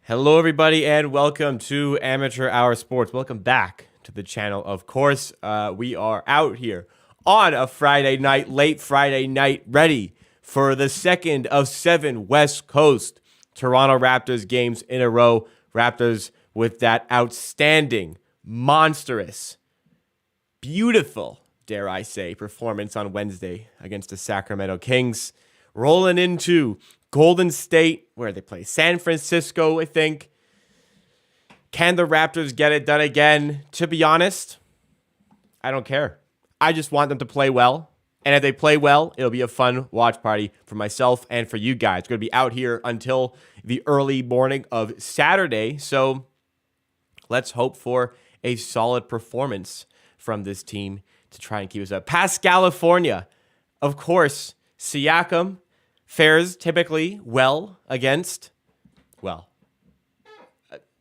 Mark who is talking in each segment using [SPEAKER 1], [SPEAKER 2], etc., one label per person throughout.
[SPEAKER 1] Hello, everybody, and welcome to Amateur Hour Sports. Welcome back to the channel, of course. We are out here on a Friday night, late Friday night, ready for the second of 7 West Coast Toronto Raptors games in a row. Raptors with that outstanding, monstrous, beautiful, dare I say, performance on Wednesday against the Sacramento Kings. Rolling into Golden State, where they play San Francisco, I think. Can the Raptors get it done again? To be honest, I don't care. I just want them to play well. And if they play well, it'll be a fun watch party for myself and for you guys. We're going to be out here until the early morning of Saturday. So let's hope for a solid performance from this team to try and keep us up. Past California, of course, Siakam fares typically well against,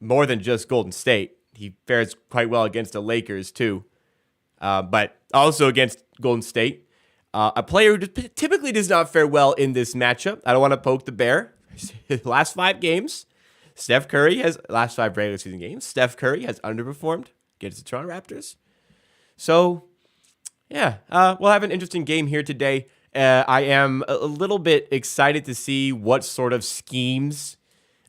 [SPEAKER 1] more than just Golden State. He fares quite well against the Lakers too, but also against Golden State. A player who typically does not fare well in this matchup. I don't want to poke the bear. His last 5 games, last 5 regular season games, Steph Curry has underperformed against the Toronto Raptors. So, yeah, we'll have an interesting game here today. I am a little bit excited to see what sort of schemes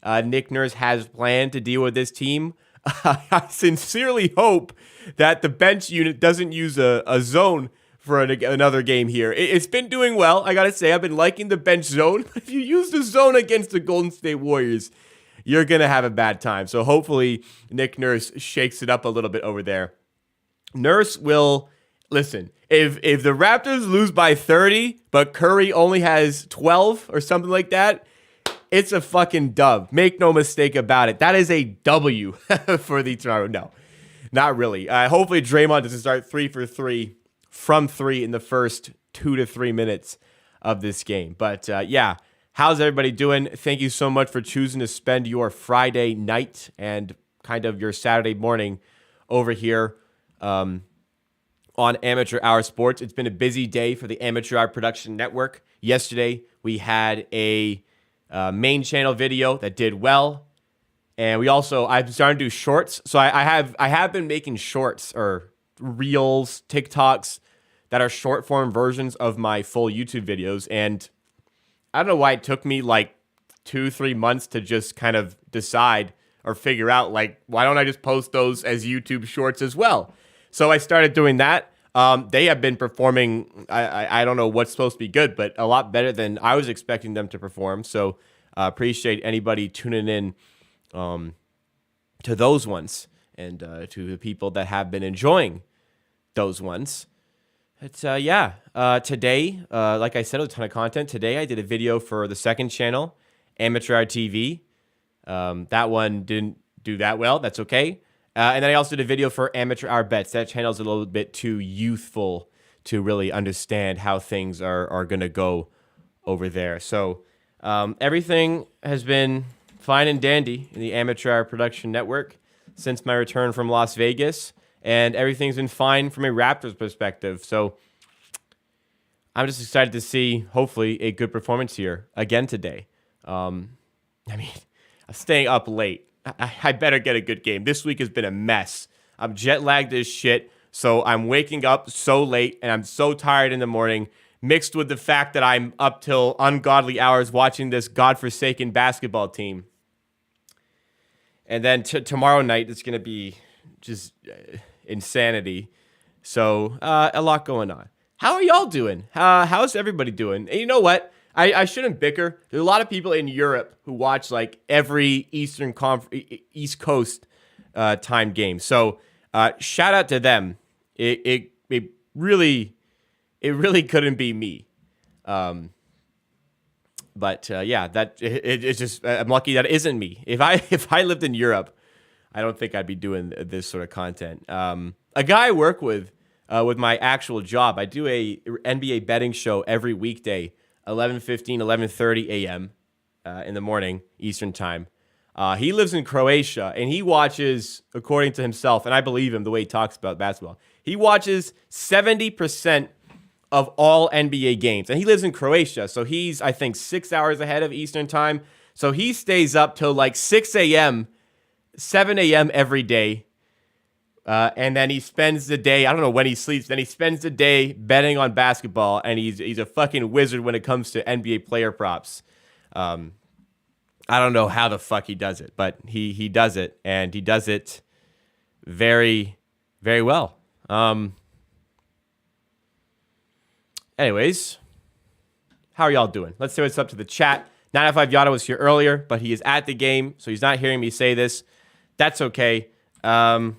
[SPEAKER 1] Nick Nurse has planned to deal with this team. I sincerely hope that the bench unit doesn't use a zone for another game here. It's been doing well, I gotta say. I've been liking the bench zone. But if you use the zone against the Golden State Warriors, you're going to have a bad time. So hopefully Nick Nurse shakes it up a little bit over there. Nurse will... Listen, if the Raptors lose by 30, but Curry only has 12 or something like that, it's a fucking dub. Make no mistake about it. That is a W for the Toronto. No, not really. Hopefully Draymond doesn't start 3 for 3 from 3 in the first 2 to 3 minutes of this game. But yeah, how's everybody doing? Thank you so much for choosing to spend your Friday night and kind of your Saturday morning over here. On Amateur Hour Sports. It's been a busy day for the Amateur Hour Production Network. Yesterday, we had a main channel video that did well. And I'm starting to do shorts. So I have been making shorts or reels, TikToks that are short form versions of my full YouTube videos. And I don't know why it took me like 2-3 months to just kind of decide or figure out, like, why don't I just post those as YouTube shorts as well? So I started doing that. They have been performing, I don't know what's supposed to be good, but a lot better than I was expecting them to perform. So appreciate anybody tuning in to those ones and to the people that have been enjoying those ones. It's, today, like I said, a ton of content. Today I did a video for the second channel, Amateur Hour TV. That one didn't do that well. That's okay. And then I also did a video for Amateur Hour Bets. That channel is a little bit too youthful to really understand how things are going to go over there. So everything has been fine and dandy in the Amateur Hour Production Network since my return from Las Vegas. And everything's been fine from a Raptors perspective. So I'm just excited to see, hopefully, a good performance here again today. I'm staying up late. I better get a good game. This week has been a mess. I'm jet lagged as shit, so I'm waking up so late, and I'm so tired in the morning, mixed with the fact that I'm up till ungodly hours watching this godforsaken basketball team. And then tomorrow night, it's going to be just insanity. So a lot going on. How are y'all doing? How's everybody doing? And you know what? I shouldn't bicker. There's a lot of people in Europe who watch like every East Coast time game. So shout out to them. It really couldn't be me. But yeah, it's just I'm lucky that it isn't me. If I lived in Europe, I don't think I'd be doing this sort of content. A guy I work with my actual job, I do a NBA betting show every weekday. 11:15, 11:30 a.m. In the morning, Eastern time. He lives in Croatia, and he watches, according to himself, and I believe him the way he talks about basketball, he watches 70% of all NBA games. And he lives in Croatia, so he's, I think, 6 hours ahead of Eastern time. So he stays up till like 6 a.m., 7 a.m. every day. And then he spends the day, I don't know when he sleeps, then he spends the day betting on basketball, and he's a fucking wizard when it comes to NBA player props. I don't know how the fuck he does it, but he does it, and he does it very, very well. Anyways, how are y'all doing? Let's say what's up to the chat. 905 Yada was here earlier, but he is at the game, so he's not hearing me say this. That's okay. Sorry,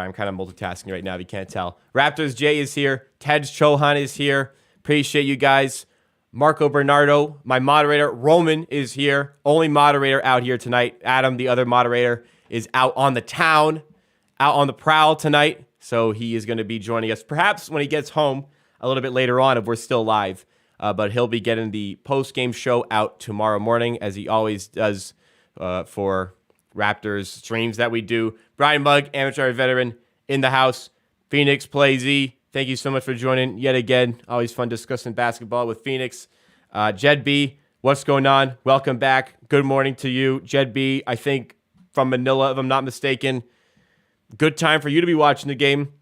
[SPEAKER 1] I'm kind of multitasking right now if you can't tell. Raptors Jay is here. Tej Chohan is here. Appreciate you guys. Marco Bernardo, my moderator. Roman is here. Only moderator out here tonight. Adam, the other moderator, is out on the town, out on the prowl tonight. So he is going to be joining us perhaps when he gets home a little bit later on if we're still live. But he'll be getting the post-game show out tomorrow morning, as he always does for Raptors streams that we do. Brian Mugg, amateur veteran in the house. Phoenix Play Z, thank you so much for joining yet again. Always fun discussing basketball with Phoenix. Jed B, what's going on? Welcome back. Good morning to you. Jed B, I think from Manila, if I'm not mistaken. Good time for you to be watching the game.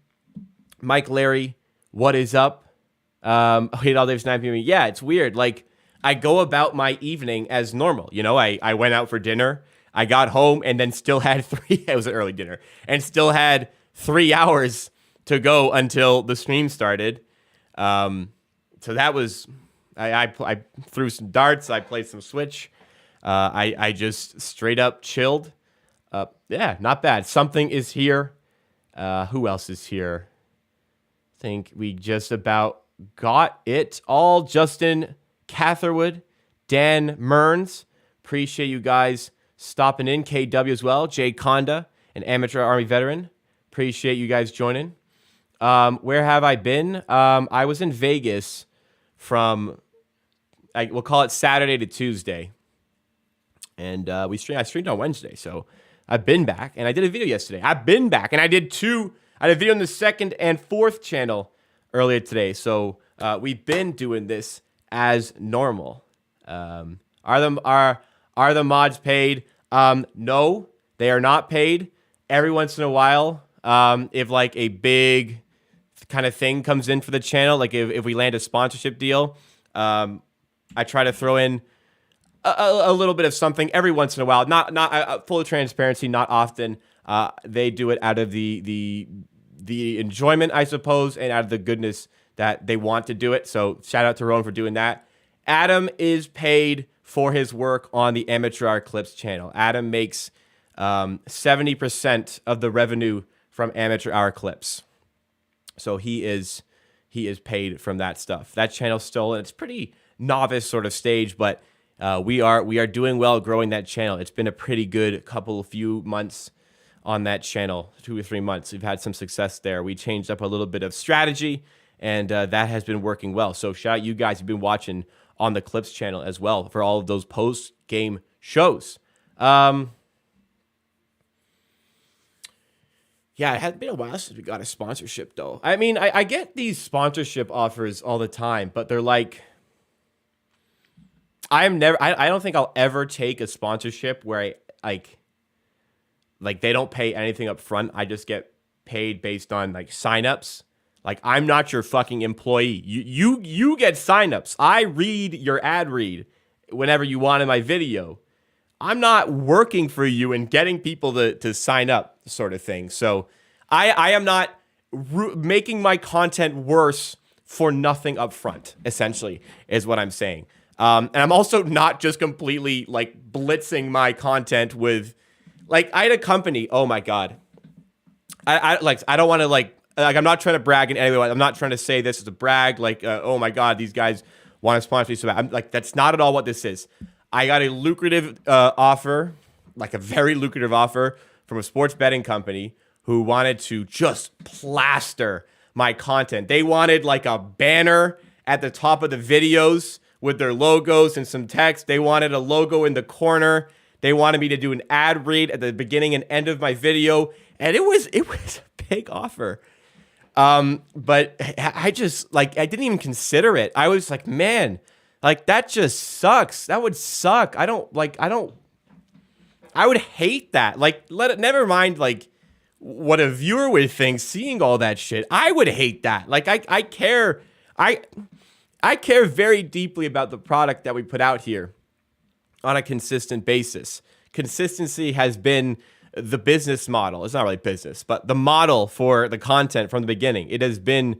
[SPEAKER 1] Mike Larry, what is up? Hate all Dave sniping me. Yeah, it's weird. Like, I go about my evening as normal. You know, I went out for dinner. I got home and then still had it was an early dinner, and still had 3 hours to go until the stream started. So that was, I threw some darts. I played some Switch. I just straight up chilled. Yeah, not bad. Something is here. Who else is here? I think we just about got it all. Justin Catherwood, Dan Mearns. Appreciate you guys stopping in. KW as well. Jay Conda, an amateur Army veteran. Appreciate you guys joining. Where have I been? I was in Vegas from, we'll call it Saturday to Tuesday. And I streamed on Wednesday. So I've been back, and I did a video yesterday. I've been back, and I did a video on the 2nd and 4th channel earlier today. So we've been doing this as normal. Are the mods paid? No, they are not paid. Every once in a while, if like a big kind of thing comes in for the channel, like if we land a sponsorship deal, I try to throw in a little bit of something every once in a while. Not full transparency, not often. They do it out of the enjoyment, I suppose, and out of the goodness that they want to do it. So shout out to Rowan for doing that. Adam is paid for his work on the Amateur Hour Clips channel. Adam makes 70% of the revenue from Amateur Hour Clips. So he is paid from that stuff. That channel's still in its pretty novice sort of stage, but we are doing well growing that channel. It's been a pretty good few months on that channel, 2 or 3 months. We've had some success there. We changed up a little bit of strategy, and that has been working well. So shout out you guys who've been watching on the Clips channel as well for all of those post-game shows. Yeah, it has been a while since we got a sponsorship, though. I mean, I get these sponsorship offers all the time, but they're like, I don't think I'll ever take a sponsorship where I like they don't pay anything up front. I just get paid based on like signups. Like, I'm not your fucking employee. You get signups. I read your ad read whenever you want in my video. I'm not working for you and getting people to sign up, sort of thing. So I am not making my content worse for nothing up front, essentially, is what I'm saying. And I'm also not just completely like blitzing my content with, like, I had a company. Oh my God. I don't want to like I'm not trying to brag in any way. I'm not trying to say this is a brag. Like, oh my God, these guys want to sponsor me so bad. I'm like, that's not at all what this is. I got a lucrative offer, like a very lucrative offer from a sports betting company who wanted to just plaster my content. They wanted like a banner at the top of the videos with their logos and some text. They wanted a logo in the corner. They wanted me to do an ad read at the beginning and end of my video. And it was a big offer. But I just, like, I didn't even consider it. I was like, man, Like, that just sucks. That would suck. I would hate that. Like, never mind, like, what a viewer would think seeing all that shit. I would hate that. Like, I care very deeply about the product that we put out here on a consistent basis. Consistency has been the business model. It's not really business, but the model for the content from the beginning. It has been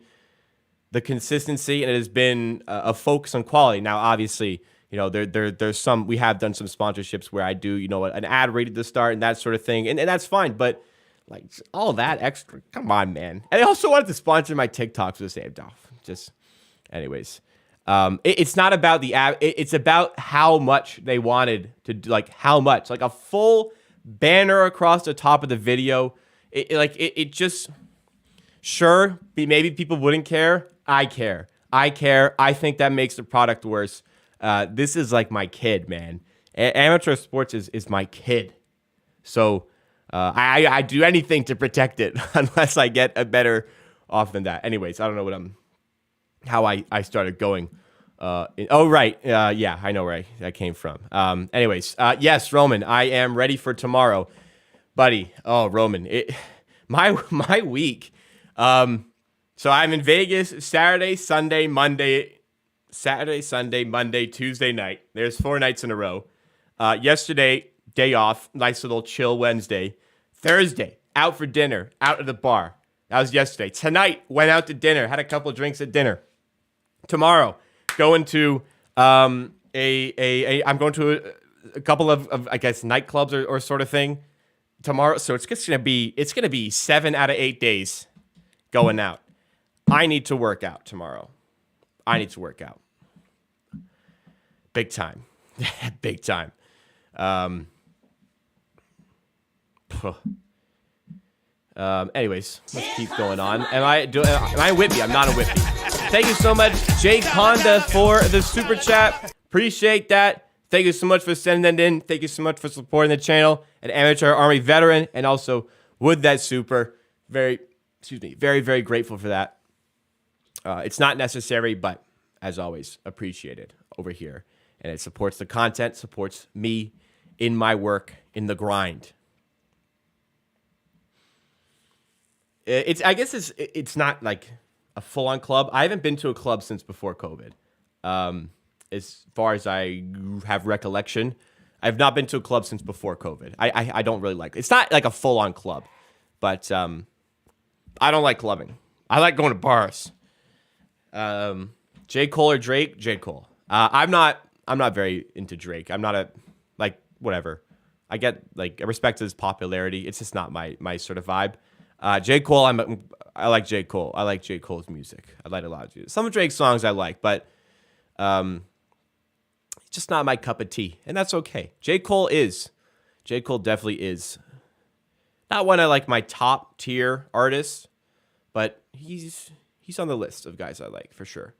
[SPEAKER 1] the consistency, and it has been a focus on quality. Now, obviously, there's some, we have done some sponsorships where I do, an ad read at the start and that sort of thing. And that's fine. But like, all that extra, come on, man. And I also wanted to sponsor my TikToks for the same off. Just, anyways. It's not about the ad. It's about how much they wanted to do, like how much, like a full banner across the top of the video. It just, sure, maybe people wouldn't care. I care. I think that makes the product worse. This is like my kid, man. Amateur sports is my kid. So I do anything to protect it unless I get a better off than that. Anyways, I don't know how I started going. Right. Yeah, I know where that came from. Anyways, yes, Roman, I am ready for tomorrow, buddy. Oh, Roman, my week. So I'm in Vegas Saturday, Sunday, Monday, Tuesday night. There's 4 nights in a row. Yesterday, day off, nice little chill Wednesday. Thursday, out for dinner, out at the bar. That was yesterday. Tonight, went out to dinner, had a couple of drinks at dinner. Tomorrow, going to I'm going to a couple of I guess nightclubs or sort of thing tomorrow. So it's gonna be 7 out of 8 days going out. I need to work out tomorrow. I need to work out. Big time. Big time. Anyways, let's keep going on. Am I a whippy? I'm not a whippy. Thank you so much, Jake Honda, for the super chat. Appreciate that. Thank you so much for sending that in. Thank you so much for supporting the channel. An amateur Army veteran, and also with that super. Very, very grateful for that. It's not necessary, but as always, appreciated over here. And it supports the content, supports me in my work, in the grind. I guess it's not like a full-on club. I haven't been to a club since before COVID. As far as I have recollection, I've not been to a club since before COVID. I don't really like it. It's not like a full-on club, but I don't like clubbing. I like going to bars. J. Cole or Drake? J. Cole. I'm not very into Drake. I'm not whatever. I respect his popularity. It's just not my sort of vibe. J. Cole, I like J. Cole. I like J. Cole's music. I like a lot of music. Some of Drake's songs I like, but it's just not my cup of tea, and that's okay. J. Cole definitely is not one of like my top tier artists, but he's on the list of guys I like for sure.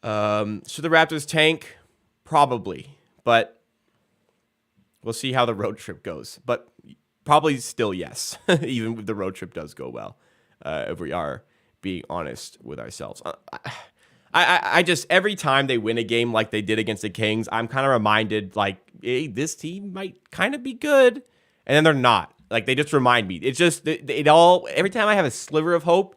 [SPEAKER 1] Should the Raptors tank? Probably, but we'll see how the road trip goes. But probably still yes, even if the road trip does go well, if we are being honest with ourselves. I just, every time they win a game like they did against the Kings, I'm kind of reminded, like, hey, this team might kind of be good, and then they're not. Like, they just remind me. It's just, every time I have a sliver of hope,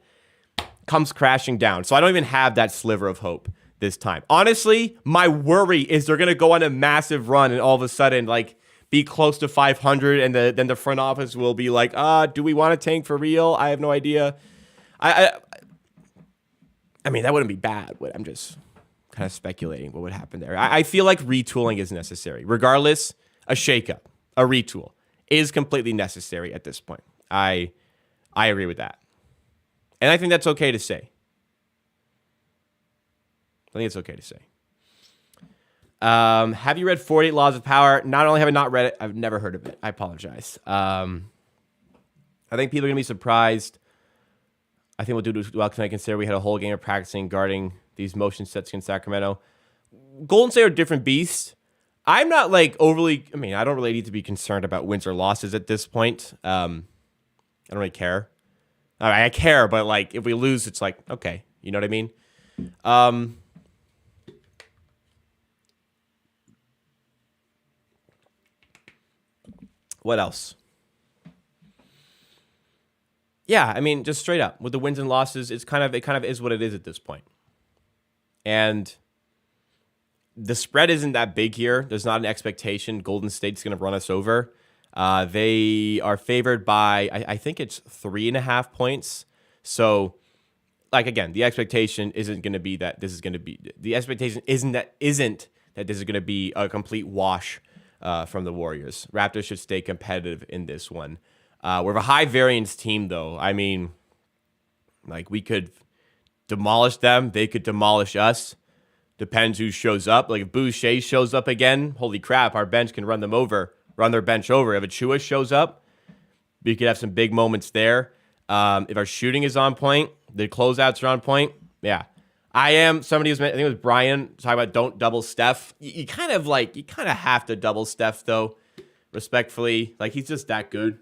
[SPEAKER 1] comes crashing down. So I don't even have that sliver of hope this time. Honestly, my worry is they're going to go on a massive run and all of a sudden, like, be close to 500, and then the front office will be like, do we want to tank for real? I have no idea. I mean, that wouldn't be bad. I'm just kind of speculating what would happen there. I feel like retooling is necessary. Regardless, a shakeup, a retool is completely necessary at this point. I agree with that. And I think that's okay to say. I think it's okay to say. Have you read 48 Laws of Power? Not only have I not read it, I've never heard of it. I apologize. I think people are going to be surprised. I think we'll do well tonight, consider we had a whole game of practicing guarding these motion sets against Sacramento. Golden State are different beasts. I'm not like overly, I don't really need to be concerned about wins or losses at this point. I don't really care. I care, but like if we lose, it's like, okay, you know what I mean? What else? Yeah, I mean, just straight up with the wins and losses, it kind of is what it is at this point. And the spread isn't that big here. There's not an expectation Golden State's going to run us over. They are favored by, I think it's 3.5 points. So, like, again, the expectation isn't going to be that this is going to be, the expectation isn't that this is going to be a complete wash from the Warriors. Raptors should stay competitive in this one. We're a high variance team, though. I mean, like, we could demolish them. They could demolish us. Depends who shows up. Like, if Boucher shows up again, holy crap, our bench can run their bench over. If Achua shows up, we could have some big moments there. If our shooting is on point, the closeouts are on point. Yeah. I am somebody who's, I think it was Brian, talking about don't double Steph. You kind of have to double Steph, though, respectfully. Like, he's just that good.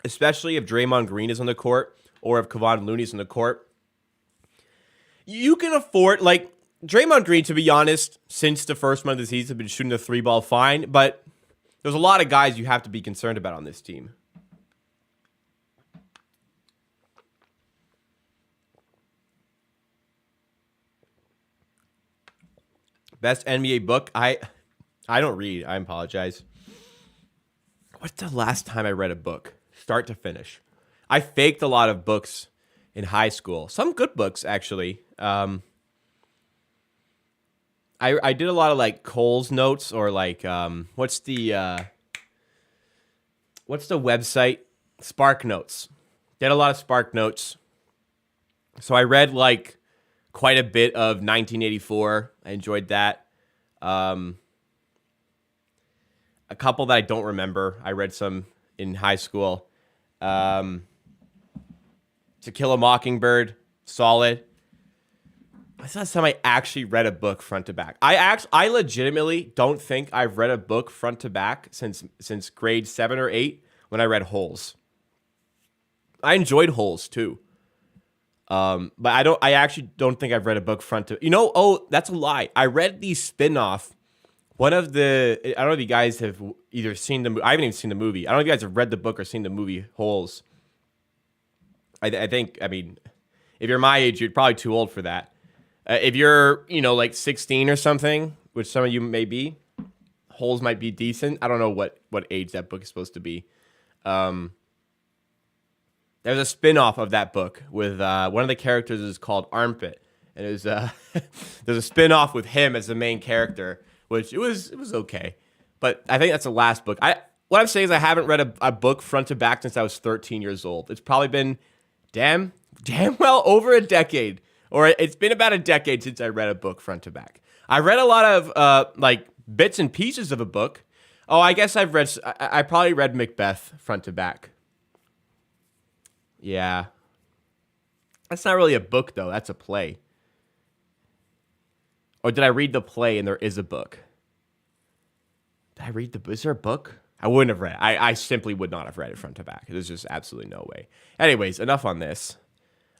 [SPEAKER 1] Especially if Draymond Green is on the court or if Kevon Looney's on the court. You can afford, like, Draymond Green, to be honest, since the first month of the season, has been shooting the 3-ball fine, but there's a lot of guys you have to be concerned about on this team. Best NBA book? I don't read. I apologize. What's the last time I read a book? Start to finish. I faked a lot of books in high school. Some good books, actually. I did a lot of, like, Cole's notes, or, like, what's the website? Spark Notes. Did a lot of Spark Notes. So I read, like, quite a bit of 1984. I enjoyed that. A couple that I don't remember. I read some in high school. To Kill a Mockingbird, solid. That's the last time I actually read a book front to back. I legitimately don't think I've read a book front to back since grade 7 or 8 when I read Holes. I enjoyed Holes too. But I actually don't think I've read a book front to, that's a lie. I read the spin-off. I don't know if you guys have either seen the movie. I haven't even seen the movie. I don't know if you guys have read the book or seen the movie Holes. I think, if you're my age, you're probably too old for that. If you're, like 16 or something, which some of you may be, Holes might be decent. I don't know what age that book is supposed to be. There's a spin-off of that book with one of the characters is called Armpit. And it was there's a spin-off with him as the main character, which it was okay. But I think that's the last book. What I'm saying is I haven't read a book front to back since I was 13 years old. It's probably been damn well over a decade. Or it's been about a decade since I read a book front to back. I read a lot of like bits and pieces of a book. Oh, I guess I probably read Macbeth front to back. Yeah. That's not really a book, though. That's a play. Or did I read the play and there is a book? Did I read is there a book? I wouldn't have read it. I simply would not have read it front to back. There's just absolutely no way. Anyways, enough on this.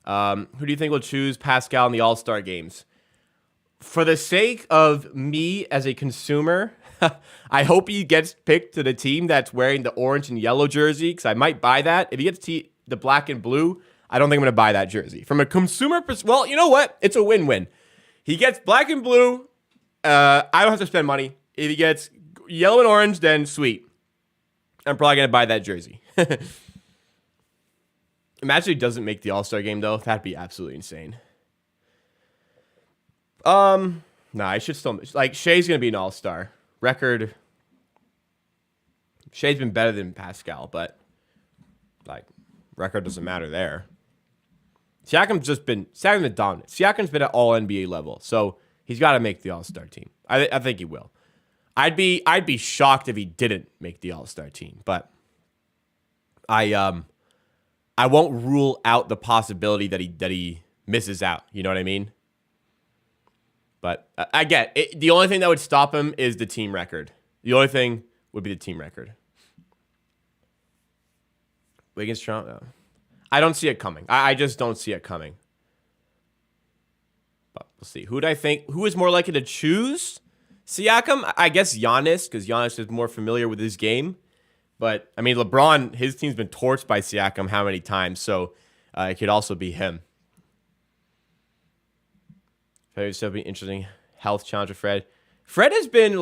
[SPEAKER 1] Who do you think will choose Pascal in the All-Star games? For the sake of me as a consumer, I hope he gets picked to the team that's wearing the orange and yellow jersey, because I might buy that. If he gets the black and blue, I don't think I'm going to buy that jersey. From a consumer perspective, well, you know what? It's a win-win. He gets black and blue, I don't have to spend money. If he gets yellow and orange, then sweet. I'm probably going to buy that jersey. Imagine he doesn't make the All-Star game, though. That'd be absolutely insane. No, I should still... Like, Shea's going to be an All-Star. Record... Shea's been better than Pascal, but... Like, record doesn't matter there. Siakam's been dominant. Siakam's been at all NBA level, so he's got to make the All-Star team. I think he will. I'd be shocked if he didn't make the All-Star team, but I won't rule out the possibility that he misses out. You know what I mean? But I get it. The only thing that would stop him is the team record. The only thing would be the team record. Wiggins, Toronto. I don't see it coming. I just don't see it coming. But we'll see. Who do I think? Who is more likely to choose? Siakam, I guess Giannis, because Giannis is more familiar with his game. But, I mean, LeBron, his team's been torched by Siakam how many times? So it could also be him. So be interesting. Health challenge with Fred. Fred has been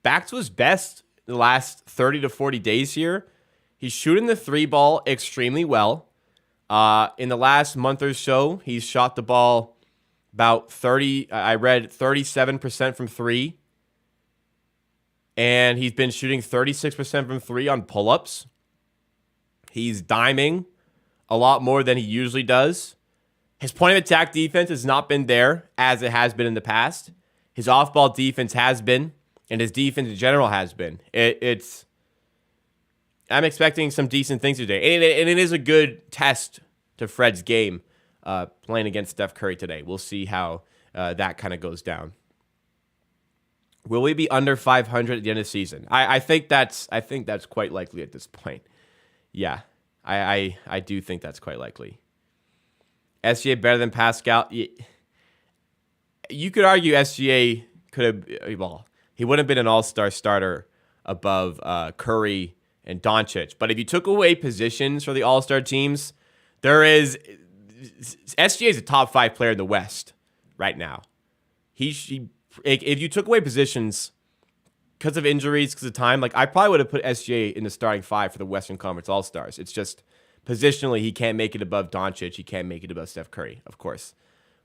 [SPEAKER 1] back to his best the last 30 to 40 days here. He's shooting the 3-ball extremely well. In the last month or so, he's shot the ball about 37% from 3. And he's been shooting 36% from 3 on pull-ups. He's diming a lot more than he usually does. His point of attack defense has not been there as it has been in the past. His off-ball defense has been, and his defense in general has been. I'm expecting some decent things today. And it is a good test to Fred's game playing against Steph Curry today. We'll see how that kind of goes down. Will we be under 500 at the end of the season? I think that's quite likely at this point. Yeah, I do think that's quite likely. SGA better than Pascal. You could argue SGA could have, well, he wouldn't have been an all-star starter above Curry and Doncic. But if you took away positions for the all-star teams, SGA is a top 5 player in the West right now. If you took away positions because of injuries, because of time, I probably would have put SGA in the starting 5 for the Western Conference All-Stars. It's just positionally, he can't make it above Doncic. He can't make it above Steph Curry, of course.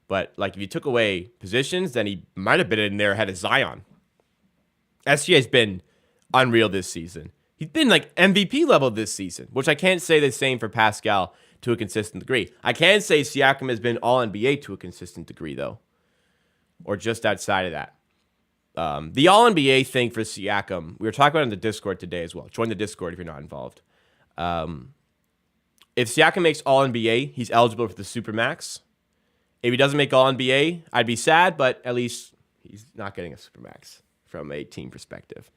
[SPEAKER 1] But if you took away positions, then he might have been in there ahead of Zion. SGA has been unreal this season. He's been MVP level this season, which I can't say the same for Pascal to a consistent degree. I can say Siakam has been all NBA to a consistent degree, though, or just outside of that. The all NBA thing for Siakam, we were talking about it in the Discord today as well. Join the Discord if you're not involved. If Siakam makes all NBA, he's eligible for the Supermax. If he doesn't make all NBA, I'd be sad, but at least he's not getting a Supermax from a team perspective.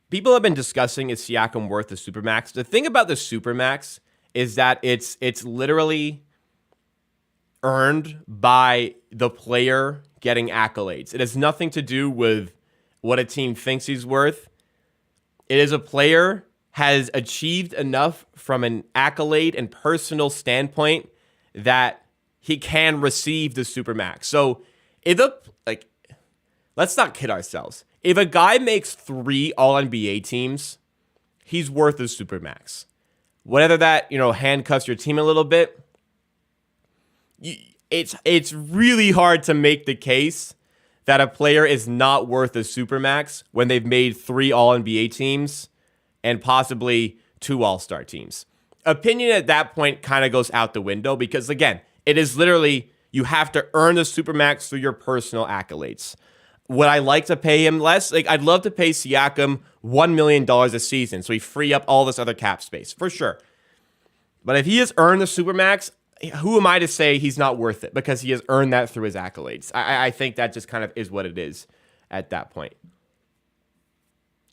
[SPEAKER 1] People have been discussing, is Siakam worth the Supermax? The thing about the Supermax is that it's literally earned by the player getting accolades. It has nothing to do with what a team thinks he's worth. It is a player has achieved enough from an accolade and personal standpoint that he can receive the Supermax. So let's not kid ourselves. If a guy makes 3 All-NBA teams, he's worth a Supermax. Whether that, handcuffs your team a little bit, it's really hard to make the case that a player is not worth a Supermax when they've made 3 All-NBA teams and possibly 2 All-Star teams. Opinion at that point kind of goes out the window because, again, it is literally you have to earn the Supermax through your personal accolades. Would I like to pay him less? I'd love to pay Siakam $1 million a season so he free up all this other cap space, for sure. But if he has earned the Supermax, who am I to say he's not worth it? Because he has earned that through his accolades. I think that just kind of is what it is at that point.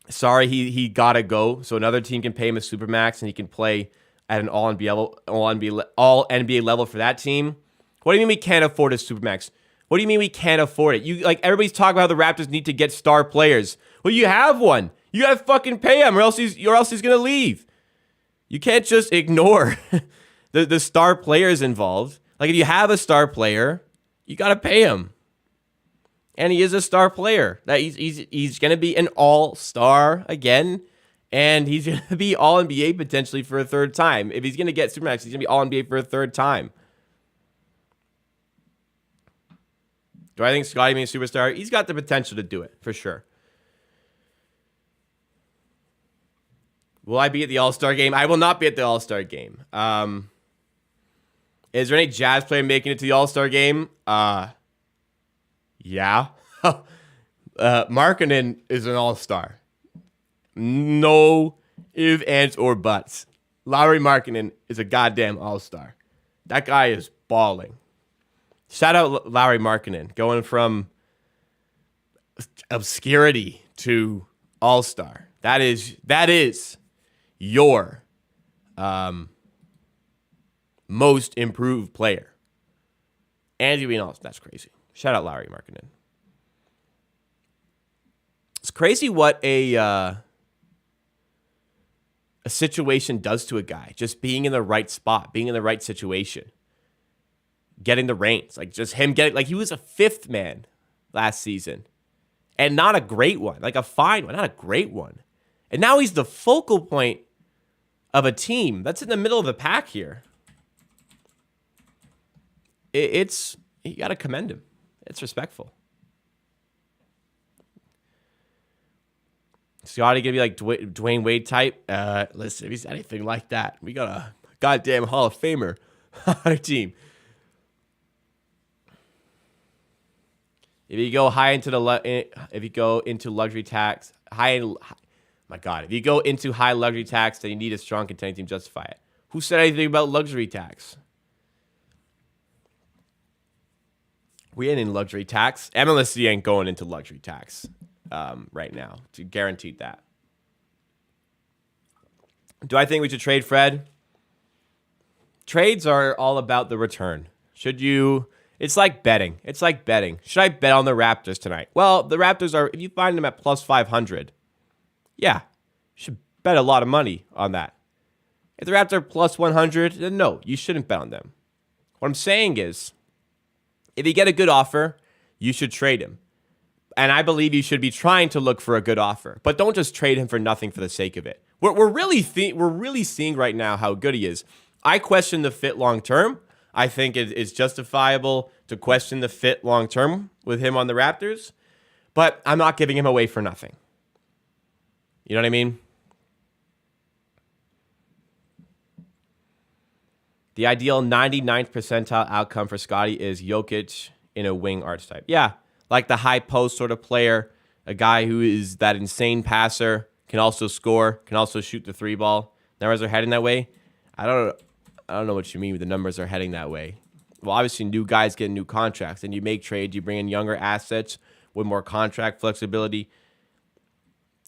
[SPEAKER 1] Sorry, he got to go, so another team can pay him a Supermax and he can play at an all-NBA level for that team. What do you mean we can't afford a Supermax? What do you mean we can't afford it? Everybody's talking about how the Raptors need to get star players. Well, you have one. You got to fucking pay him or else he's going to leave. You can't just ignore the star players involved. If you have a star player, you got to pay him. And he is a star player. That he's going to be an all-star again, and he's going to be all-NBA potentially for a third time. If he's going to get Supermax, he's going to be all-NBA for a third time. Do I think Scottie being a superstar? He's got the potential to do it, for sure. Will I be at the All-Star game? I will not be at the All-Star game. Is there any Jazz player making it to the All-Star game? Yeah. Markkanen is an all-star. No ifs, ands, or buts. Lauri Markkanen is a goddamn all-star. That guy is balling. Shout out Lauri Markkanen, going from obscurity to all-star. That is your most improved player. Andy being all, that's crazy. Shout out Larry Markkinen. It's crazy what a situation does to a guy. Just being in the right spot, being in the right situation, getting the reins. Like just him getting, like he was a fifth man last season. And not a great one, like a fine one, not a great one. And now he's the focal point of a team that's in the middle of the pack here. It's you got to commend him. It's respectful. Scotty gonna be like Dwayne Wade type. Listen, if he's anything like that, we got a goddamn Hall of Famer on our team. If you go high into if you go into luxury tax, if you go into high luxury tax, then you need a strong contending team to justify it. Who said anything about luxury tax? We ain't in luxury tax. MLSC ain't going into luxury tax right now. To guaranteed that. Do I think we should trade Fred? Trades are all about the return. Should you? It's like betting. Should I bet on the Raptors tonight? Well, the Raptors are, if you find them at plus 500, yeah, you should bet a lot of money on that. If the Raptors are plus 100, then no, you shouldn't bet on them. What I'm saying is, if you get a good offer, you should trade him. And I believe you should be trying to look for a good offer. But don't just trade him for nothing for the sake of it. We're really seeing right now how good he is. I question the fit long term. I think it's justifiable to question the fit long term with him on the Raptors. But I'm not giving him away for nothing. You know what I mean? The ideal 99th percentile outcome for Scotty is Jokic in a wing archetype. Yeah, like the high post sort of player, a guy who is that insane passer, can also score, can also shoot the three ball. Numbers are heading that way. I don't know what you mean with the numbers are heading that way. Well, obviously, new guys get new contracts, and you make trades. You bring in younger assets with more contract flexibility.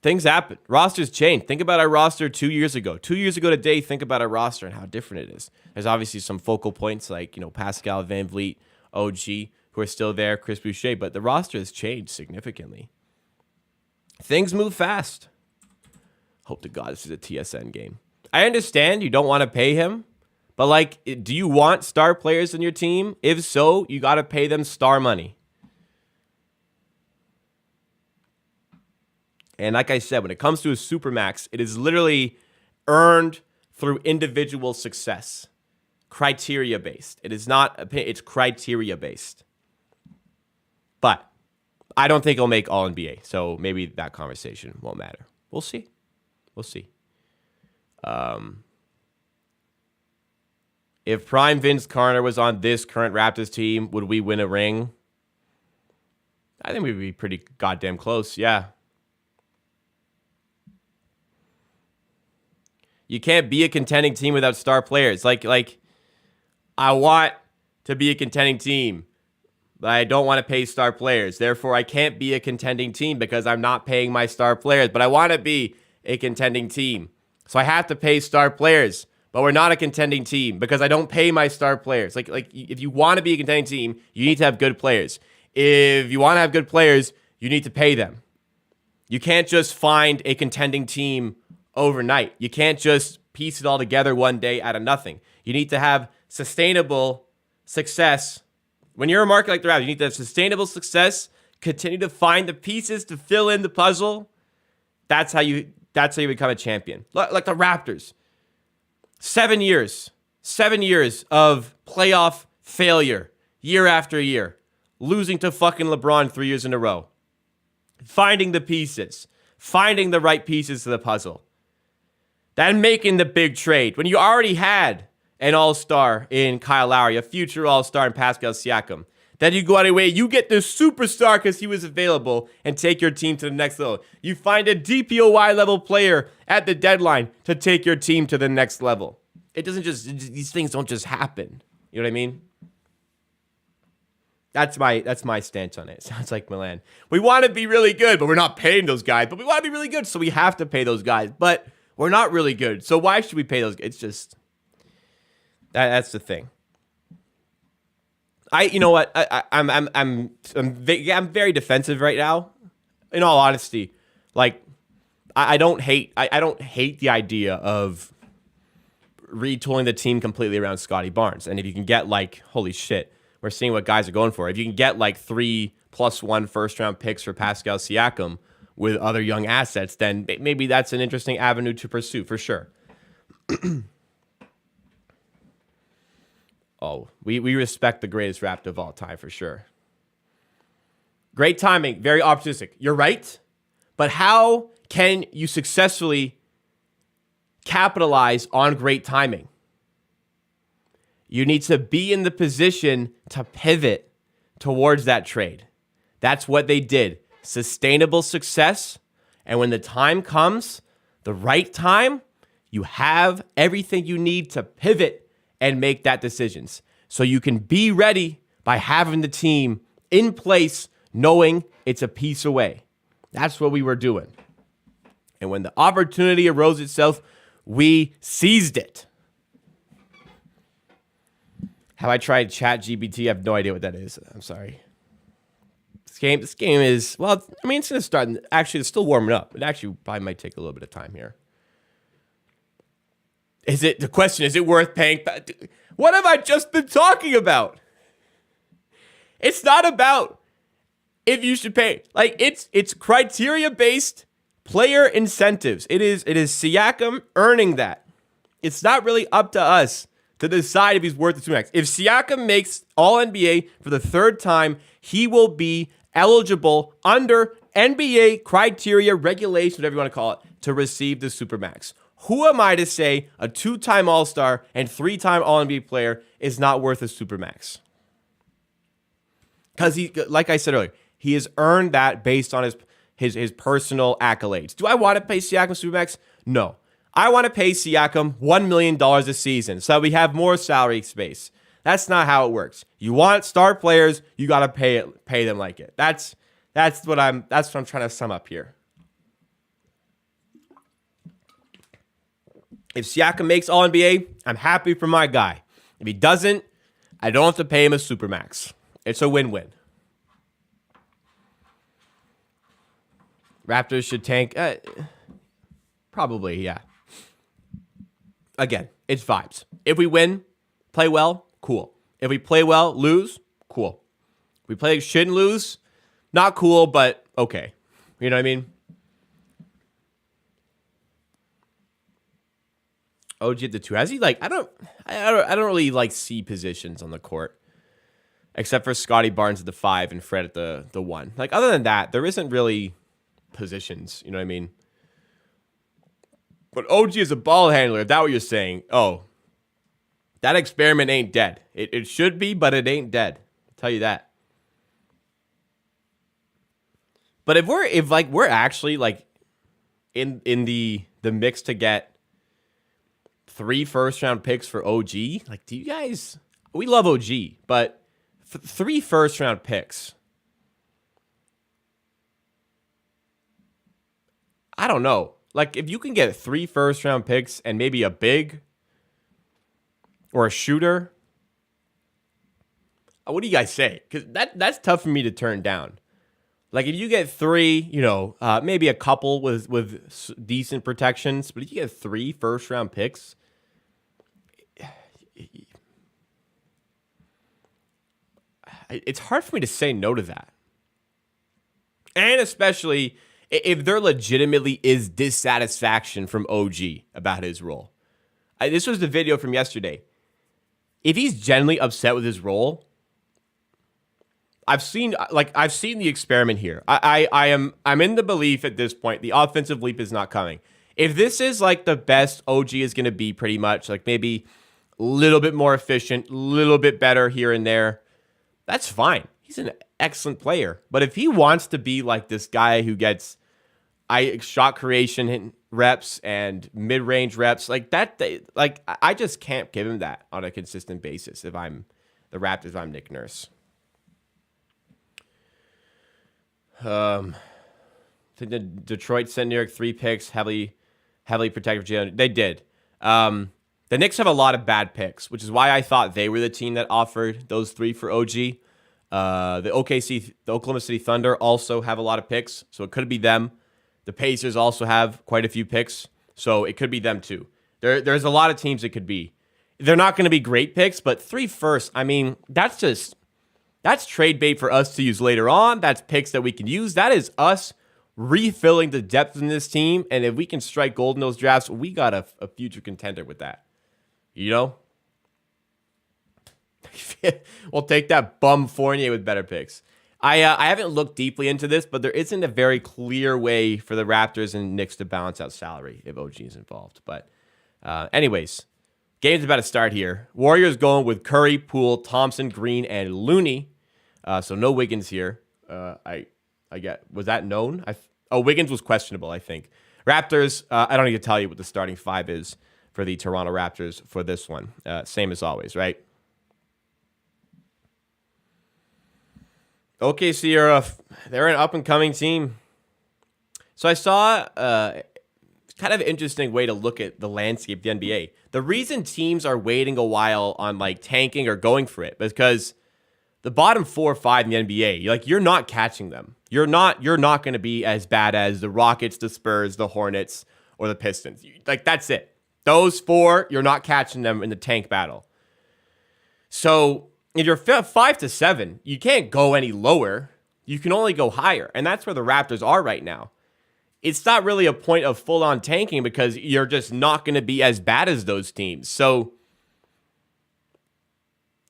[SPEAKER 1] Things happen. Rosters change. Think about our roster 2 years ago. 2 years ago today, think about our roster and how different it is. There's obviously some focal points like, Pascal, Van Vliet, OG, who are still there, Chris Boucher, but the roster has changed significantly. Things move fast. Hope to God this is a TSN game. I understand you don't want to pay him, but do you want star players in your team? If so, you got to pay them star money. And like I said, when it comes to a supermax, it is literally earned through individual success. Criteria-based. It is not, it's criteria-based. But I don't think he'll make All-NBA, so maybe that conversation won't matter. We'll see. If prime Vince Carter was on this current Raptors team, would we win a ring? I think we'd be pretty goddamn close, yeah. You can't be a contending team without star players. Like I want to be a contending team, but I don't want to pay star players. Therefore, I can't be a contending team because I'm not paying my star players. But I want to be a contending team. So I have to pay star players. But we're not a contending team because I don't pay my star players. Like if you want to be a contending team, you need to have good players. If you want to have good players, you need to pay them. You can't just find a contending team overnight. You can't just piece it all together one day out of nothing. You need to have sustainable success. When you're a market like the Raptors, you need to have sustainable success, continue to find the pieces to fill in the puzzle. That's how you become a champion. Like the Raptors. 7 years of playoff failure year after year, losing to fucking LeBron 3 years in a row, finding the pieces, finding the right pieces to the puzzle, then making the big trade when you already had an all-star in Kyle Lowry, a future all-star in Pascal Siakam. Then you go out of your way, you get this superstar because he was available and take your team to the next level. You find a DPOY level player at the deadline to take your team to the next level. These things don't just happen. You know what I mean? That's my stance on it. Sounds like Milan. We want to be really good, but we're not paying those guys. But we want to be really good, so we have to pay those guys. But we're not really good, so why should we pay those guys? It's just, that's the thing. You know what? I'm very defensive right now. In all honesty, like I don't hate the idea of retooling the team completely around Scotty Barnes. And if you can get like, holy shit, we're seeing what guys are going for. If you can get like 3+1 first-round picks for Pascal Siakam with other young assets, then maybe that's an interesting avenue to pursue for sure. Oh, we respect the greatest Raptor of all time for sure. Great timing, very optimistic. You're right, but how can you successfully capitalize on great timing? You need to be in the position to pivot towards that trade. That's what they did. Sustainable success. And when the time comes, the right time, you have everything you need to pivot and make that decisions. So you can be ready by having the team in place, knowing it's a piece away. That's what we were doing. And when the opportunity arose itself, we seized it. Have I tried ChatGPT? I have no idea what that is. I'm sorry. This game is, well, I mean, it's going to start. Actually, it's still warming up. It actually probably might take a little bit of time here. The question, is it worth paying? What have I just been talking about? It's not about if you should pay. Like, it's criteria-based player incentives. It is Siakam earning that. It's not really up to us to decide if he's worth the $2 If Siakam makes All-NBA for the third time, he will be eligible under NBA criteria, regulations, whatever you want to call it, to receive the Supermax. Who am I to say a 2-time All-Star and 3-time All-NBA player is not worth a Supermax? Because he, like I said earlier, he has earned that based on his personal accolades. Do I want to pay Siakam Supermax? No. I want to pay Siakam $1 million a season so that we have more salary space. That's not how it works. You want star players, you got to pay them like it. That's what I'm trying to sum up here. If Siakam makes All-NBA, I'm happy for my guy. If he doesn't, I don't have to pay him a Supermax. It's a win-win. Raptors should tank. Probably, yeah. Again, it's vibes. If we win, play well, cool. If we play well, lose, cool. We play shouldn't lose, not cool, but okay. You know what I mean? OG at the 2. Has he like? I don't really like see positions on the court, except for Scotty Barnes at the 5 and Fred at the 1. Like other than that, there isn't really positions. You know what I mean? But OG is a ball handler. If that's what you're saying, oh, that experiment ain't dead. It should be, but it ain't dead. I'll tell you that. But if we're actually like in the mix to get 3 first-round picks for OG, like, do you guys? We love OG, but 3 first-round picks. I don't know. Like, if you can get 3 first-round picks and maybe a big or a shooter, what do you guys say? Because that's tough for me to turn down. Like, if you get 3, maybe a couple with decent protections, but if you get 3 first-round picks, it's hard for me to say no to that. And especially if there legitimately is dissatisfaction from OG about his role. This was the video from yesterday. If he's genuinely upset with his role, I've seen the experiment here. I'm in the belief at this point the offensive leap is not coming. If this is like the best OG is going to be, pretty much like maybe a little bit more efficient, a little bit better here and there, that's fine. He's an excellent player. But if he wants to be like this guy who gets shot creation reps and mid-range reps, like that, I just can't give him that on a consistent basis if I'm the Raptors, if I'm Nick Nurse. Detroit sent New York 3 picks, heavily protected. They did. The Knicks have a lot of bad picks, which is why I thought they were the team that offered those 3 for OG. The Oklahoma City Thunder also have a lot of picks, so it could be them. The Pacers also have quite a few picks, so it could be them too. There's a lot of teams it could be. They're not going to be great picks, but 3 firsts, I mean, that's trade bait for us to use later on. That's picks that we can use. That is us refilling the depth in this team, and if we can strike gold in those drafts, we got a future contender with that. You know? We'll take that bum Fournier with better picks. I haven't looked deeply into this, but there isn't a very clear way for the Raptors and Knicks to balance out salary if OG is involved. But anyways, game's about to start here. Warriors going with Curry, Poole, Thompson, Green, and Looney. So no Wiggins here. I get, was that known? Wiggins was questionable, I think. Raptors, I don't need to tell you what the starting 5 is for the Toronto Raptors for this one. Same as always, right? OKC they're an up-and-coming team. So I saw kind of an interesting way to look at the landscape of the NBA. The reason teams are waiting a while on like tanking or going for it because the bottom 4 or 5 in the NBA, you're not catching them. You're not going to be as bad as the Rockets, the Spurs, the Hornets, or the Pistons. That's it. Those 4, you're not catching them in the tank battle. So if you're 5 to 7, you can't go any lower. You can only go higher. And that's where the Raptors are right now. It's not really a point of full-on tanking because you're just not going to be as bad as those teams. So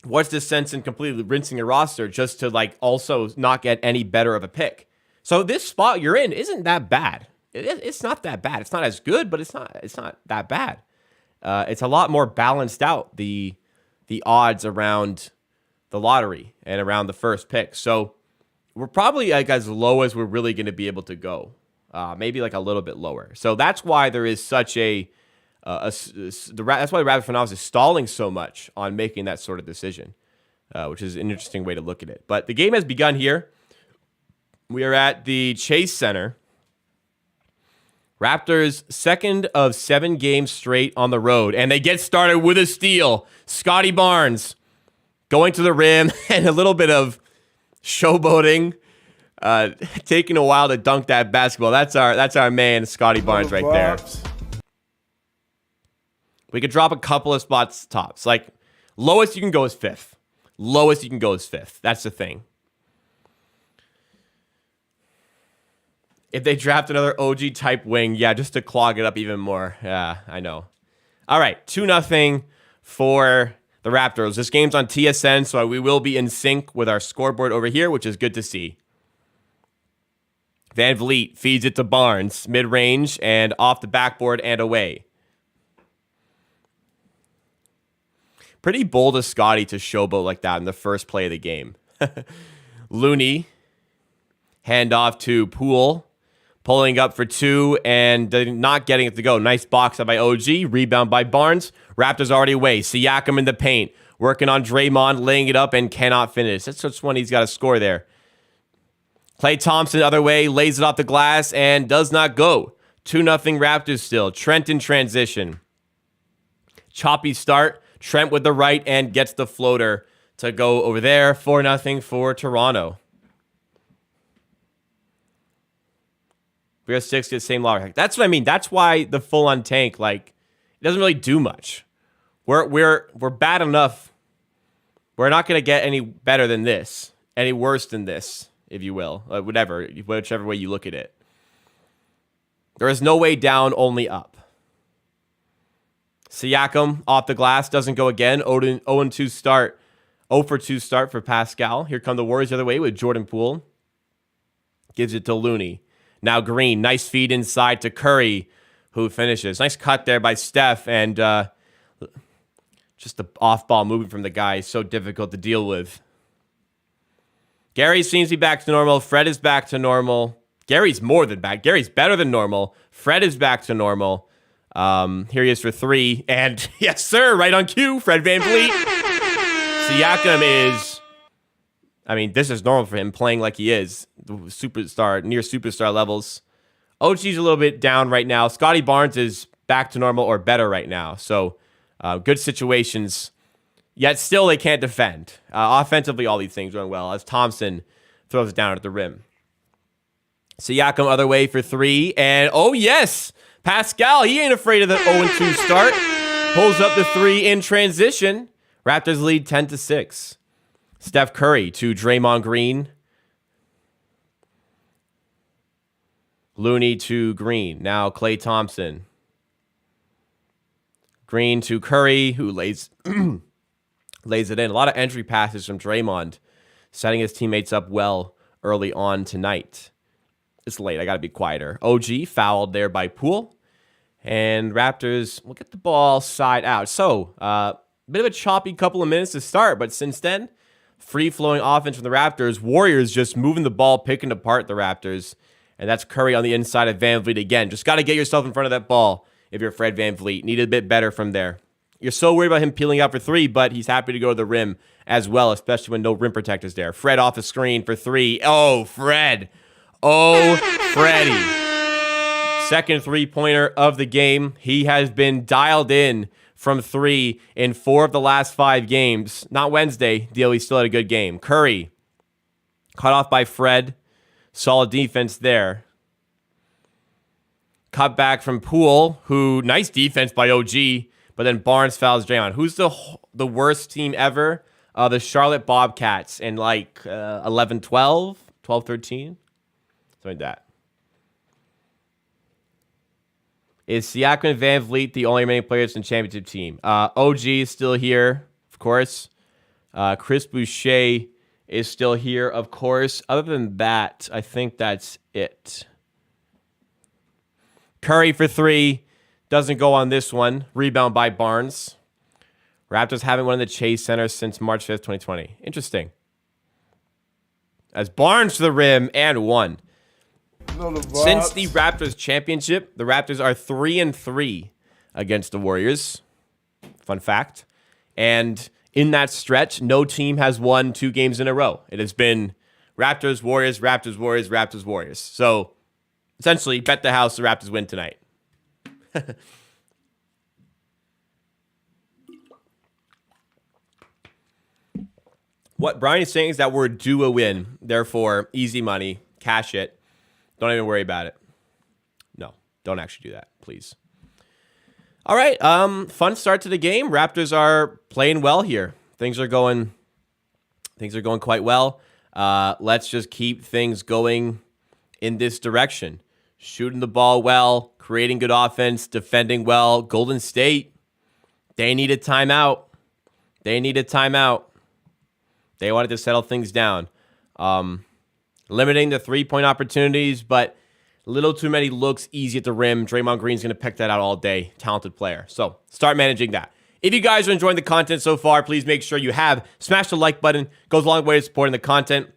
[SPEAKER 1] what's the sense in completely rinsing your roster just to also not get any better of a pick? So this spot you're in isn't that bad. It's not that bad. It's not as good, but it's not that bad. It's a lot more balanced out, the odds around the lottery and around the first pick. So we're probably as low as we're really going to be able to go. Maybe a little bit lower. So that's why there is such that's why the Raptors front office is stalling so much on making that sort of decision, which is an interesting way to look at it. But the game has begun here. We are at the Chase Center. Raptors, second of 7 games straight on the road, and they get started with a steal. Scotty Barnes going to the rim and a little bit of showboating, taking a while to dunk that basketball. That's our man, Scotty Barnes, right there. We could drop a couple of spots tops. Lowest you can go is 5th. Lowest you can go is 5th. That's the thing. If they draft another OG type wing, yeah, just to clog it up even more. Yeah, I know. All right, 2-0 for the Raptors. This game's on TSN, so we will be in sync with our scoreboard over here, which is good to see. Van Vliet feeds it to Barnes, mid-range and off the backboard and away. Pretty bold of Scotty to showboat like that in the first play of the game. Looney, handoff to Poole. Pulling up for 2 and not getting it to go. Nice box up by OG. Rebound by Barnes. Raptors already away. Siakam in the paint. Working on Draymond. Laying it up and cannot finish. That's just when he's got to score there. Klay Thompson other way. Lays it off the glass and does not go. 2-0 Raptors still. Trent in transition. Choppy start. Trent with the right and gets the floater to go over there. 4-0 for Toronto. We have 6 get the same lottery. That's what I mean. That's why the full-on tank, it doesn't really do much. We're bad enough. We're not going to get any better than this, any worse than this, if you will. Whichever way you look at it. There is no way down, only up. Siakam off the glass, doesn't go again. 0-2 start. 0-for-2 start for Pascal. Here come the Warriors the other way with Jordan Poole. Gives it to Looney. Now Green, nice feed inside to Curry, who finishes. Nice cut there by Steph, and just the off-ball movement from the guy is so difficult to deal with. Gary seems to be back to normal. Fred is back to normal. Gary's more than back. Gary's better than normal. Fred is back to normal. Here he is for 3, and yes, sir, right on cue, Fred VanVleet. Siakam is... this is normal for him, playing like he is. The superstar, near superstar levels. OG's a little bit down right now. Scotty Barnes is back to normal or better right now. So Good situations, yet still they can't defend. Offensively, all these things going well as Thompson throws it down at the rim. Siakam other way for three, and oh yes, Pascal, he ain't afraid of the 0-2 start. Pulls up the three in transition. Raptors lead 10-6. Steph Curry to Draymond Green. Looney to Green. Now Klay Thompson. Green to Curry, who lays it in. A lot of entry passes from Draymond, setting his teammates up well early on tonight. It's late. I got to be quieter. OG fouled there by Poole. And Raptors will get the ball side out. So, bit of a choppy couple of minutes to start, but since then, free-flowing offense from the Raptors. Warriors just moving the ball, picking apart the Raptors. And that's Curry on the inside of VanVleet again. Just got to get yourself in front of that ball if you're Fred VanVleet. Need a bit better from there. You're so worried about him peeling out for three, but he's happy to go to the rim as well, especially when no rim protectors there. Fred off the screen for three. Oh, Fred. Oh, Freddie. Second three-pointer of the game. He has been dialed in from three in 4 of the last 5 games. Not Wednesday. He still had a good game. Curry, cut off by Fred. Solid defense there. Cut back from Poole, who, nice defense by OG, but then Barnes fouls Draymond. Who's the worst team ever? The Charlotte Bobcats in like 11-12, 12-13, something like that. Is Siakam and VanVleet the only remaining players in the championship team? OG is still here, of course. Chris Boucher is still here, of course. Other than that, I think that's it. Curry for three. Doesn't go on this one. Rebound by Barnes. Raptors haven't won the Chase Center since March 5th, 2020. Interesting. As Barnes to the rim and one. Since the Raptors championship, the Raptors are 3-3 against the Warriors. Fun fact. And in that stretch, no team has won 2 games in a row. It has been Raptors, Warriors, Raptors, Warriors, Raptors, Warriors. So essentially, bet the house the Raptors win tonight. What Brian is saying is that we're due a win. Therefore, easy money, cash it. Don't even worry about it. No, don't actually do that, please. All right, fun start to the game. Raptors are playing well here. Things are going quite well. Let's just keep things going in this direction. Shooting the ball well, creating good offense, defending well. Golden State, they need a timeout. They wanted to settle things down. Limiting the three-point opportunities, but a little too many looks easy at the rim. Draymond Green's going to pick that out all day. Talented player. So start managing that. If you guys are enjoying the content so far, please make sure you have smash the like button. Goes a long way to supporting the content.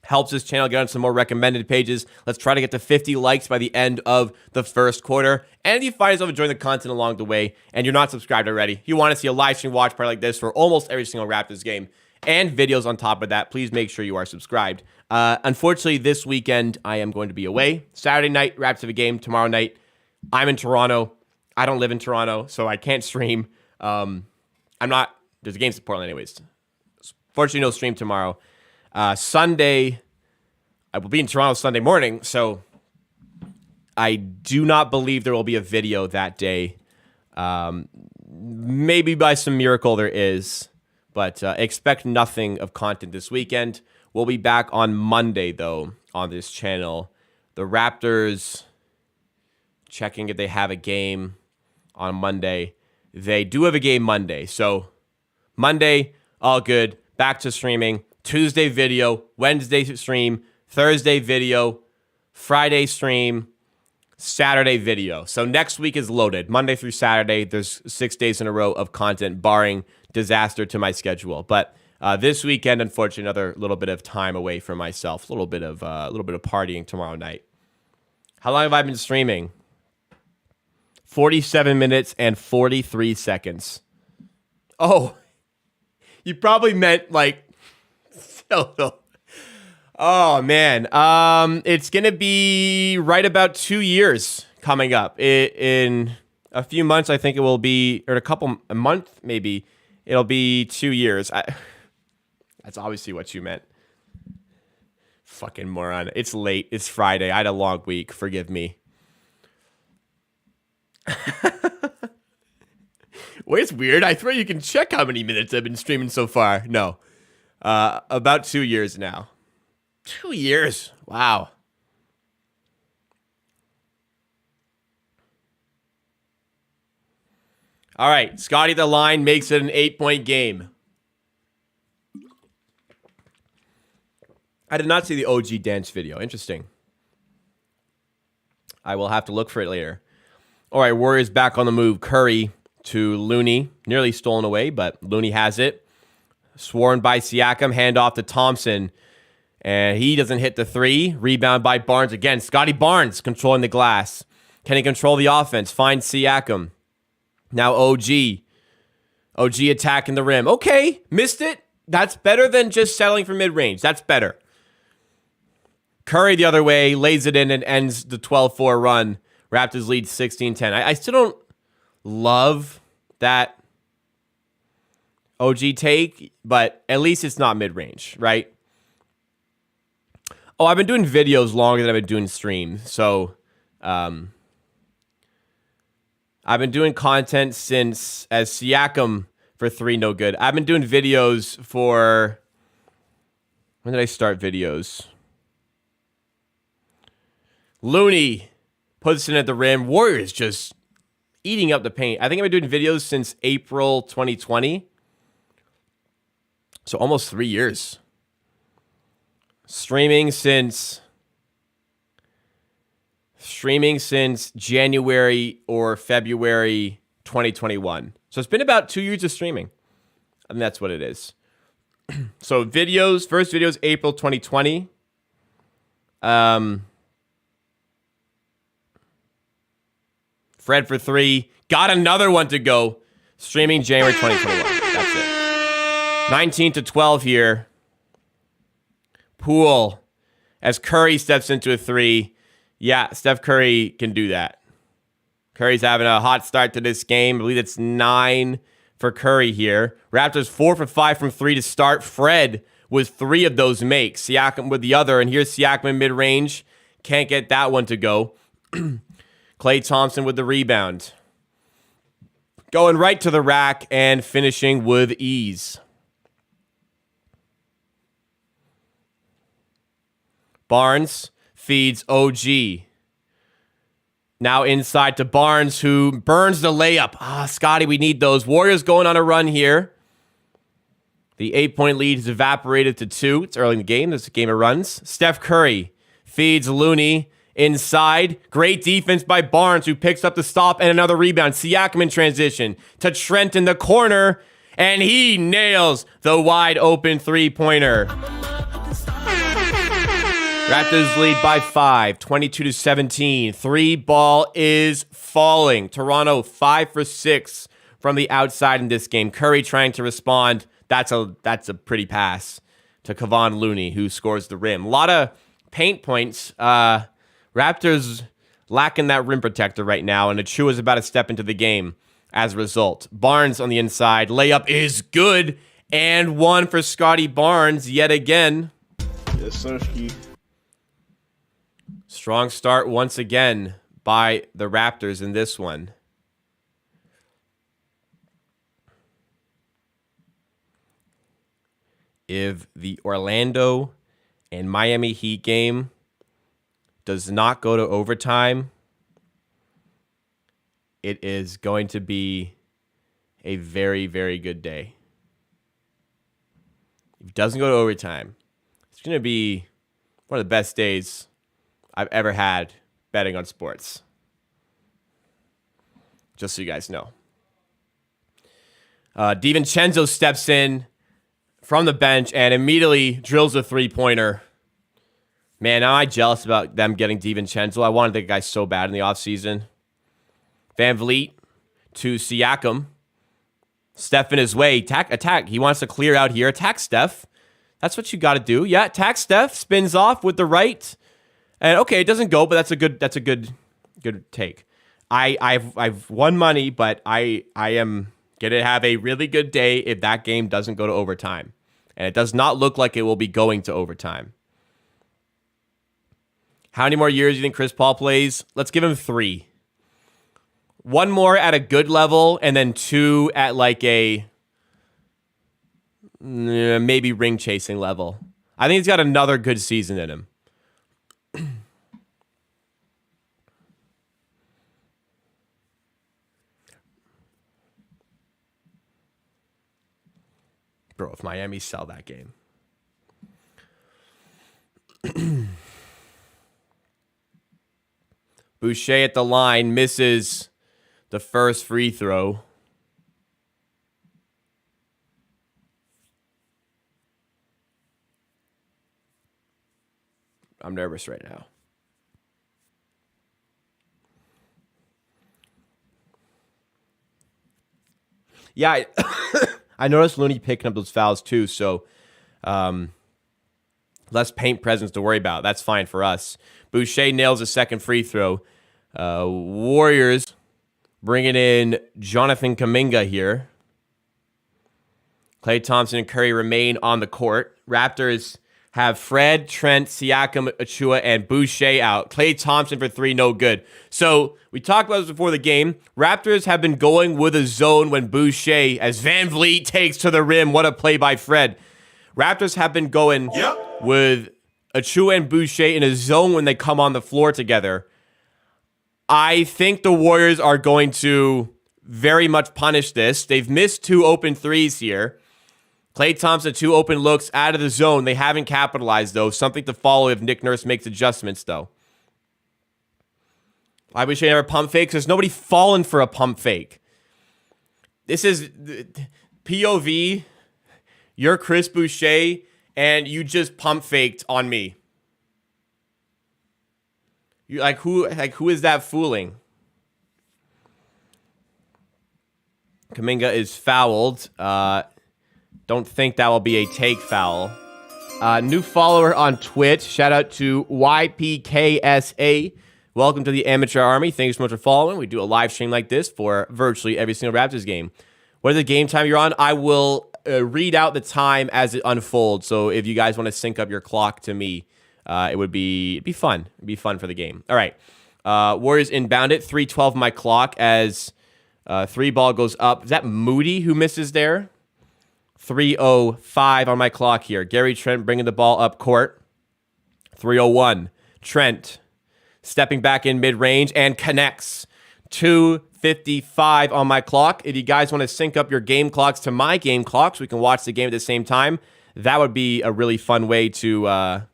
[SPEAKER 1] Helps this channel get on some more recommended pages. Let's try to get to 50 likes by the end of the first quarter. And if you find yourself enjoying the content along the way and you're not subscribed already, you want to see a live stream watch party like this for almost every single Raptors game and videos on top of that, please make sure you are subscribed. Unfortunately, this weekend, I am going to be away. Saturday night, Raptors have a game. Tomorrow night, I'm in Toronto. I don't live in Toronto, so I can't stream. There's a game in Portland anyways. Fortunately, no stream tomorrow. Sunday, I will be in Toronto Sunday morning, so I do not believe there will be a video that day. Maybe by some miracle there is. But expect nothing of content this weekend. We'll be back on Monday, though, on this channel. The Raptors, checking if they have a game on Monday. They do have a game Monday. So Monday, all good. Back to streaming. Tuesday video. Wednesday stream. Thursday video. Friday stream. Saturday video. So next week is loaded. Monday through Saturday, there's 6 days in a row of content, barring disaster to my schedule. But this weekend, unfortunately, another little bit of time away from myself. A little bit of partying tomorrow night. How long have I been streaming? 47 minutes and 43 seconds. Oh, you probably meant like. Oh man, it's gonna be right about 2 years coming up in a few months, I think it will be, or a month maybe, it'll be 2 years. That's obviously what you meant. Fucking moron. It's late. It's Friday. I had a long week. Forgive me. Wait, it's weird. I thought you can check how many minutes I've been streaming so far. No. About 2 years now. 2 years. Wow. All right. Scotty the line makes it an 8-point game. I did not see the OG dance video. Interesting. I will have to look for it later. All right, Warriors back on the move. Curry to Looney. Nearly stolen away, but Looney has it. Sworn by Siakam. Hand off to Thompson. And he doesn't hit the three. Rebound by Barnes again. Scotty Barnes controlling the glass. Can he control the offense? Finds Siakam. Now OG. OG attacking the rim. Okay, missed it. That's better than just settling for mid-range. That's better. Curry the other way, lays it in and ends the 12-4 run. Raptors lead 16-10. I still don't love that OG take, but at least it's not mid-range, right? Oh, I've been doing videos longer than I've been doing streams. So I've been doing content since as Siakam for 3, no good. I've been doing videos for... When did I start videos? Looney puts it at the rim. Warriors just eating up the paint. I think I've been doing videos since April 2020. So almost 3 years. Streaming since January or February 2021. So it's been about 2 years of streaming. And that's what it is. So videos, first videos, April 2020. Fred for 3. Got another one to go. Streaming January 2021. That's it. 19-12 here. Poole. As Curry steps into a 3. Yeah, Steph Curry can do that. Curry's having a hot start to this game. I believe it's 9 for Curry here. Raptors 4 for 5 from 3 to start. Fred with 3 of those makes. Siakam with the other. And here's Siakam in mid-range. Can't get that one to go. Klay Thompson with the rebound. Going right to the rack and finishing with ease. Barnes feeds OG. Now inside to Barnes, who burns the layup. Scotty, we need those. Warriors going on a run here. The 8-point lead has evaporated to 2. It's early in the game. This is a game of runs. Steph Curry feeds Looney. Inside, great defense by Barnes, who picks up the stop and another rebound. Siakam in transition to Trent in the corner, and he nails the wide open three-pointer. Raptors lead by 5, 22-17. 3 ball is falling. Toronto 5 for 6 from the outside in this game. Curry trying to respond. That's a pretty pass to Kevon Looney, who scores the rim. A lot of paint points. Raptors lacking that rim protector right now, and Achua is about to step into the game as a result. Barnes on the inside. Layup is good, and 1 for Scotty Barnes yet again.
[SPEAKER 2] Yes, sir.
[SPEAKER 1] Strong start once again by the Raptors in this one. If the Orlando and Miami Heat game does not go to overtime, it is going to be a very, very good day. If it doesn't go to overtime, it's going to be one of the best days I've ever had betting on sports. Just so you guys know. DiVincenzo steps in from the bench and immediately drills a three-pointer. Man, am I jealous about them getting DiVincenzo. I wanted the guy so bad in the offseason. Van Vliet to Siakam. Steph in his way. Attack. He wants to clear out here. Attack Steph. That's what you got to do. Yeah, attack Steph. Spins off with the right. And okay, it doesn't go, but that's a good take. I've won money, but I am gonna have a really good day if that game doesn't go to overtime, and it does not look like it will be going to overtime. How many more years do you think Chris Paul plays? Let's give him 3. 1 more at a good level, and then 2 at like a maybe ring chasing level. I think he's got another good season in him. Bro, if Miami sell that game. Boucher at the line misses the first free throw. I'm nervous right now. Yeah, I noticed Looney picking up those fouls too, so less paint presence to worry about. That's fine for us. Boucher nails a second free throw. Warriors bringing in Jonathan Kuminga here. Klay Thompson and Curry remain on the court. Raptors have Fred, Trent, Siakam, Achua, and Boucher out. Klay Thompson for 3, no good. So we talked about this before the game. Raptors have been going with a zone when Boucher, as Van Vliet takes to the rim. What a play by Fred. Raptors have been going with Achua and Boucher in a zone when they come on the floor together. I think the Warriors are going to very much punish this. They've missed 2 open threes here. Klay Thompson, 2 open looks out of the zone. They haven't capitalized, though. Something to follow if Nick Nurse makes adjustments, though. I wish they never pump fakes. There's nobody falling for a pump fake. This is POV. You're Chris Boucher, and you just pump faked on me. You who is that fooling? Kuminga is fouled. Don't think that will be a take foul. New follower on Twitch. Shout out to YPKSA. Welcome to the Amateur Army. Thank you so much for following. We do a live stream like this for virtually every single Raptors game. What is the game time you're on? I will read out the time as it unfolds. So if you guys want to sync up your clock to me, it would be fun. It'd be fun for the game. All right. Warriors inbound it. 3:12 my clock as 3 ball goes up. Is that Moody who misses there? 3:05 on my clock here. Gary Trent bringing the ball up court. 3:01. Trent stepping back in mid-range and connects. 2:55 on my clock. If you guys want to sync up your game clocks to my game clocks, we can watch the game at the same time. That would be a really fun way to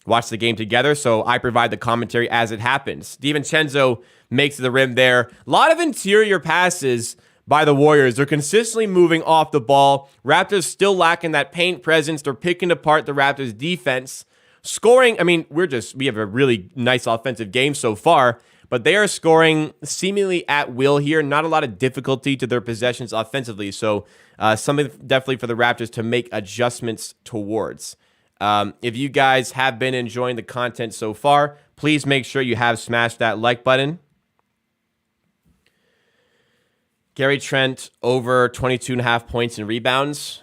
[SPEAKER 1] watch the game together. So I provide the commentary as it happens. DiVincenzo makes the rim there. A lot of interior passes by the Warriors. They're consistently moving off the ball. Raptors still lacking that paint presence. They're picking apart the Raptors defense. Scoring, I mean, we have a really nice offensive game so far, but they are scoring seemingly at will here. Not a lot of difficulty to their possessions offensively. So something definitely for the Raptors to make adjustments towards. If you guys have been enjoying the content so far, please make sure you have smashed that like button. Gary Trent over 22.5 points and rebounds.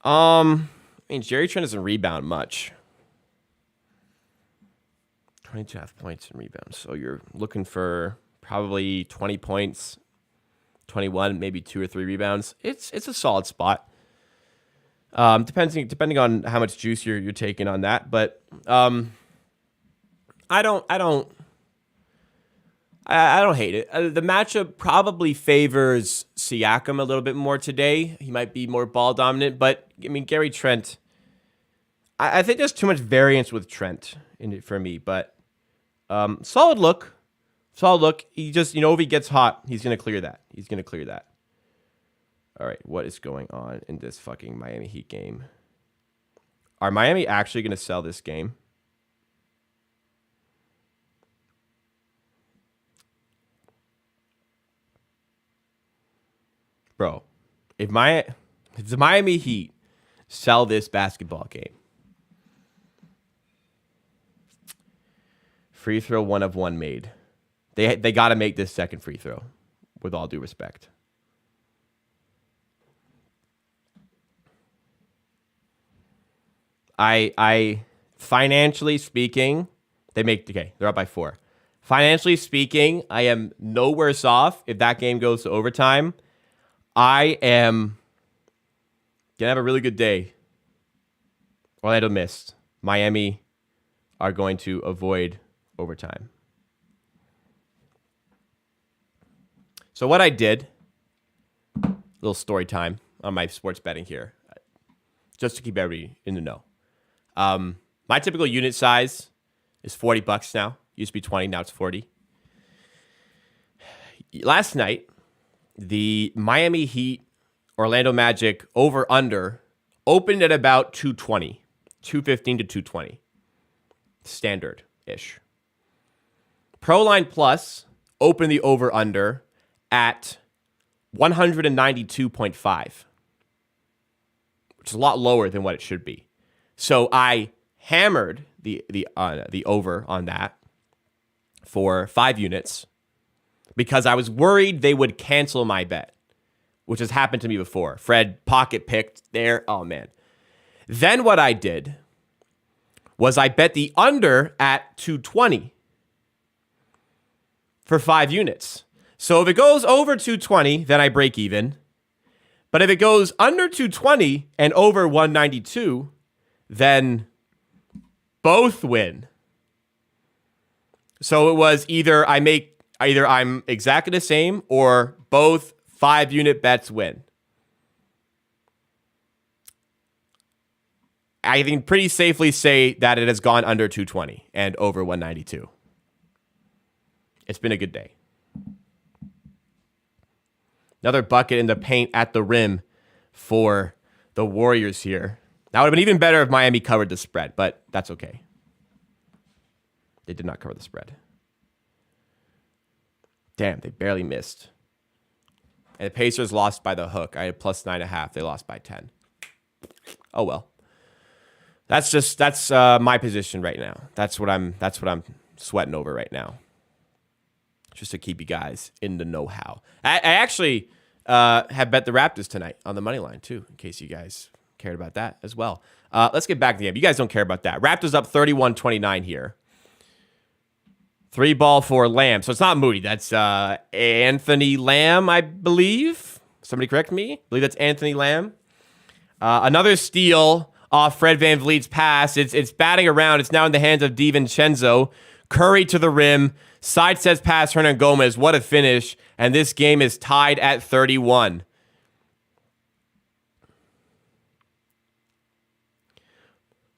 [SPEAKER 1] I mean, Gary Trent doesn't rebound much. 22.5 points and rebounds. So you're looking for probably 20 points, 21, maybe 2 or 3 rebounds. It's a solid spot. Depending on how much juice you're taking on that, but I don't hate it. The matchup probably favors Siakam a little bit more today. He might be more ball dominant, but I mean, Gary Trent, I think there's too much variance with Trent in it for me, but solid look. He just, if he gets hot, he's going to clear that. All right, what is going on in this fucking Miami Heat game? Are Miami actually going to sell this game? Bro, if the Miami Heat sell this basketball game, Free throw 1 of 1 made. They got to make this second free throw, with all due respect. I financially speaking, they're up by 4. Financially speaking, I am no worse off if that game goes to overtime. I am gonna have a really good day. Orlando missed. Miami are going to avoid overtime. So what I did, little story time on my sports betting here, just to keep everybody in the know. My typical unit size is $40 now. Used to be 20, now it's 40. Last night, the Miami Heat Orlando Magic over-under opened at about 220, 215 to 220. Standard-ish. Proline Plus opened the over-under at 192.5, which is a lot lower than what it should be. So I hammered the over on that for 5 units because I was worried they would cancel my bet, which has happened to me before. Fred pocket picked there. Oh, man. Then what I did was I bet the under at 220 for 5 units. So if it goes over 220, then I break even. But if it goes under 220 and over 192, then both win. So it was either I'm exactly the same or both 5-unit bets win. I can pretty safely say that it has gone under 220 and over 192. It's been a good day. Another bucket in the paint at the rim for the Warriors here. That would have been even better if Miami covered the spread, but that's okay. They did not cover the spread. Damn, they barely missed. And the Pacers lost by the hook. I had plus 9.5. They lost by 10. Oh well. That's my position right now. That's what I'm sweating over right now. Just to keep you guys in the know-how. I actually have bet the Raptors tonight on the money line too, in case you guys cared about that as well. Let's get back to the game. You guys don't care about that. Raptors up 31-29 here. 3 ball for Lamb. So it's not Moody. That's Anthony Lamb, I believe. Somebody correct me. I believe that's Anthony Lamb. Another steal off Fred VanVleet's pass. It's batting around. It's now in the hands of DiVincenzo. Curry to the rim. Side says pass Hernan Gomez. What a finish. And this game is tied at 31.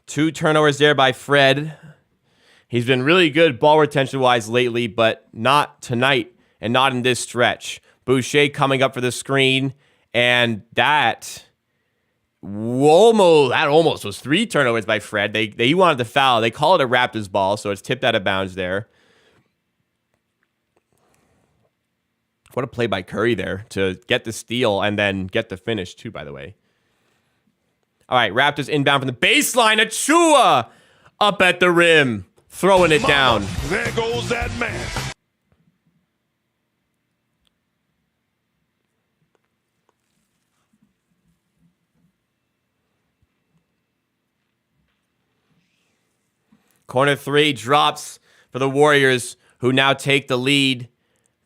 [SPEAKER 1] Two turnovers there by Fred. He's been really good ball retention-wise lately, but not tonight and not in this stretch. Boucher coming up for the screen, and that almost was 3 turnovers by Fred. He wanted the foul. They call it a Raptors ball, so it's tipped out of bounds there. What a play by Curry there to get the steal and then get the finish too, by the way. All right, Raptors inbound from the baseline. Achua up at the rim, throwing it down.
[SPEAKER 2] There goes that man.
[SPEAKER 1] Corner 3 drops for the Warriors, who now take the lead.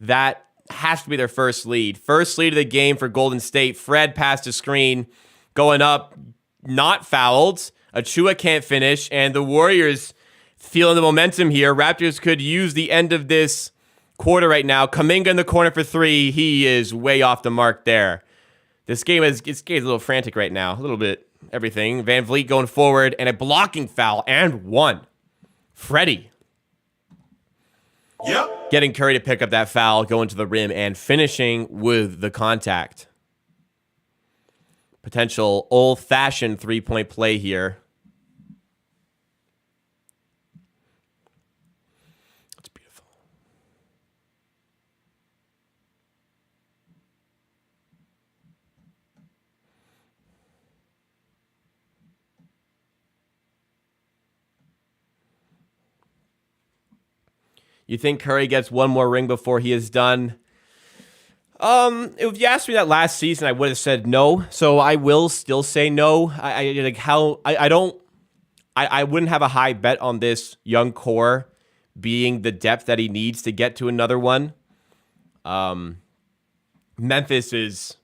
[SPEAKER 1] That has to be their first lead. First lead of the game for Golden State. Fred passed a screen, going up, not fouled. Achua can't finish, and the Warriors feeling the momentum here. Raptors could use the end of this quarter right now. Kuminga in the corner for 3. He is way off the mark there. This game is a little frantic right now. A little bit everything. VanVleet going forward, and a blocking foul, and 1. Freddie.
[SPEAKER 2] Yep.
[SPEAKER 1] Getting Curry to pick up that foul, going to the rim, and finishing with the contact. Potential old-fashioned 3-point play here. That's beautiful. You think Curry gets one more ring before he is done? If you asked me that last season, I would have said no. So I will still say no. I wouldn't have a high bet on this young core being the depth that he needs to get to another one. Memphis is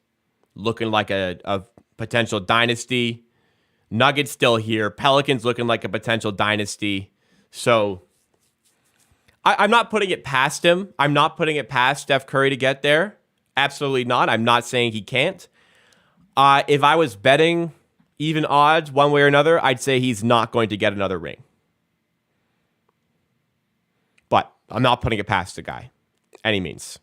[SPEAKER 1] looking like a potential dynasty. Nuggets still here. Pelicans looking like a potential dynasty. So I'm not putting it past him. I'm not putting it past Steph Curry to get there. Absolutely not. I'm not saying he can't. If I was betting even odds one way or another, I'd say he's not going to get another ring. But I'm not putting it past the guy. Any means.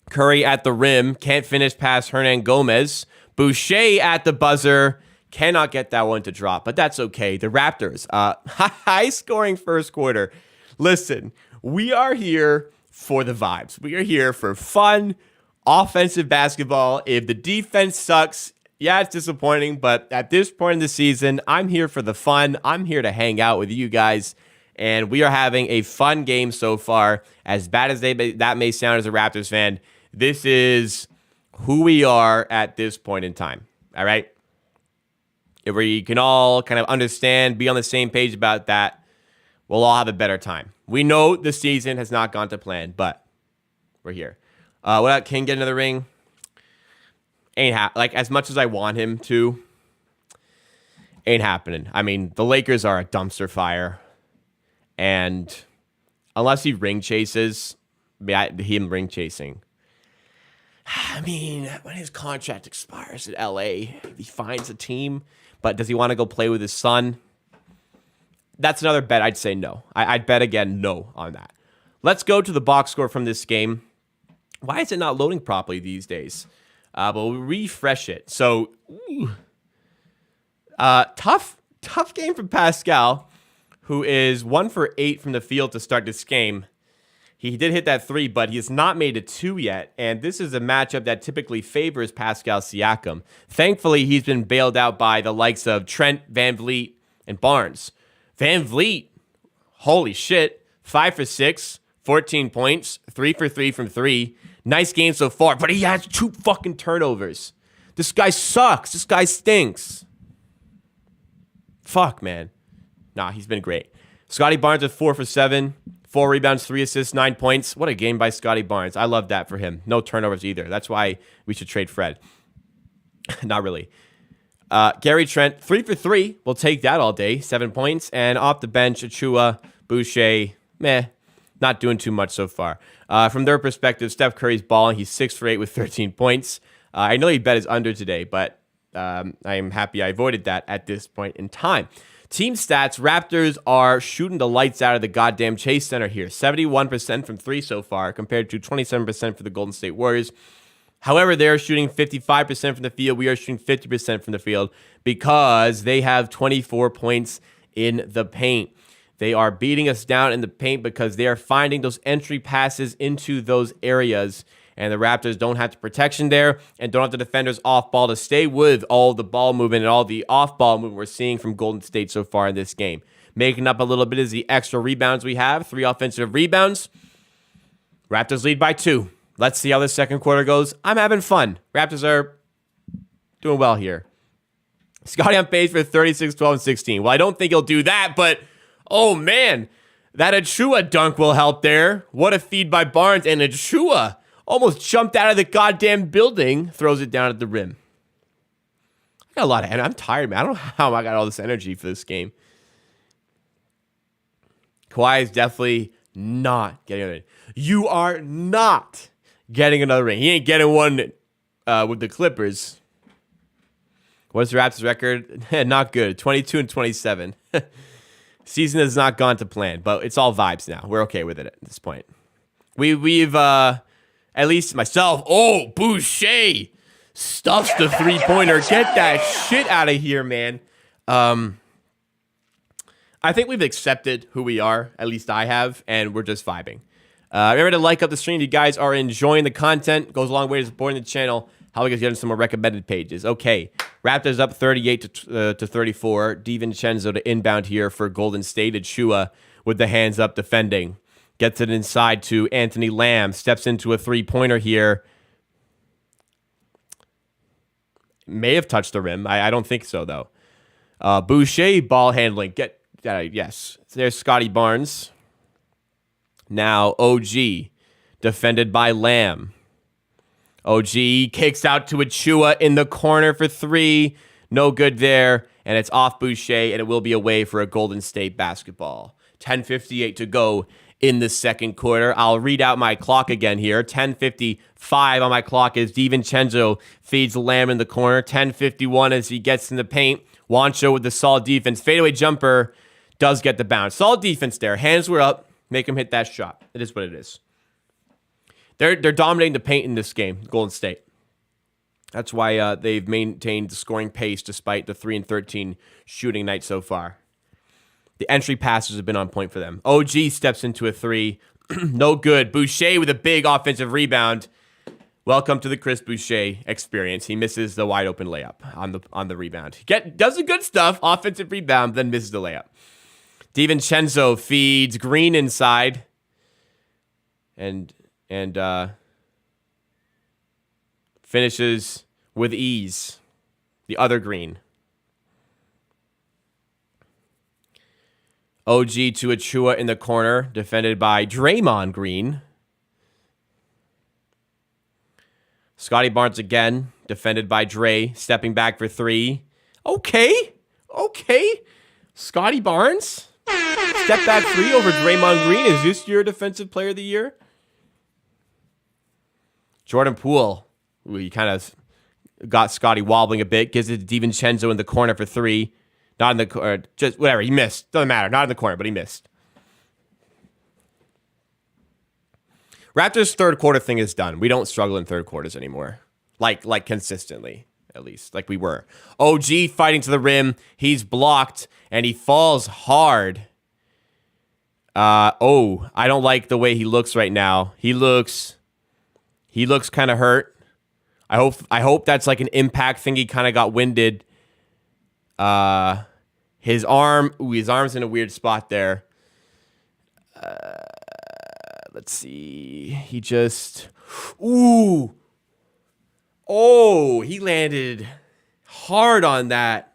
[SPEAKER 1] Curry at the rim. Can't finish past Hernan Gomez. Boucher at the buzzer. Cannot get that one to drop, but that's okay. The Raptors, high-scoring first quarter. Listen, we are here for the vibes. We are here for fun, offensive basketball. If the defense sucks, yeah, it's disappointing, but at this point in the season, I'm here for the fun. I'm here to hang out with you guys, and we are having a fun game so far. As bad as that may sound as a Raptors fan, this is who we are at this point in time, all right? If we can all kind of understand, be on the same page about that, we'll all have a better time. We know the season has not gone to plan, but we're here. What about King get another ring? Like, as much as I want him to, ain't happening. I mean, the Lakers are a dumpster fire, and unless he ring chases, him ring chasing. I mean, when his contract expires in LA, he finds a team, but does he want to go play with his son? That's another bet. I'd say no. I'd bet again no on that. Let's go to the box score from this game. Why is it not loading properly these days? But we'll refresh it. So, tough game from Pascal, who is 1 for 8 from the field to start this game. He did hit that 3, but he has not made a 2 yet, and this is a matchup that typically favors Pascal Siakam. Thankfully, he's been bailed out by the likes of Trent, Van Vliet, and Barnes. Van Vliet, holy shit, 5 for 6, 14 points, 3 for 3 from 3. Nice game so far, but he has 2 fucking turnovers. This guy sucks. This guy stinks. Fuck, man. Nah, he's been great. Scotty Barnes with 4 for 7. 4 rebounds, 3 assists, 9 points. What a game by Scotty Barnes. I love that for him. No turnovers either. That's why we should trade Fred. Not really. Gary Trent, 3 for 3. We'll take that all day. 7 points. And off the bench, Achua, Boucher, not doing too much so far. From their perspective, Steph Curry's balling. He's 6 for 8 with 13 points. I know he bet his under today, but I am happy I avoided that at this point in time. Team stats, Raptors are shooting the lights out of the goddamn Chase Center here. 71% from 3 so far compared to 27% for the Golden State Warriors. However, they're shooting 55% from the field. We are shooting 50% from the field because they have 24 points in the paint. They are beating us down in the paint because they are finding those entry passes into those areas. And the Raptors don't have the protection there and don't have the defenders off ball to stay with all the ball movement and all the off ball movement we're seeing from Golden State so far in this game. Making up a little bit is the extra rebounds we have. 3 offensive rebounds. Raptors lead by 2. Let's see how the second quarter goes. I'm having fun. Raptors are doing well here. Scotty on pace for 36, 12, and 16. Well, I don't think he'll do that, but oh man, that Achua dunk will help there. What a feed by Barnes, and Achua almost jumped out of the goddamn building, throws it down at the rim. I got a lot of energy. I'm tired, man. I don't know how I got all this energy for this game. Kawhi is definitely not getting another ring. You are not getting another ring. He ain't getting one with the Clippers. What's the Raptors record? Not good. 22 and 27. Season has not gone to plan, but it's all vibes now. We're okay with it at this point. We've at least myself. Oh, Boucher stuffs the 3-pointer. Get that shit out of here, man. I think we've accepted who we are. At least I have, and we're just vibing. Remember to like up the stream. If you guys are enjoying the content, goes a long way to supporting the channel. How we get some more recommended pages? Okay, Raptors up 38 to 34. DiVincenzo to inbound here for Golden State. Achua with the hands up defending. Gets it inside to Anthony Lamb. Steps into a three-pointer here. May have touched the rim. I don't think so, though. Boucher ball handling. Yes. There's Scotty Barnes. Now OG. Defended by Lamb. OG kicks out to Achua in the corner for three. No good there. And it's off Boucher, and it will be away for a Golden State basketball. 10:58 to go in the second quarter. I'll read out my clock again here. 10:55 on my clock as DiVincenzo feeds Lamb in the corner. 10:51 as he gets in the paint. Juancho with the solid defense. Fadeaway jumper does get the bounce. Solid defense there. Hands were up. Make him hit that shot. It is what it is. They're dominating the paint in this game, Golden State. That's why they've maintained the scoring pace despite the 3-13 shooting night so far. The entry passes have been on point for them. OG steps into a three. No good. Boucher with a big offensive rebound. Welcome to the Chris Boucher experience. He misses the wide open layup on the rebound. Does the good stuff, offensive rebound, then misses the layup. DiVincenzo feeds Green inside. And finishes with ease. The other Green. OG to Achua in the corner, defended by Draymond Green. Scotty Barnes again, defended by Dre, stepping back for three. Okay. Scotty Barnes, step back three over Draymond Green. Is this your defensive player of the year? Jordan Poole, he kind of got Scotty wobbling a bit, gives it to DiVincenzo in the corner for three. Not in the corner, just whatever, he missed. Doesn't matter, not in the corner, but he missed. Raptors' third quarter thing is done. We don't struggle in third quarters anymore. Like consistently, at least, like we were. OG fighting to the rim. He's blocked, and he falls hard. I don't like the way he looks right now. He looks kind of hurt. I hope that's like an impact thing. He kind of got winded. His arm's in a weird spot there. Let's see. He landed hard on that.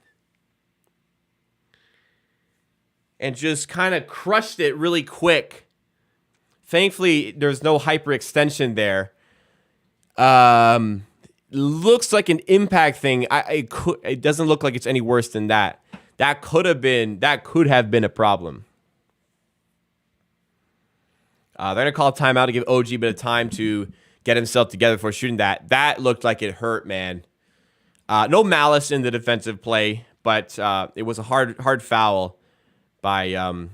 [SPEAKER 1] And just kind of crushed it really quick. Thankfully, there's no hyperextension there. Looks like an impact thing. It doesn't look like it's any worse than that. That could have been a problem. They're going to call a timeout to give OG a bit of time to get himself together before shooting that. That looked like it hurt, man. No malice in the defensive play, but it was a hard foul by,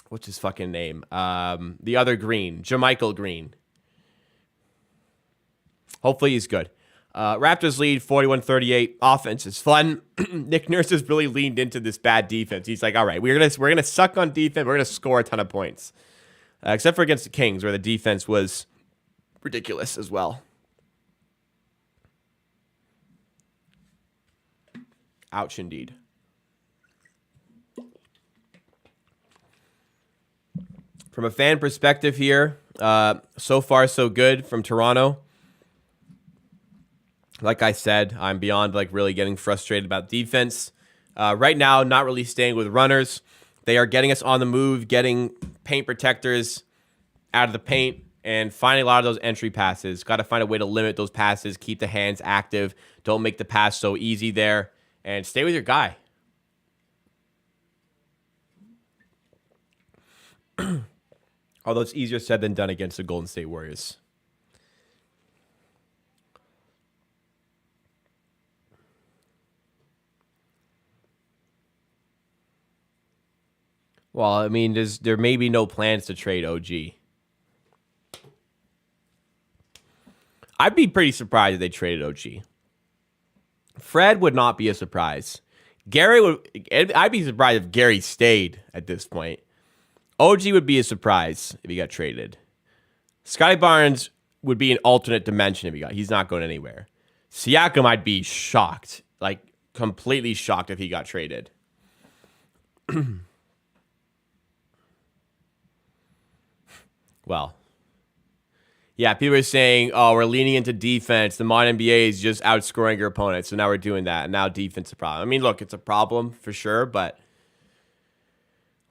[SPEAKER 1] what's his fucking name? The other Green, Jermichael Green. Hopefully he's good. Raptors lead 41-38. Offense is fun. Nick Nurse has really leaned into this bad defense. He's like, all right, we're gonna suck on defense. We're gonna score a ton of points, except for against the Kings, where the defense was ridiculous as well. Ouch, indeed. From a fan perspective here, so far so good from Toronto. Like I said, I'm beyond really getting frustrated about defense. Right now, not really staying with runners. They are getting us on the move, getting paint protectors out of the paint, and finding a lot of those entry passes. Got to find a way to limit those passes, keep the hands active. Don't make the pass so easy there, and stay with your guy. Although it's easier said than done against the Golden State Warriors. Well, I mean, there may be no plans to trade OG. I'd be pretty surprised if they traded OG. Fred would not be a surprise. I'd be surprised if Gary stayed at this point. OG would be a surprise if he got traded. Scotty Barnes would be an alternate dimension if he's not going anywhere. Siakam, I'd be shocked, completely shocked if he got traded. Well, yeah, people are saying, oh, we're leaning into defense. The modern NBA is just outscoring your opponent. So now we're doing that. And now defense is a problem. I mean, look, it's a problem for sure, but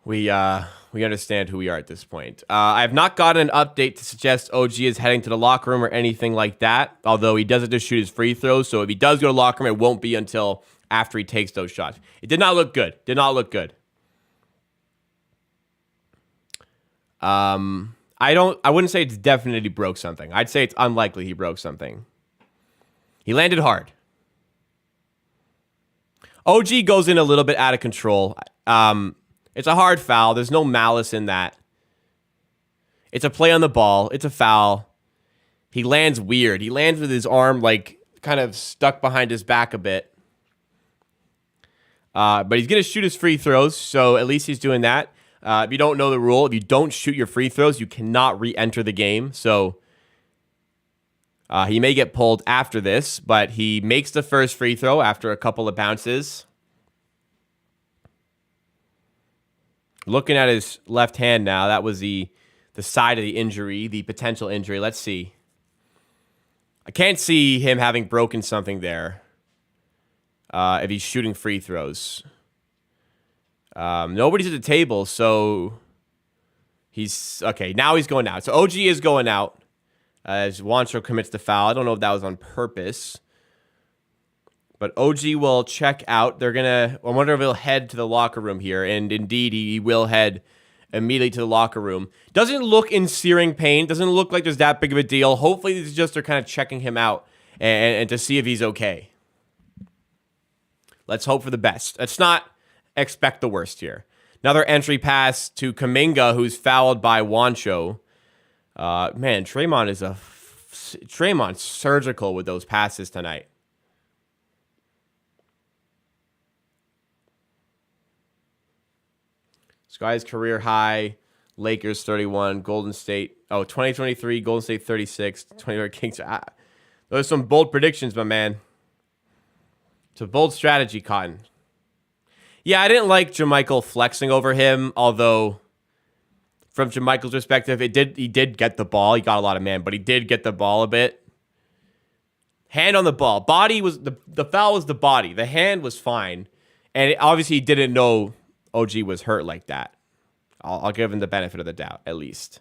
[SPEAKER 1] we understand who we are at this point. I have not gotten an update to suggest OG is heading to the locker room or anything like that, although he doesn't just shoot his free throws. So if he does go to the locker room, it won't be until after he takes those shots. It did not look good. Did not look good. I wouldn't say it's definitely broke something. I'd say it's unlikely he broke something. He landed hard. OG goes in a little bit out of control. It's a hard foul. There's no malice in that. It's a play on the ball. It's a foul. He lands weird. He lands with his arm like kind of stuck behind his back a bit. But he's going to shoot his free throws, so at least he's doing that. If you don't know the rule, if you don't shoot your free throws, you cannot re-enter the game. So he may get pulled after this, but he makes the first free throw after a couple of bounces. Looking at his left hand now, that was the side of the injury, the potential injury. Let's see. I can't see him having broken something there if he's shooting free throws. Nobody's at the table, so he's okay. Now he's going out. So OG is going out as Juancho commits the foul. I don't know if that was on purpose, but OG will check out. I wonder if he'll head to the locker room here, and indeed he will head immediately to the locker room. Doesn't look in searing pain. Doesn't look like there's that big of a deal. Hopefully, this is just they're kind of checking him out and to see if he's okay. Let's hope for the best. Let's not expect the worst here. Another entry pass to Gramegna, who's fouled by Juancho. Man, Draymond's surgical with those passes tonight. This guy's career high. Lakers 31, Golden State. 2023, Golden State 36, 24 Kings. Those are some bold predictions, my man. It's a bold strategy, Cotton. Yeah, I didn't like JaMychal flexing over him, although from JaMychal's perspective, he did get the ball. He got a lot of man, but he did get the ball a bit. Hand on the ball. Body was the foul was the body. The hand was fine. And obviously he didn't know OG was hurt like that. I'll give him the benefit of the doubt, at least.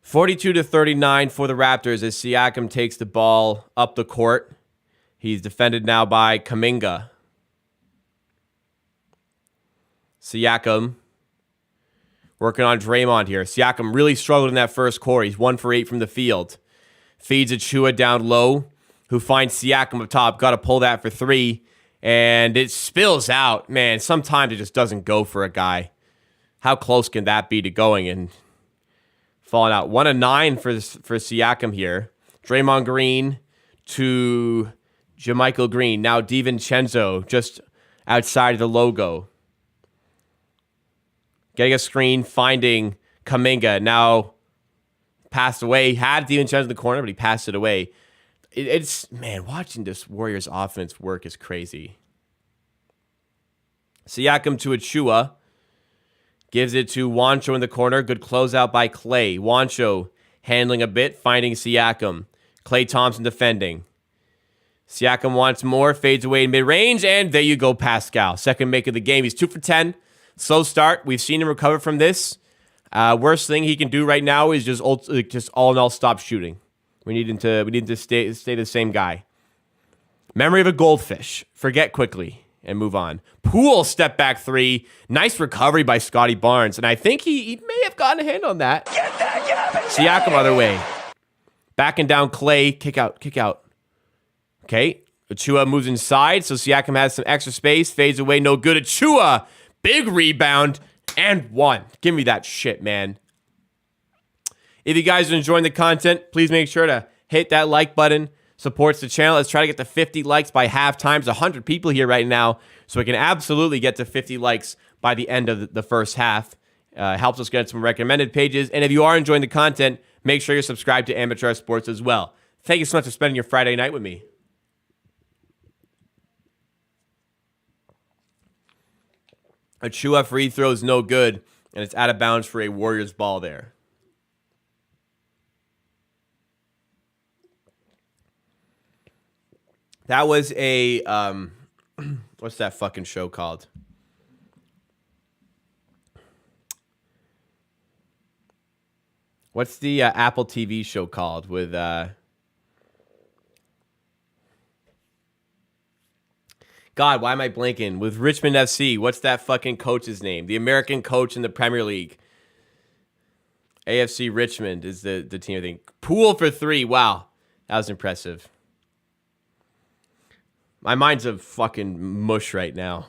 [SPEAKER 1] 42-39 for the Raptors as Siakam takes the ball up the court. He's defended now by Gramegna. Siakam working on Draymond here. Siakam really struggled in that first quarter. He's 1 for 8 from the field. Feeds Achua down low, who finds Siakam up top. Got to pull that for 3. And it spills out. Man, sometimes it just doesn't go for a guy. How close can that be to going and falling out? 1 of 9 for Siakam here. Draymond Green to JaMychal Green. Now DiVincenzo just outside of the logo. Getting a screen, finding Gramegna. Now passed away. Had DiVincenzo in the corner, but he passed it away. Man, watching this Warriors offense work is crazy. Siakam to Achua. Gives it to Juancho in the corner. Good closeout by Klay. Juancho handling a bit, finding Siakam. Klay Thompson defending. Siakam wants more, fades away in mid-range, and there you go, Pascal. Second make of the game. He's 2 for 10. Slow start. We've seen him recover from this. Worst thing he can do right now is just all in all stop shooting. We need him to stay the same guy. Memory of a goldfish. Forget quickly and move on. Poole step back 3. Nice recovery by Scotty Barnes, and I think he may have gotten a hand on that. Siakam other way. Backing down Klay. Kick out. Okay. Achua moves inside, so Siakam has some extra space. Fades away, no good. Achua, big rebound, and 1. Give me that shit, man. If you guys are enjoying the content, please make sure to hit that like button. Supports the channel. Let's try to get to 50 likes by halftime. There's 100 people here right now, so we can absolutely get to 50 likes by the end of the first half. Helps us get some recommended pages. And if you are enjoying the content, make sure you're subscribed to Amateur Sports as well. Thank you so much for spending your Friday night with me. Achua free throws no good. And it's out of bounds for a Warriors ball there. That was a, what's that fucking show called? What's the Apple TV show called with, God, why am I blanking? With Richmond FC, what's that fucking coach's name? The American coach in the Premier League. AFC Richmond is the team, I think. Poole for 3. Wow. That was impressive. My mind's a fucking mush right now.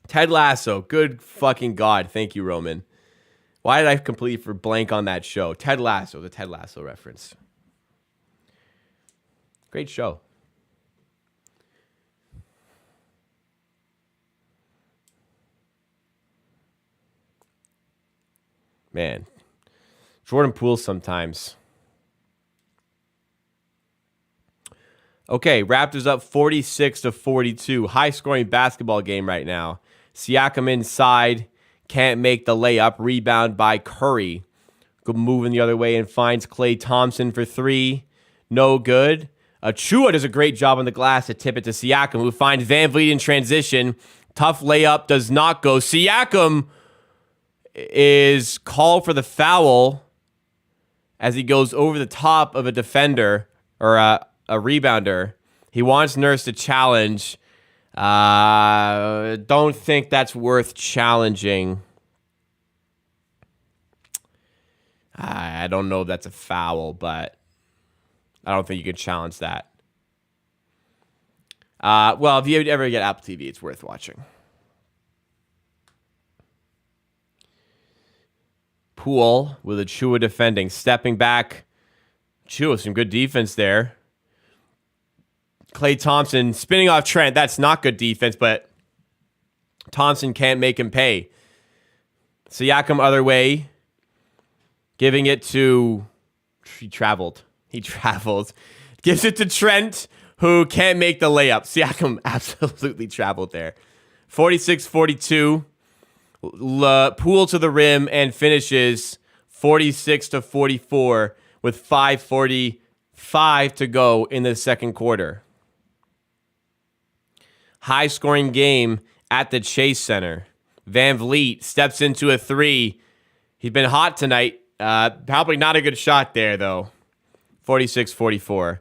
[SPEAKER 1] Ted Lasso. Good fucking God. Thank you, Roman. Why did I completely for blank on that show? Ted Lasso. The Ted Lasso reference. Great show. Man, Jordan Poole sometimes. Okay, Raptors up 46-42. High-scoring basketball game right now. Siakam inside, can't make the layup. Rebound by Curry. Moving the other way and finds Klay Thompson for 3. No good. Achua does a great job on the glass to tip it to Siakam, who finds Van Vliet in transition. Tough layup, does not go. Siakam is called for the foul as he goes over the top of a defender or a rebounder. He wants Nurse to challenge. Don't think that's worth challenging. I don't know if that's a foul, but I don't think you can challenge that. Well, if you ever get Apple TV, it's worth watching. Poole with Achua defending. Stepping back. Achua, some good defense there. Klay Thompson spinning off Trent. That's not good defense, but Thompson can't make him pay. Siakam other way. Giving it to... He traveled. Gives it to Trent, who can't make the layup. Siakam absolutely traveled there. 46-42. Poole to the rim and finishes 46-44 with 5:45 to go in the second quarter. High-scoring game at the Chase Center. Van Vliet steps into a 3. He's been hot tonight. Probably not a good shot there, though. 46-44.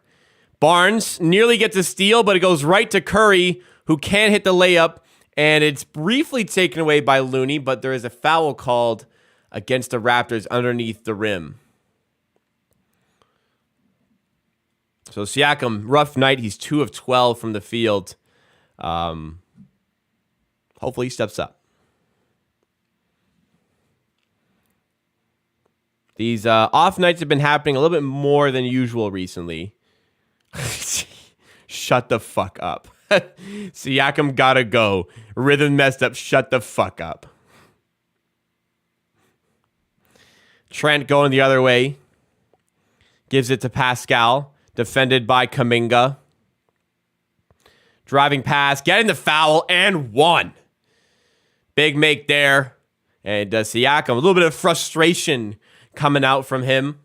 [SPEAKER 1] Barnes nearly gets a steal, but it goes right to Curry, who can't hit the layup. And it's briefly taken away by Looney, but there is a foul called against the Raptors underneath the rim. So Siakam, rough night. He's 2 of 12 from the field. Hopefully he steps up. These off nights have been happening a little bit more than usual recently. Shut the fuck up. Siakam gotta go. Rhythm messed up. Shut the fuck up. Trent going the other way. Gives it to Pascal. Defended by Kuminga. Driving pass. Getting the foul. And 1. Big make there. And Siakam. A little bit of frustration coming out from him.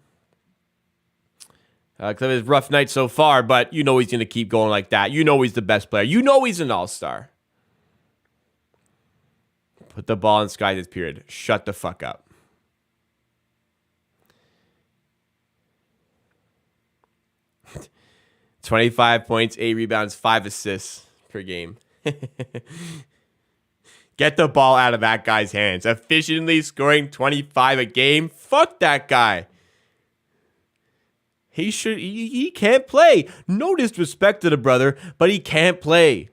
[SPEAKER 1] His rough night so far, but you know he's going to keep going like that. You know he's the best player. You know he's an all-star. Put the ball in Sky this period. Shut the fuck up. $25 points, 8 rebounds, 5 assists per game. Get the ball out of that guy's hands. Efficiently scoring 25 a game. Fuck that guy. He can't play. No disrespect to the brother, but he can't play.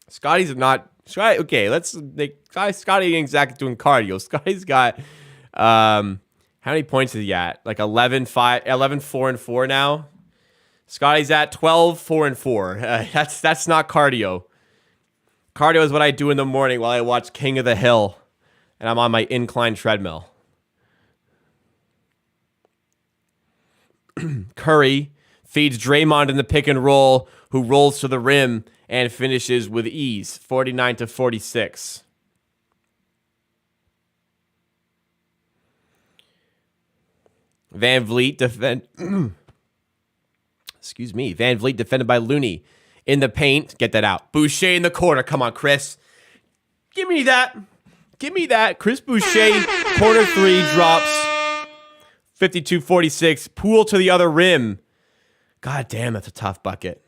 [SPEAKER 1] Scotty's not... Scotty, okay, let's make... Scotty ain't exactly doing cardio. Scotty's got... how many points is he at? Like 11, 4, and 4 now? Scotty's at 12, 4, and 4. That's not cardio. Cardio is what I do in the morning while I watch King of the Hill. And I'm on my incline treadmill. Curry, feeds Draymond in the pick and roll, who rolls to the rim and finishes with ease, 49-46. Van Vliet Van Vliet defended by Looney in the paint. Get that out. Boucher in the corner. Come on, Chris. Give me that. Chris Boucher, corner three, drops. 52-46. Poole to the other rim. God damn, that's a tough bucket.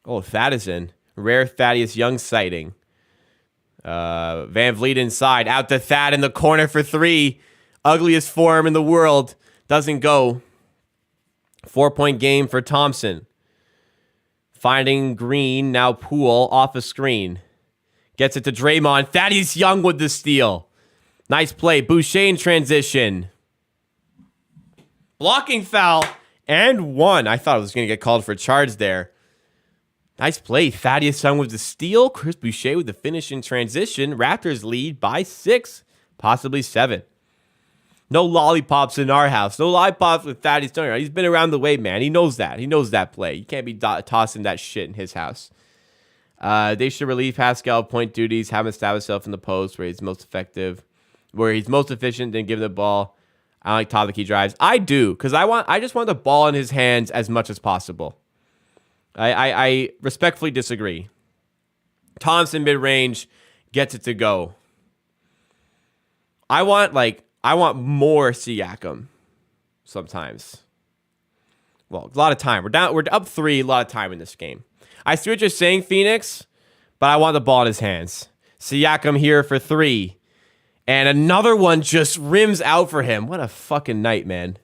[SPEAKER 1] Oh, Thad is in. Rare Thaddeus Young sighting. Van Vliet inside. Out to Thad in the corner for three. Ugliest forearm in the world. Doesn't go. 4-point game for Thompson. Finding Green. Now Poole off a screen. Gets it to Draymond. Thaddeus Young with the steal. Nice play. Boucher in transition. Blocking foul. And one. I thought I was going to get called for a charge there. Nice play. Thaddeus Young with the steal. Chris Boucher with the finish in transition. Raptors lead by 6, possibly 7. No lollipops in our house. No lollipops with Thaddeus Young. He's been around the way, man. He knows that. He knows that play. You can't be tossing that shit in his house. They should relieve Pascal of point duties, have him establish himself in the post where he's most effective, where he's most efficient, then give the ball. I like top of the key drives. I do, because I just want the ball in his hands as much as possible. I respectfully disagree. Thompson mid-range gets it to go. I want more Siakam sometimes. Well, a lot of time. We're up 3, a lot of time in this game. I see what you're saying, Phoenix, but I want the ball in his hands. Siakam here for 3. And another one just rims out for him. What a fucking night, man.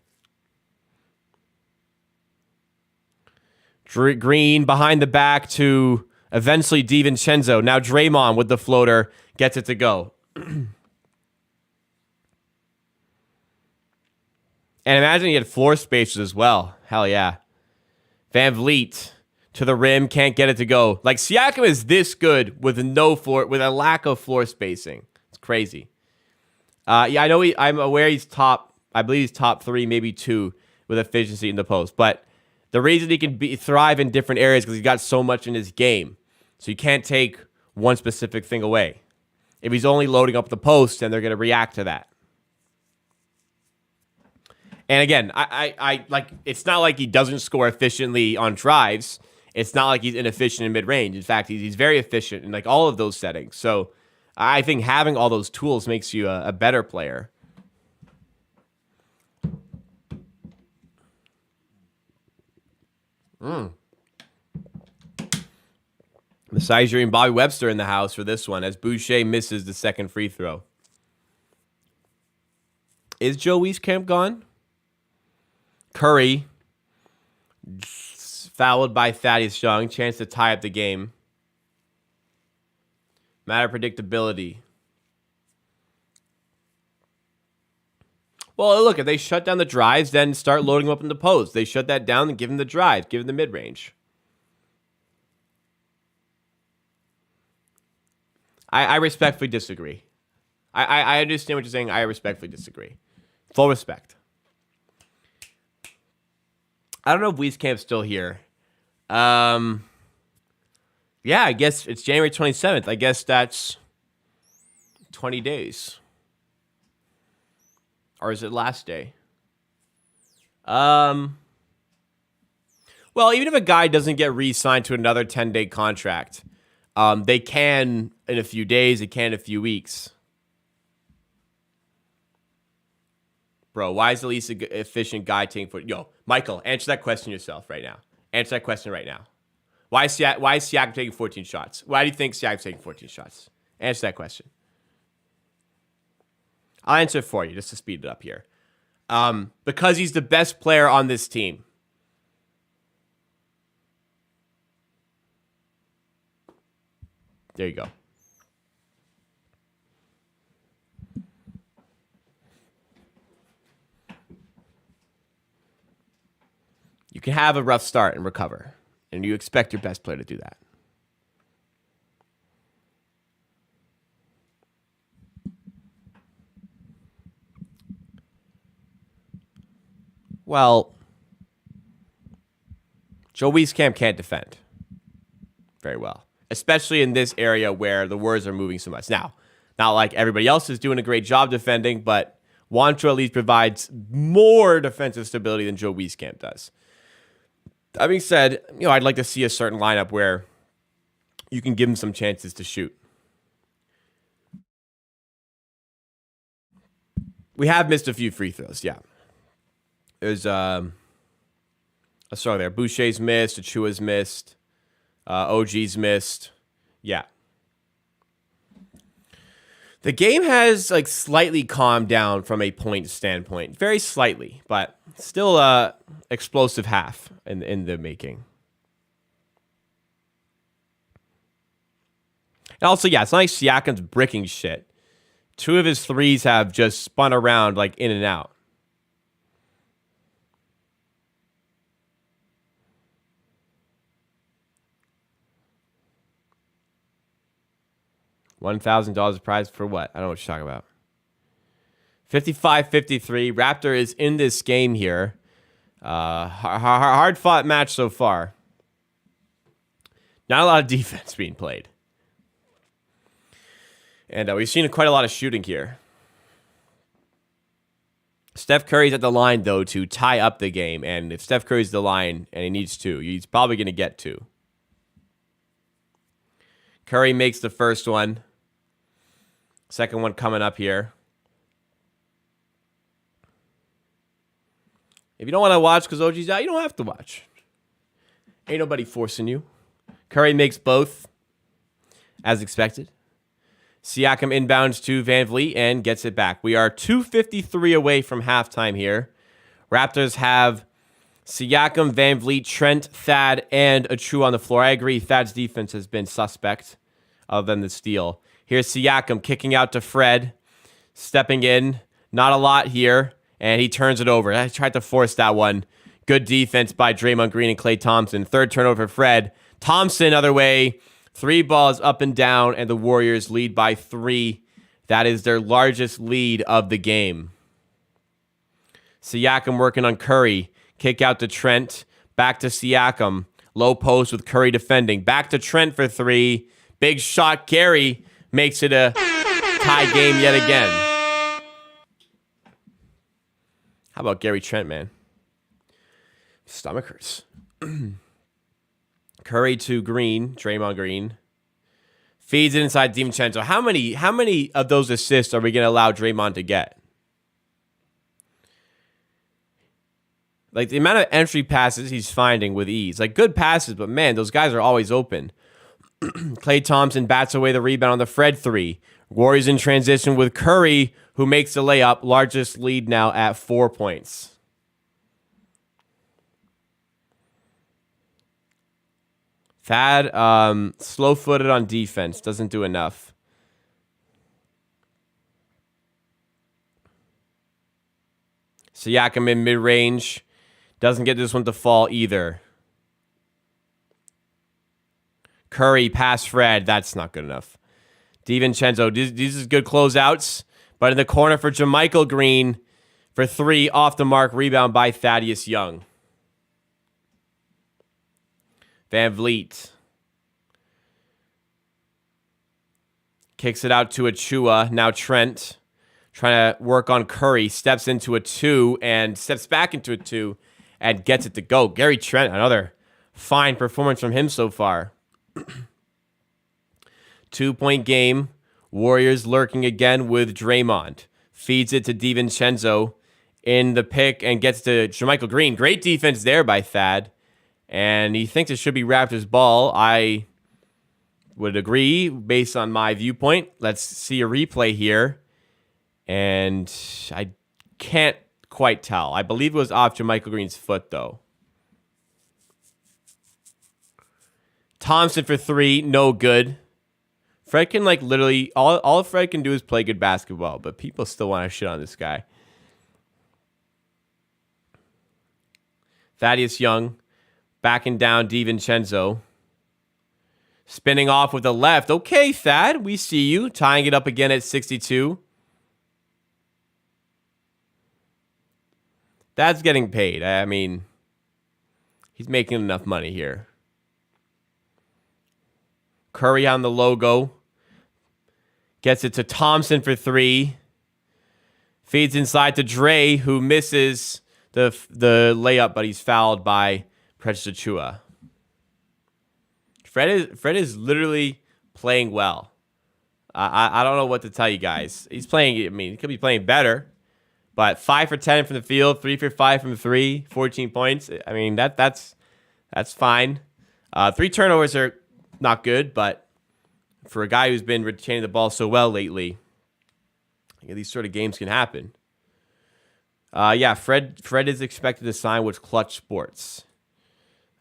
[SPEAKER 1] Green behind the back to eventually DiVincenzo. Now Draymond with the floater gets it to go. And imagine he had floor spaces as well. Hell yeah. Van Vliet to the rim, can't get it to go. Like, Siakam is this good with a lack of floor spacing. It's crazy. Yeah, I know I'm aware he's top. I believe he's top 3, maybe 2 with efficiency in the post. But the reason he can thrive in different areas because he's got so much in his game. So you can't take one specific thing away. If he's only loading up the post, then they're going to react to that. And again, I like, it's not like he doesn't score efficiently on drives. It's not like he's inefficient in mid-range. In fact, he's very efficient in like all of those settings. So I think having all those tools makes you a better player. Besides, you're in Bobby Webster in the house for this one as Boucher misses the second free throw. Is Joe Wieskamp gone? Curry fouled by Thaddeus Young. Chance to tie up the game. Matter of predictability. Well, look, if they shut down the drives, then start loading them up in the post. They shut that down and give him the drive, give him the mid-range. I respectfully disagree. I understand what you're saying. I respectfully disagree. Full respect. I don't know if Wieskamp's still here. Yeah, I guess it's January 27th. I guess that's 20 days. Or is it last day? Well, even if a guy doesn't get re-signed to another 10-day contract, they can in a few days, they can in a few weeks. Bro, why is the least efficient guy taking for? Yo, Michael, answer that question yourself right now. Answer that question right now. Why is Siakam taking 14 shots? Why do you think Siakam's taking 14 shots? Answer that question. I'll answer it for you just to speed it up here. Because he's the best player on this team. There you go. You can have a rough start and recover, and you expect your best player to do that. Well, Joe Wieskamp can't defend very well, especially in this area where the Warriors are moving so much. Now, not like everybody else is doing a great job defending, but Juancho at least provides more defensive stability than Joe Wieskamp does. That being said, I'd like to see a certain lineup where you can give him some chances to shoot. We have missed a few free throws, yeah. There's let's start there. Boucher's missed, Achua's missed, OG's missed. Yeah. The game has slightly calmed down from a point standpoint. Very slightly, but still explosive half in the making. And also, yeah, it's not like Siakam's bricking shit. 2 of his threes have just spun around in and out. $1,000 prize for what? I don't know what you're talking about. 55-53. Raptor is in this game here. Hard-fought match so far. Not a lot of defense being played. And we've seen quite a lot of shooting here. Steph Curry's at the line, though, to tie up the game. And if Steph Curry's the line and he needs 2, he's probably going to get 2. Curry makes the first one. Second one coming up here. If you don't want to watch because OG's out, you don't have to watch. Ain't nobody forcing you. Curry makes both, as expected. Siakam inbounds to Van Vliet and gets it back. We are 2:53 away from halftime here. Raptors have Siakam, Van Vliet, Trent, Thad, and Achua on the floor. I agree, Thad's defense has been suspect other than the steal. Here's Siakam kicking out to Fred, stepping in. Not a lot here, and he turns it over. I tried to force that one. Good defense by Draymond Green and Klay Thompson. Third turnover for Fred. Thompson, other way. 3 balls up and down, and the Warriors lead by 3. That is their largest lead of the game. Siakam working on Curry. Kick out to Trent. Back to Siakam. Low post with Curry defending. Back to Trent for 3. Big shot. Gary makes it a tie game yet again. How about Gary Trent, man? Stomach hurts. Curry to Green, Draymond Green. Feeds it inside DiVincenzo. How many of those assists are we going to allow Draymond to get? The amount of entry passes he's finding with ease. Good passes, but man, those guys are always open. Klay Thompson bats away the rebound on the Fred 3. Warriors in transition with Curry, who makes the layup. Largest lead now at 4 points. Thad, slow-footed on defense. Doesn't do enough. Siakam in mid-range. Doesn't get this one to fall either. Curry past Fred. That's not good enough. DiVincenzo. These are good closeouts. But in the corner for JaMychal Green for 3. Off the mark. Rebound by Thaddeus Young. Van Vliet. Kicks it out to Achua. Now Trent. Trying to work on Curry. Steps into a 2 and steps back into a 2 and gets it to go. Gary Trent, another fine performance from him so far. 2-point game. Warriors lurking again with Draymond. Feeds it to DiVincenzo in the pick and gets to JaMychal Green. Great defense there by Thad. And he thinks it should be Raptors ball. I would agree based on my viewpoint. Let's see a replay here. And I can't quite tell. I believe it was off JaMychal Green's foot, though. Thompson for 3, no good. Fred can literally, all Fred can do is play good basketball, but people still want to shit on this guy. Thaddeus Young. Backing down DiVincenzo. Spinning off with the left. Okay, Thad, we see you. Tying it up again at 62. That's getting paid. I mean, he's making enough money here. Curry on the logo. Gets it to Thompson for 3. Feeds inside to Dre, who misses the layup, but he's fouled by Precious Achiuwa. Fred is literally playing well. I don't know what to tell you guys. He's playing, I mean, he could be playing better, but 5 for 10 from the field, 3 for 5 from 3, 14 points. I mean, that's fine. 3 turnovers are not good, but for a guy who's been retaining the ball so well lately, these sort of games can happen. Yeah, Fred is expected to sign with Clutch Sports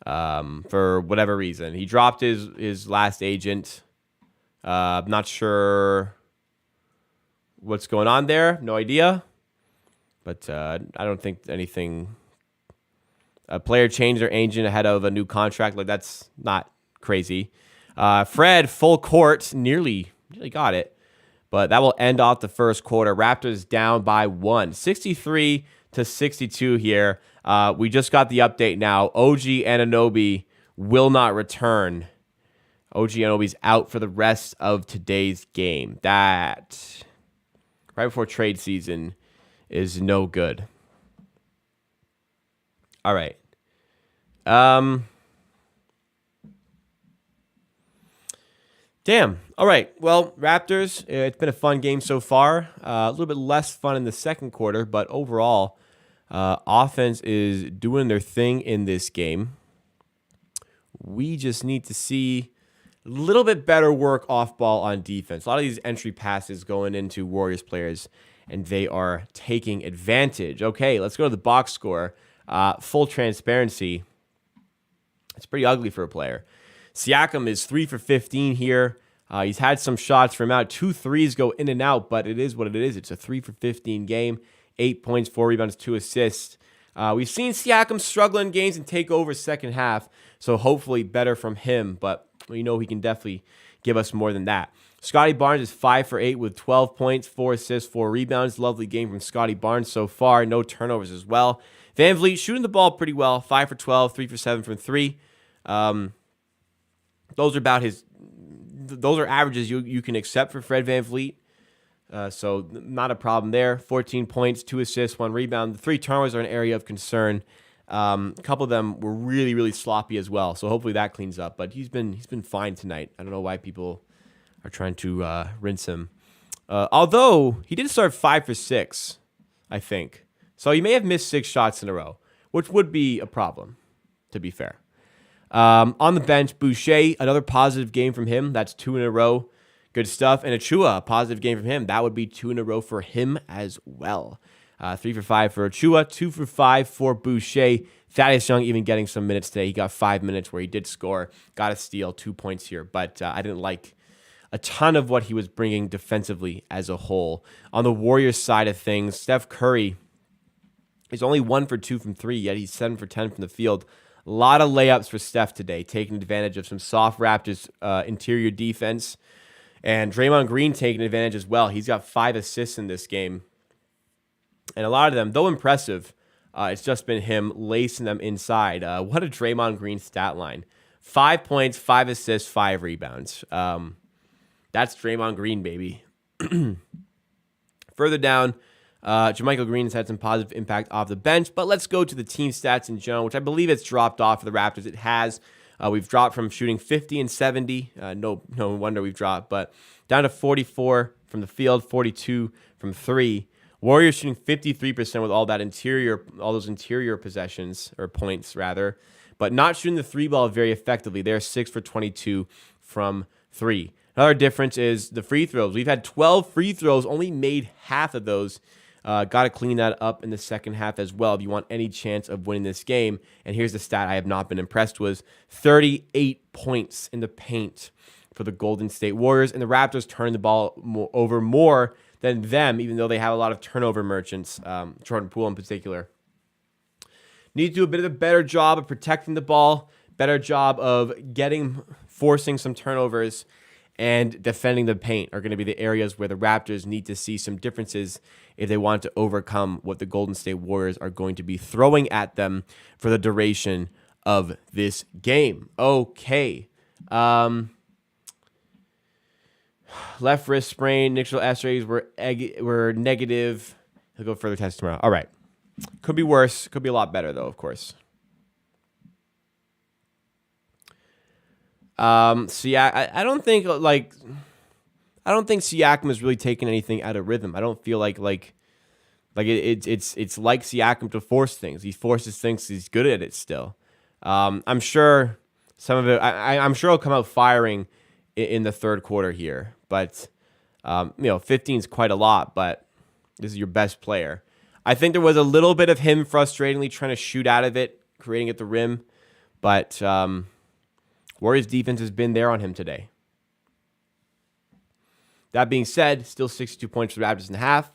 [SPEAKER 1] for whatever reason. He dropped his last agent. I'm not sure what's going on there. No idea. But I don't think anything. A player changed their agent ahead of a new contract. Like, that's not crazy. Fred, full court, nearly got it. But that will end off the first quarter. Raptors down by 1. 63-62 here. We just got the update now. OG Anunoby will not return. OG Anunoby's out for the rest of today's game. That, right before trade season, is no good. All right. Damn. All right. Well, Raptors, it's been a fun game so far. A little bit less fun in the second quarter, but overall, offense is doing their thing in this game. We just need to see a little bit better work off ball on defense. A lot of these entry passes going into Warriors players, and they are taking advantage. Okay, let's go to the box score. Full transparency. It's pretty ugly for a player. Siakam is 3 for 15 here. He's had some shots from out. 2 threes go in and out, but it is what it is. It's a 3 for 15 game. 8 points, 4 rebounds, 2 assists. We've seen Siakam struggle in games and take over second half, so hopefully better from him, but we know he can definitely give us more than that. Scotty Barnes is 5 for 8 with 12 points, 4 assists, 4 rebounds. Lovely game from Scotty Barnes so far. No turnovers as well. Van Vliet shooting the ball pretty well. 5 for 12, 3 for 7 from 3. Those are averages you can accept for Fred Van Vliet. So not a problem there. 14 points, 2 assists, 1 rebound. The 3 turnovers are an area of concern. A couple of them were really, really sloppy as well. So hopefully that cleans up. But he's been fine tonight. I don't know why people are trying to rinse him. Although he did start 5 for 6, I think. So he may have missed 6 shots in a row, which would be a problem, to be fair. On the bench, Boucher, another positive game from him. That's 2 in a row. Good stuff. And Achiuwa, a positive game from him. That would be 2 in a row for him as well. 3 for 5 for Achiuwa, 2 for 5 for Boucher. Thaddeus Young even getting some minutes today. He got 5 minutes where he did score. Got a steal, 2 points here. But I didn't like a ton of what he was bringing defensively as a whole. On the Warriors side of things, Steph Curry is only 1 for 2 from 3, yet he's 7 for 10 from the field. A lot of layups for Steph today, taking advantage of some soft Raptors interior defense. And Draymond Green taking advantage as well. He's got 5 assists in this game. And a lot of them, though impressive, it's just been him lacing them inside. What a Draymond Green stat line. 5 points, 5 assists, 5 rebounds. That's Draymond Green, baby. Further down, Jermichael Green has had some positive impact off the bench, but let's go to the team stats in general, which I believe it's dropped off for the Raptors. It has. We've dropped from shooting 50 and 70. No wonder we've dropped, but down to 44 from the field, 42 from 3. Warriors shooting 53% with all those interior possessions, or points rather, but not shooting the 3 ball very effectively. They're 6 for 22 from 3. Another difference is the free throws. We've had 12 free throws, only made half of those. Got to clean that up in the second half as well if you want any chance of winning this game. And here's the stat I have not been impressed with. 38 points in the paint for the Golden State Warriors. And the Raptors turn the ball over more than them, even though they have a lot of turnover merchants, Jordan Poole in particular. Need to do a bit of a better job of protecting the ball, better job of forcing some turnovers. and defending the paint are going to be the areas where the Raptors need to see some differences if they want to overcome what the Golden State Warriors are going to be throwing at them for the duration of this game. Okay. Left wrist sprain, initial x-rays were negative. He'll go further test tomorrow. All right. Could be worse. Could be a lot better, though, of course. So yeah, I don't think Siakam is really taking anything out of rhythm. I don't feel like it's like Siakam to force things. He forces things. He's good at it still. I'm sure some of it. I'm sure he'll come out firing in the third quarter here. But 15 is quite a lot. But this is your best player. I think there was a little bit of him frustratingly trying to shoot out of it, creating at the rim, but Warriors defense has been there on him today. That being said, still 62 points for the Raptors in half.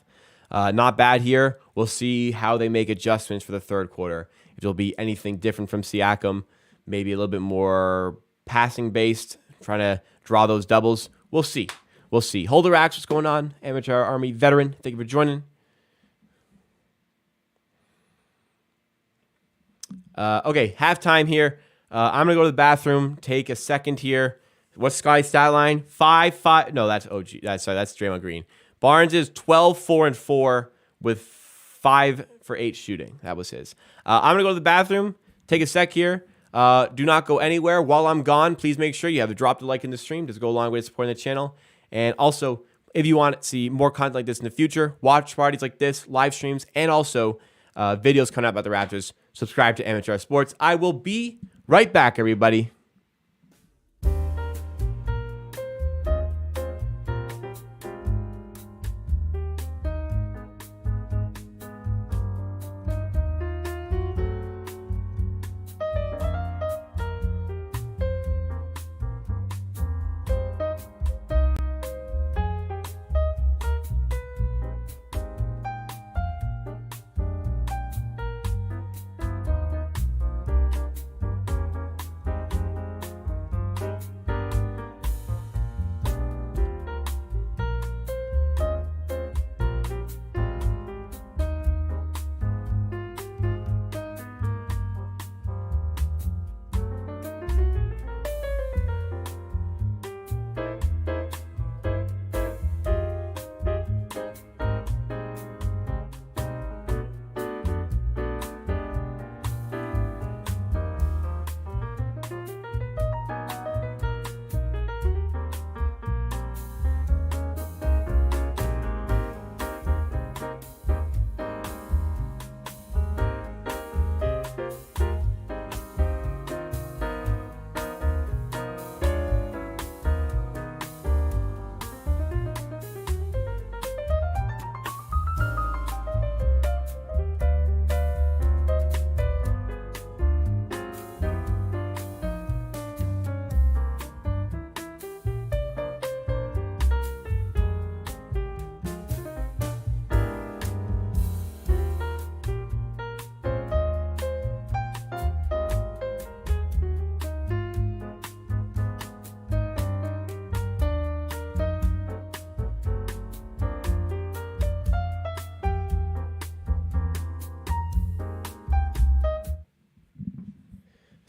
[SPEAKER 1] Not bad here. We'll see how they make adjustments for the third quarter. If it'll be anything different from Siakam, maybe a little bit more passing based, trying to draw those doubles. We'll see. We'll see. Holder Axe, what's going on? Amateur Army veteran, thank you for joining. Okay, halftime here. I'm going to go to the bathroom, take a second here. What's Sky's stat line? 5-5. No, that's OG. That's Draymond Green. Barnes is 12-4-4 with 5 for 8 shooting. That was his. I'm going to go to the bathroom, take a sec here. Do not go anywhere. While I'm gone, please make sure you have dropped a like in the stream. Just go a long way to supporting the channel. And also, if you want to see more content like this in the future, watch parties like this, live streams, and also videos coming out about the Raptors, subscribe to Amateur Sports. I will be right back, everybody.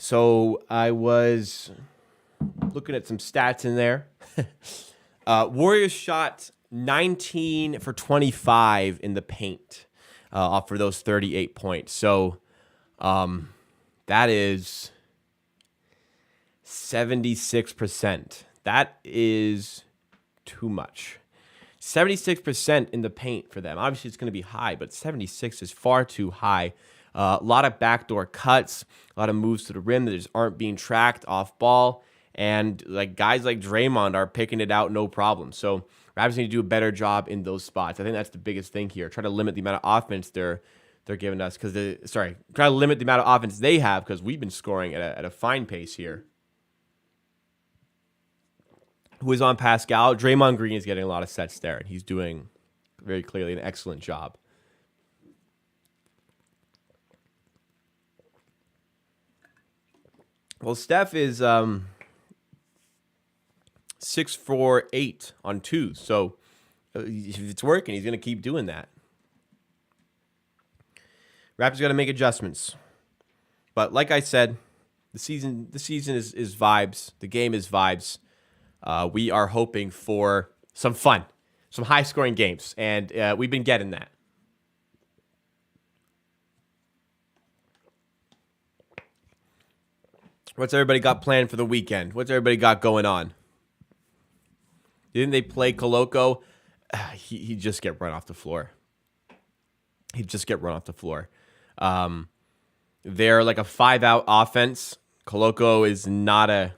[SPEAKER 1] So I was looking at some stats in there. Warriors shot 19 for 25 in the paint for those 38 points. So that is 76%. That is too much. 76% in the paint for them. Obviously, it's going to be high, but 76 is far too high. A lot of backdoor cuts, a lot of moves to the rim that just aren't being tracked off ball. And like guys like Draymond are picking it out no problem. So Raptors need to do a better job in those spots. I think that's the biggest thing here. Try to limit the amount of offense they're giving us try to limit the amount of offense they have because we've been scoring at a fine pace here. Who is on Pascal? Draymond Green is getting a lot of sets there, and he's doing very clearly an excellent job. Well, Steph is 6 for 8 on 2. So if it's working, he's going to keep doing that. Raptors got to make adjustments. But like I said, the season is vibes. The game is vibes. We are hoping for some fun, some high-scoring games, and we've been getting that. What's everybody got planned for the weekend? What's everybody got going on? Didn't they play Coloco? He'd just get run off the floor. They're like a 5-out offense. Coloco is not a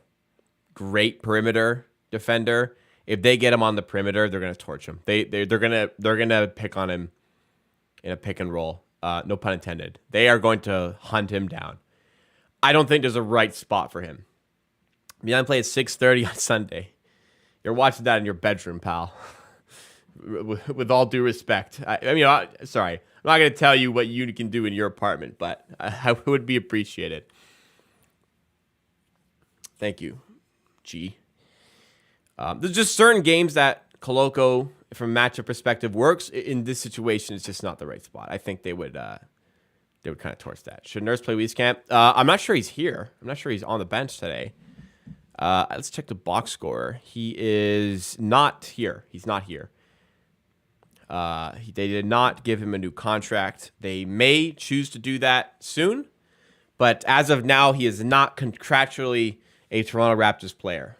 [SPEAKER 1] great perimeter defender. If they get him on the perimeter, they're gonna torch him. They're gonna pick on him in a pick and roll. No pun intended. They are going to hunt him down. I don't think there's a right spot for him. Milan play at 6:30 on Sunday. You're watching that in your bedroom, pal. With all due respect. Sorry. I'm not going to tell you what you can do in your apartment, but I would be appreciated. Thank you, G. There's just certain games that Coloco, from a matchup perspective, works. In this situation, it's just not the right spot. I think they would kind of torch that. Should Nurse play Wieskamp? I'm not sure he's here. I'm not sure he's on the bench today. Let's check the box score. He is not here. He's not here. They did not give him a new contract. They may choose to do that soon, but as of now, he is not contractually a Toronto Raptors player.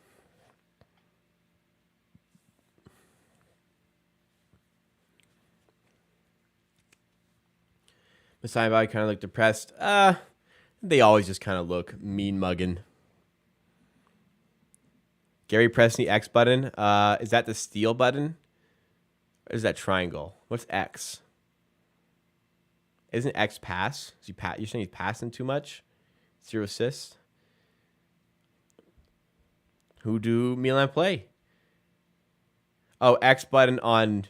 [SPEAKER 1] Messiah Body kind of look depressed. They always just kind of look mean mugging. Gary pressing the X button. Is that the steal button? Or is that triangle? What's X? Isn't X pass? You're saying he's passing too much? 0 assists? Who do Milan play? Oh, X button on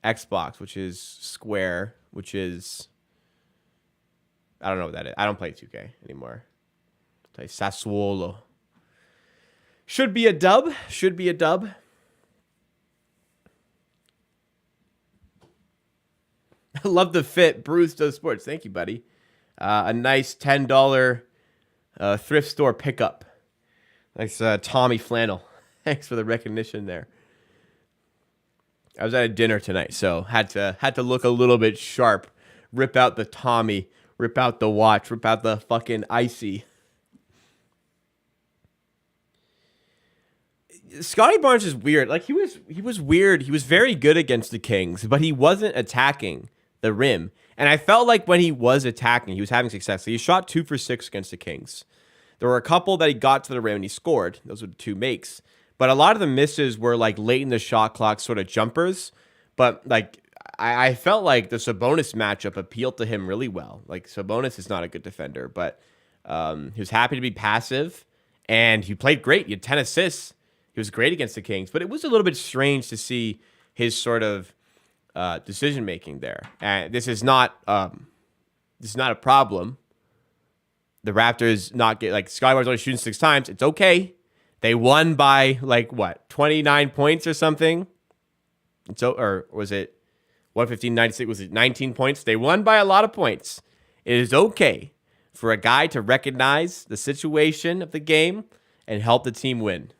[SPEAKER 1] Xbox, which is square, which is... I don't know what that is. I don't play 2K anymore. I play Sassuolo. Should be a dub. I love the fit. Bruce does sports. Thank you, buddy. A nice $10 thrift store pickup. Nice Tommy flannel. Thanks for the recognition there. I was at a dinner tonight, so had to look a little bit sharp. Rip out the Tommy. Rip out the watch. Rip out the fucking icy. Scotty Barnes is weird. Like he was weird. He was very good against the Kings, but he wasn't attacking the rim. And I felt like when he was attacking, he was having success. So he shot 2 for 6 against the Kings. There were a couple that he got to the rim and he scored. Those were the 2 makes. But a lot of the misses were like late in the shot clock sort of jumpers. But like I felt like the Sabonis matchup appealed to him really well. Like Sabonis is not a good defender, but he was happy to be passive and he played great. He had 10 assists. He was great against the Kings, but it was a little bit strange to see his sort of decision making there. And this is not a problem. The Raptors not get like Skylar's only shooting 6 times. It's okay. They won by like what 29 points or something. And so, or was it 115-96? Was it 19 points? They won by a lot of points. It is okay for a guy to recognize the situation of the game and help the team win.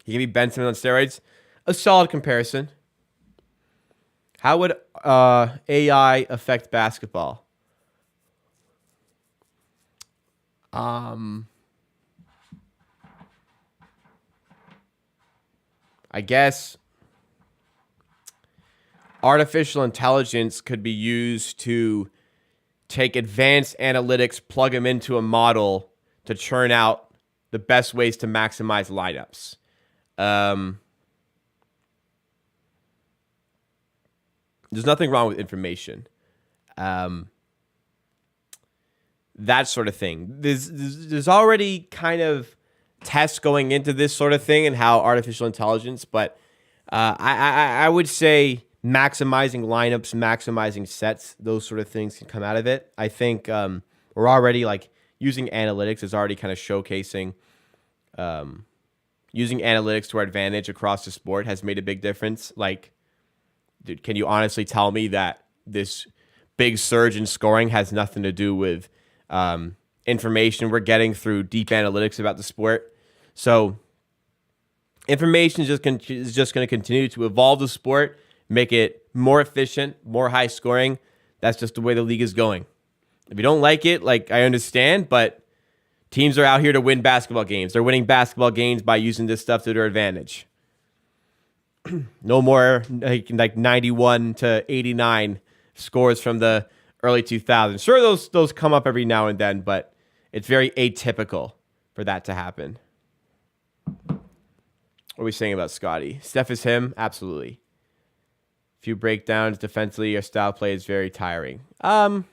[SPEAKER 1] He can be Ben Simmons on steroids. A solid comparison. How would AI affect basketball? I guess artificial intelligence could be used to take advanced analytics, plug them into a model to churn out the best ways to maximize lineups. There's nothing wrong with information. That sort of thing. There's already kind of tests going into this sort of thing and how artificial intelligence, but I would say maximizing lineups, maximizing sets, those sort of things can come out of it. I think we're already like using analytics is already kind of showcasing using analytics to our advantage across the sport has made a big difference. Like, dude, can you honestly tell me that this big surge in scoring has nothing to do with information we're getting through deep analytics about the sport? So information is just going to continue to evolve the sport, make it more efficient, more high scoring. That's just the way the league is going. If you don't like it, like, I understand, but teams are out here to win basketball games. They're winning basketball games by using this stuff to their advantage. No more like 91 to 89 scores from the early 2000s. Sure, those come up every now and then, but it's very atypical for that to happen. What are we saying about Scotty? Steph is him? Absolutely. Few breakdowns defensively. Your style play is very tiring. I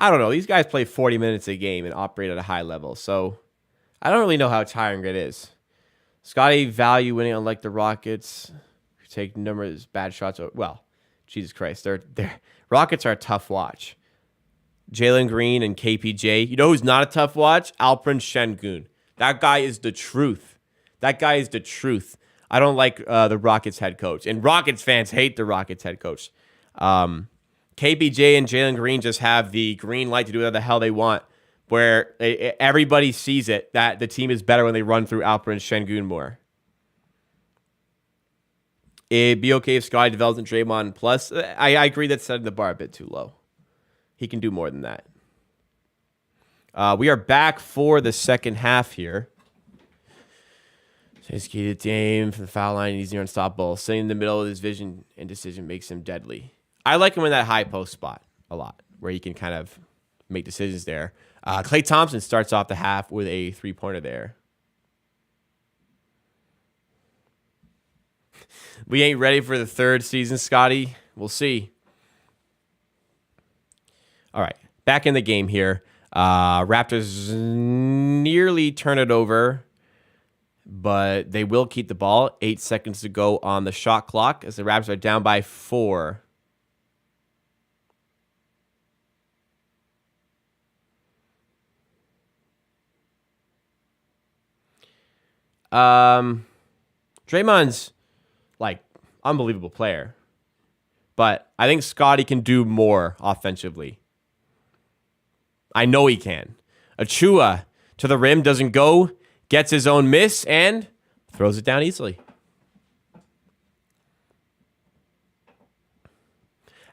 [SPEAKER 1] don't know. These guys play 40 minutes a game and operate at a high level, so I don't really know how tiring it is. Scotty value winning, unlike the Rockets, who take numerous bad shots. Well, Jesus Christ, they're Rockets are a tough watch. Jalen Green and KPJ. You know who's not a tough watch? Alperen Şengün. That guy is the truth. That guy is the truth. I don't like the Rockets head coach, and Rockets fans hate the Rockets head coach. KPJ and Jalen Green just have the green light to do whatever the hell they want, where everybody sees it, that the team is better when they run through Alperen Şengün more. It'd be okay if Scotty develops in Draymond. Plus, I agree that's setting the bar a bit too low. He can do more than that. We are back for the second half here. His key to aim for the foul line, he's near unstoppable. Sitting in the middle of his vision and decision makes him deadly. I like him in that high post spot a lot, where he can kind of make decisions there. Klay Thompson starts off the half with a three-pointer there. We ain't ready for the third season, Scotty. We'll see. All right, back in the game here. Raptors nearly turn it over, but they will keep the ball. 8 seconds to go on the shot clock as the Raptors are down by 4. Draymond's like unbelievable player, but I think Scotty can do more offensively. I know he can. Achua to the rim, doesn't go, gets his own miss, and throws it down easily.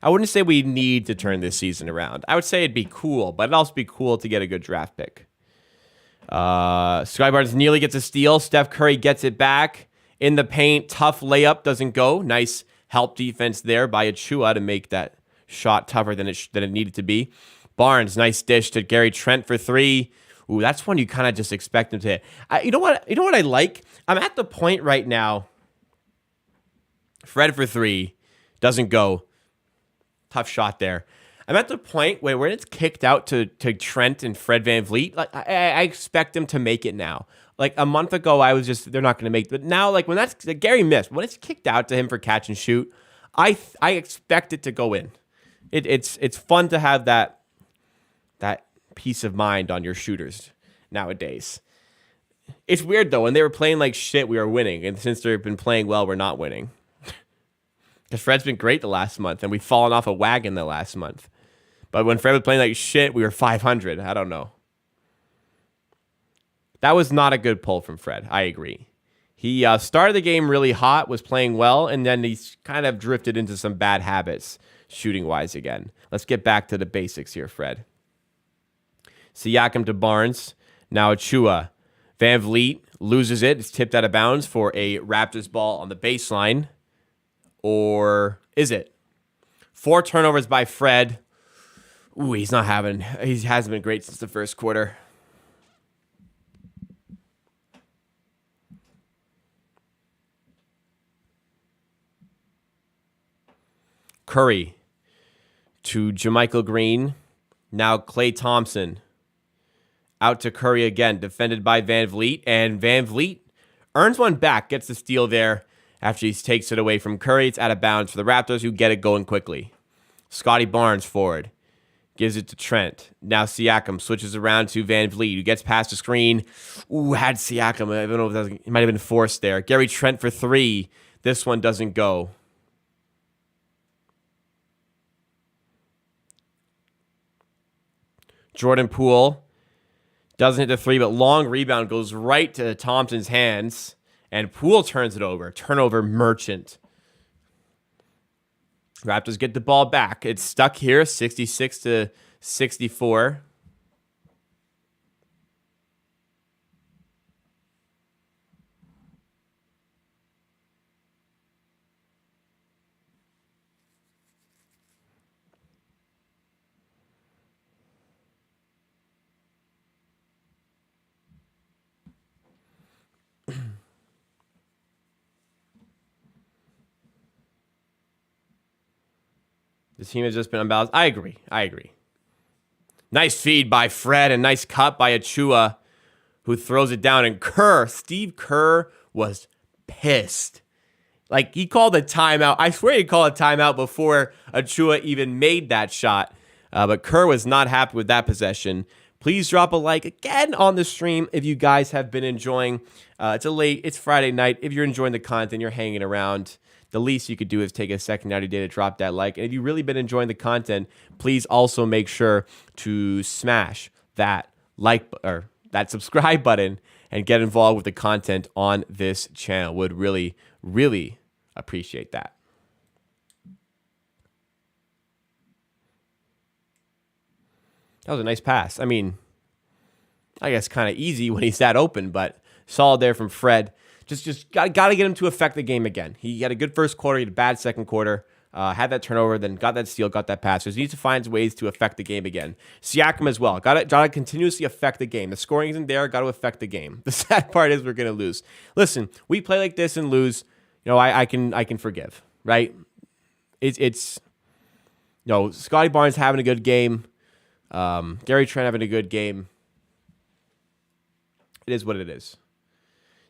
[SPEAKER 1] I wouldn't say we need to turn this season around. I would say it'd be cool, but it'd also be cool to get a good draft pick. Scotty Barnes nearly gets a steal. Steph Curry gets it back in the paint. Tough layup, doesn't go. Nice help defense there by Achua to make that shot tougher than it needed to be. Barnes, nice dish to Gary Trent for 3. Ooh, that's one you kind of just expect him to hit. You know what I like? I'm at the point right now. Fred for 3, doesn't go. Tough shot there. I'm at the point where when it's kicked out to Trent and Fred VanVleet, like I expect them to make it now. Like a month ago, I was just, they're not going to make it. But now, like when that's, Gary missed, when it's kicked out to him for catch and shoot, I expect it to go in. It's fun to have that peace of mind on your shooters nowadays. It's weird though, when they were playing like shit, we were winning. And since they've been playing well, we're not winning. Because Fred's been great the last month, and we've fallen off a wagon the last month. But when Fred was playing like shit, we were 500. I don't know. That was not a good pull from Fred. I agree. He started the game really hot, was playing well, and then he's kind of drifted into some bad habits shooting-wise again. Let's get back to the basics here, Fred. Siakam to Barnes. Now Achua. VanVleet loses it. It's tipped out of bounds for a Raptors ball on the baseline. Or is it? 4 turnovers by Fred. Ooh, he hasn't been great since the first quarter. Curry to JaMychal Green. Now Klay Thompson. Out to Curry again, defended by VanVleet. And VanVleet earns one back, gets the steal there. After he takes it away from Curry, it's out of bounds for the Raptors, who get it going quickly. Scotty Barnes forward. Gives it to Trent. Now Siakam switches around to Van Vliet, who gets past the screen. Ooh, had Siakam. I don't know if it might have been forced there. Gary Trent for 3. This one doesn't go. Jordan Poole doesn't hit the 3, but long rebound goes right to Thompson's hands, and Poole turns it over. Turnover merchant. Raptors get the ball back. It's stuck here, 66-64. The team has just been unbalanced. I agree. Nice feed by Fred and nice cut by Achua, who throws it down. And Steve Kerr was pissed. Like, he called a timeout. I swear he called a timeout before Achua even made that shot. But Kerr was not happy with that possession. Please drop a like again on the stream if you guys have been enjoying. It's Friday night. If you're enjoying the content, you're hanging around, the least you could do is take a second out of your day to drop that like. And if you've really been enjoying the content, please also make sure to smash that like or that subscribe button and get involved with the content on this channel. Would really, really appreciate that. That was a nice pass. I mean, I guess kind of easy when he's that open, but solid there from Fred. Just got to get him to affect the game again. He had a good first quarter, he had a bad second quarter, had that turnover, then got that steal, got that pass. So he needs to find ways to affect the game again. Siakam as well. Got to continuously affect the game. The scoring isn't there, got to affect the game. The sad part is we're going to lose. Listen, we play like this and lose, I can forgive, right? It's Scotty Barnes having a good game. Gary Trent having a good game. It is what it is.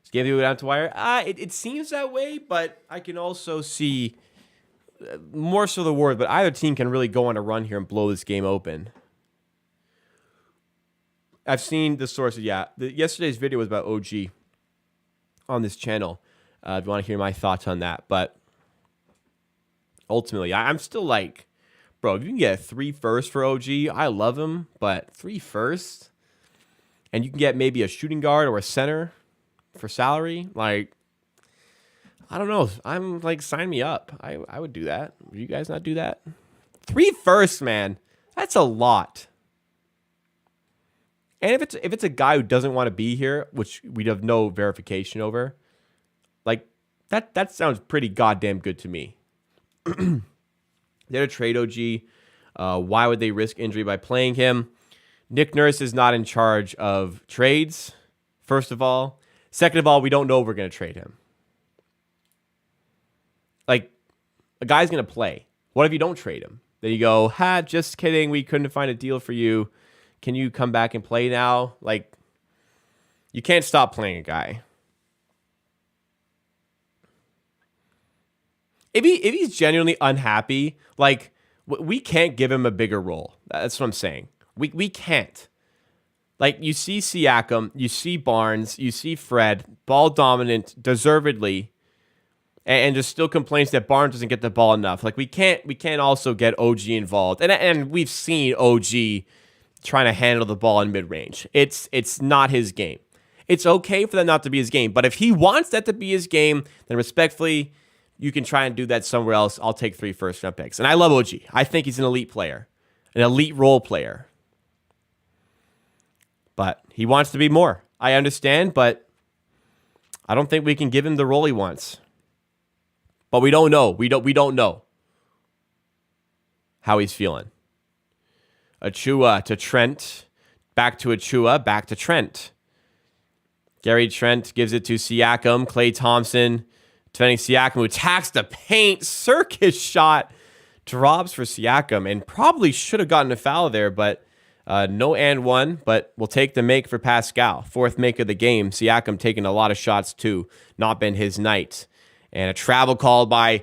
[SPEAKER 1] Is game to go down to wire? It seems that way, but I can also see more so the word. But either team can really go on a run here and blow this game open. I've seen the sources. Yeah, yesterday's video was about OG on this channel. If you want to hear my thoughts on that, but ultimately, I'm still like, bro, if you can get 3 firsts for OG, I love him, but 3 firsts, and you can get maybe a shooting guard or a center for salary, like, I don't know. I'm like, sign me up. I would do that. Would you guys not do that? 3 firsts, man. That's a lot. And if it's a guy who doesn't want to be here, which we'd have no verification over, like, that sounds pretty goddamn good to me. They're to trade OG. Why would they risk injury by playing him? Nick Nurse is not in charge of trades, first of all. Second of all, we don't know if we're going to trade him. Like, a guy's going to play. What if you don't trade him? Then you go, just kidding. We couldn't find a deal for you. Can you come back and play now? Like, you can't stop playing a guy. If he's genuinely unhappy, like, we can't give him a bigger role. That's what I'm saying. We can't. Like, you see Siakam, you see Barnes, you see Fred, ball dominant, deservedly, and just still complains that Barnes doesn't get the ball enough. Like, we can't also get OG involved. And we've seen OG trying to handle the ball in mid-range. It's not his game. It's okay for that not to be his game. But if he wants that to be his game, then respectfully, you can try and do that somewhere else. I'll take 3 first-round picks. And I love OG. I think he's an elite player, an elite role player. But he wants to be more. I understand, but I don't think we can give him the role he wants. But we don't know. We don't know how he's feeling. Achua to Trent. Back to Achua. Back to Trent. Gary Trent gives it to Siakam. Klay Thompson defending Siakam, who attacks the paint. Circus shot. Drops for Siakam. And probably should have gotten a foul there, but no and one. But we'll take the make for Pascal. 4th make of the game. Siakam taking a lot of shots too. Not been his night. And a travel call by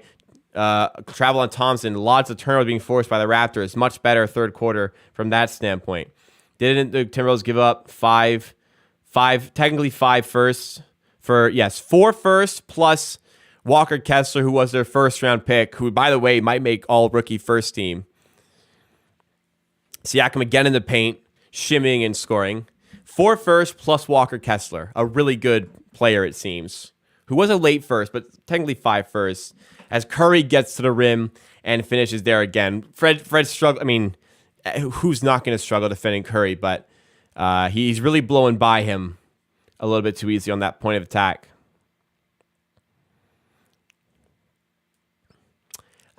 [SPEAKER 1] travel on Thompson. Lots of turnovers being forced by the Raptors. Much better third quarter from that standpoint. Didn't the Timberwolves give up technically five firsts for, yes, 4 firsts plus Walker Kessler, who was their first round pick, who, by the way, might make all rookie first team. Siakam again in the paint, shimmying and scoring. 4 firsts plus Walker Kessler, a really good player, it seems, who was a late first, but technically 5 firsts, as Curry gets to the rim and finishes there again. Fred struggled. I mean, who's not going to struggle defending Curry, but he's really blowing by him a little bit too easy on that point of attack.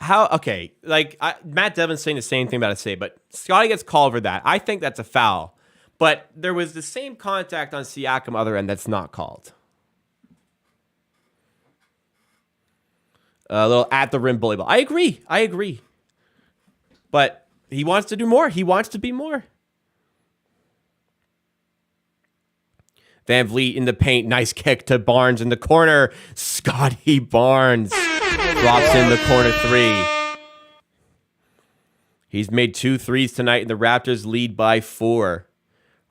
[SPEAKER 1] Matt Devin's saying the same thing about Say, but Scotty gets called for that. I think that's a foul. But there was the same contact on Siakam other end that's not called. A little at the rim bully ball. I agree. But he wants to do more. He wants to be more. Van Vliet in the paint. Nice kick to Barnes in the corner. Scotty Barnes drops in the corner 3. He's made 2 threes tonight, and the Raptors lead by 4.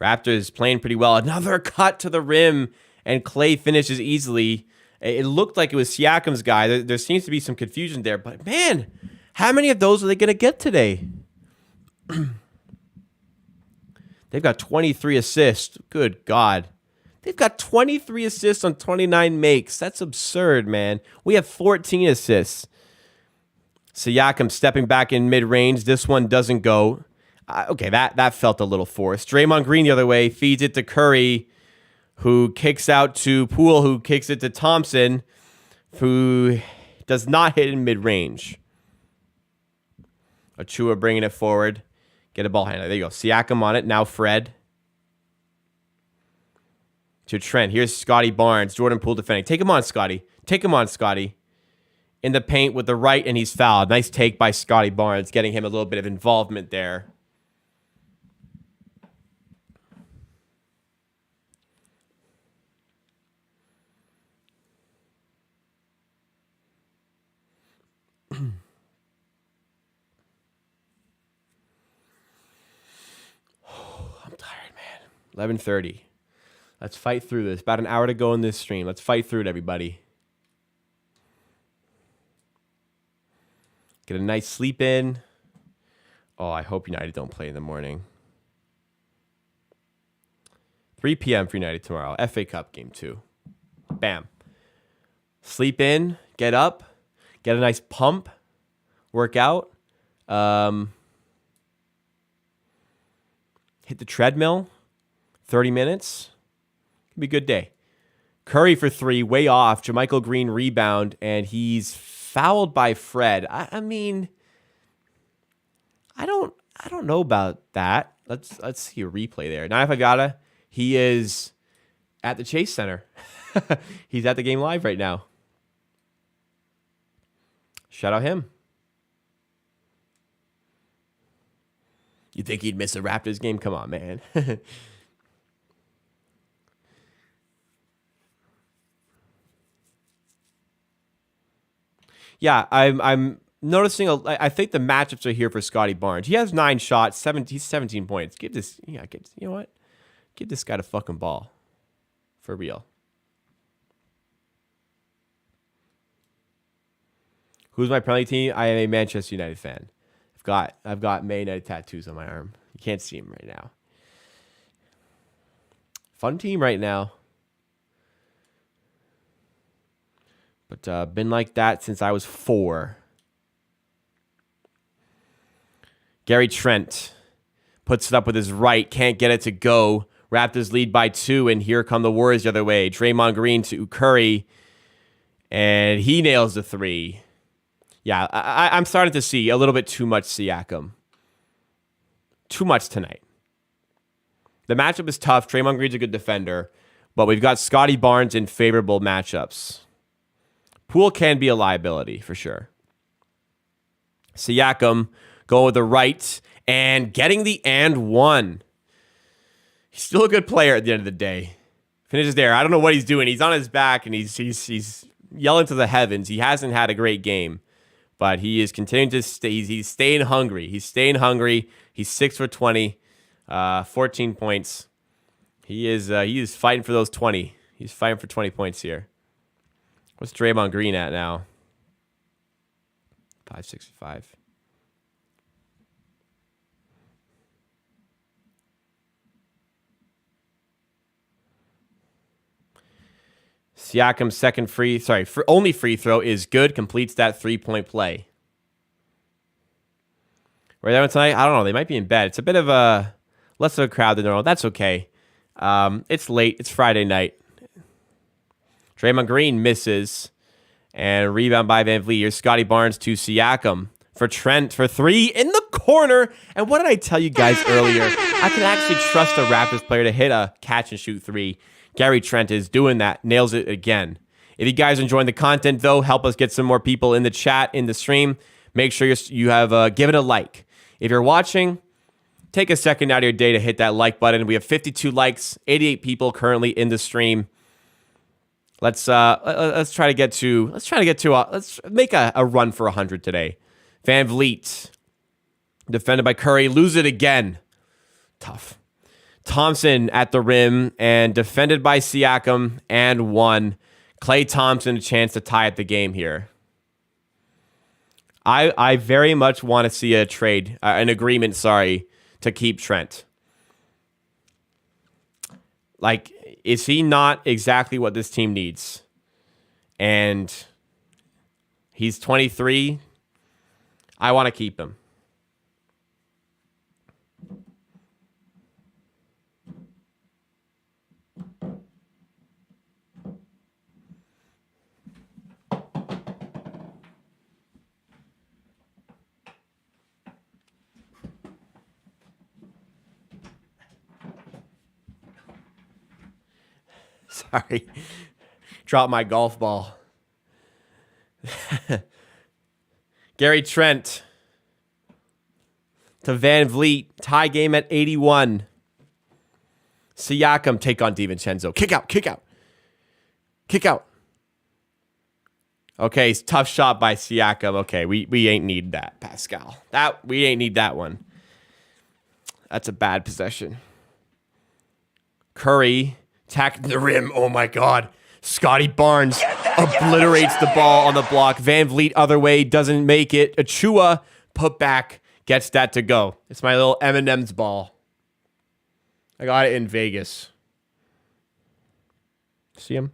[SPEAKER 1] Raptors playing pretty well. Another cut to the rim, and Clay finishes easily. It looked like it was Siakam's guy. There seems to be some confusion there, but man, how many of those are they going to get today? They've got 23 assists. Good God. They've got 23 assists on 29 makes. That's absurd, man. We have 14 assists. Siakam stepping back in mid-range. This one doesn't go. Okay, that felt a little forced. Draymond Green the other way, feeds it to Curry, who kicks out to Poole, who kicks it to Thompson, who does not hit in mid-range. Achua bringing it forward. Get a ball handler. There you go. Siakam on it. Now Fred. To Trent. Here's Scotty Barnes. Jordan Poole defending. Take him on, Scotty. In the paint with the right, and he's fouled. Nice take by Scotty Barnes, getting him a little bit of involvement there. I'm tired, man. 11:30. Let's fight through this. About an hour to go in this stream. Let's fight through it, everybody. Get a nice sleep in. Oh, I hope United don't play in the morning. 3 p.m. for United tomorrow. FA Cup game 2. Bam. Sleep in. Get up. Get a nice pump. Work out. Hit the treadmill. 30 minutes. Could be a good day. Curry for 3. Way off. JaMychal Green rebound. And he's fouled by Fred. I mean, I don't know about that. Let's see a replay there. Now if I gotta, he is at the Chase Center. He's at the game live right now. Shout out him. You think he'd miss a Raptors game? Come on, man. Yeah, I'm noticing. I think the matchups are here for Scotty Barnes. He has 9 shots, 17 points. You know what? Give this guy the fucking ball, for real. Who's my penalty team? I am a Manchester United fan. I've got Man United tattoos on my arm. You can't see them right now. Fun team right now. But been like that since I was 4. Gary Trent puts it up with his right. Can't get it to go. Raptors lead by 2, and here come the Warriors the other way. Draymond Green to Curry, and he nails the 3. Yeah, I'm starting to see a little bit too much Siakam. Too much tonight. The matchup is tough. Draymond Green's a good defender, but we've got Scotty Barnes in favorable matchups. Poole can be a liability for sure. Siakam going with the right and getting the and 1. He's still a good player at the end of the day. Finishes there. I don't know what he's doing. He's on his back and he's yelling to the heavens. He hasn't had a great game. But he is continuing to stay. He's staying hungry. He's staying hungry. He's 6 for 20, 14 points. He is fighting for those 20. He's fighting for 20 points here. What's Draymond Green at now? 565. Siakam's only free throw is good. Completes that 3-point play. Where they went tonight? I don't know. They might be in bed. It's a bit of a less of a crowd than normal. That's okay. It's late. It's Friday night. Draymond Green misses. And rebound by Van Vliet. Here's Scotty Barnes to Siakam. For Trent for 3 in the corner. And what did I tell you guys earlier? I can actually trust a Raptors player to hit a catch-and-shoot 3. Gary Trent is doing that. Nails it again. If you guys are enjoying the content, though, help us get some more people in the chat, in the stream. Make sure you have given a like. If you're watching, take a second out of your day to hit that like button. We have 52 likes, 88 people currently in the stream. Let's make a run for 100 today. Van Vliet, defended by Curry, lose it again. Tough. Thompson at the rim and defended by Siakam and one. Klay Thompson a chance to tie up the game here. I very much want to see an agreement, to keep Trent. Like, is he not exactly what this team needs? And he's 23. I want to keep him. Sorry. Dropped my golf ball. Gary Trent to Van Vliet. Tie game at 81. Siakam take on DiVincenzo. Kick out. Okay, tough shot by Siakam. Okay, we ain't need that, Pascal. We ain't need that one. That's a bad possession. Curry attacking the rim. Oh my God. Scotty Barnes obliterates the ball on the block. Van Vliet other way, doesn't make it. Achua put back, gets that to go. It's my little M&M's ball. I got it in Vegas. See him?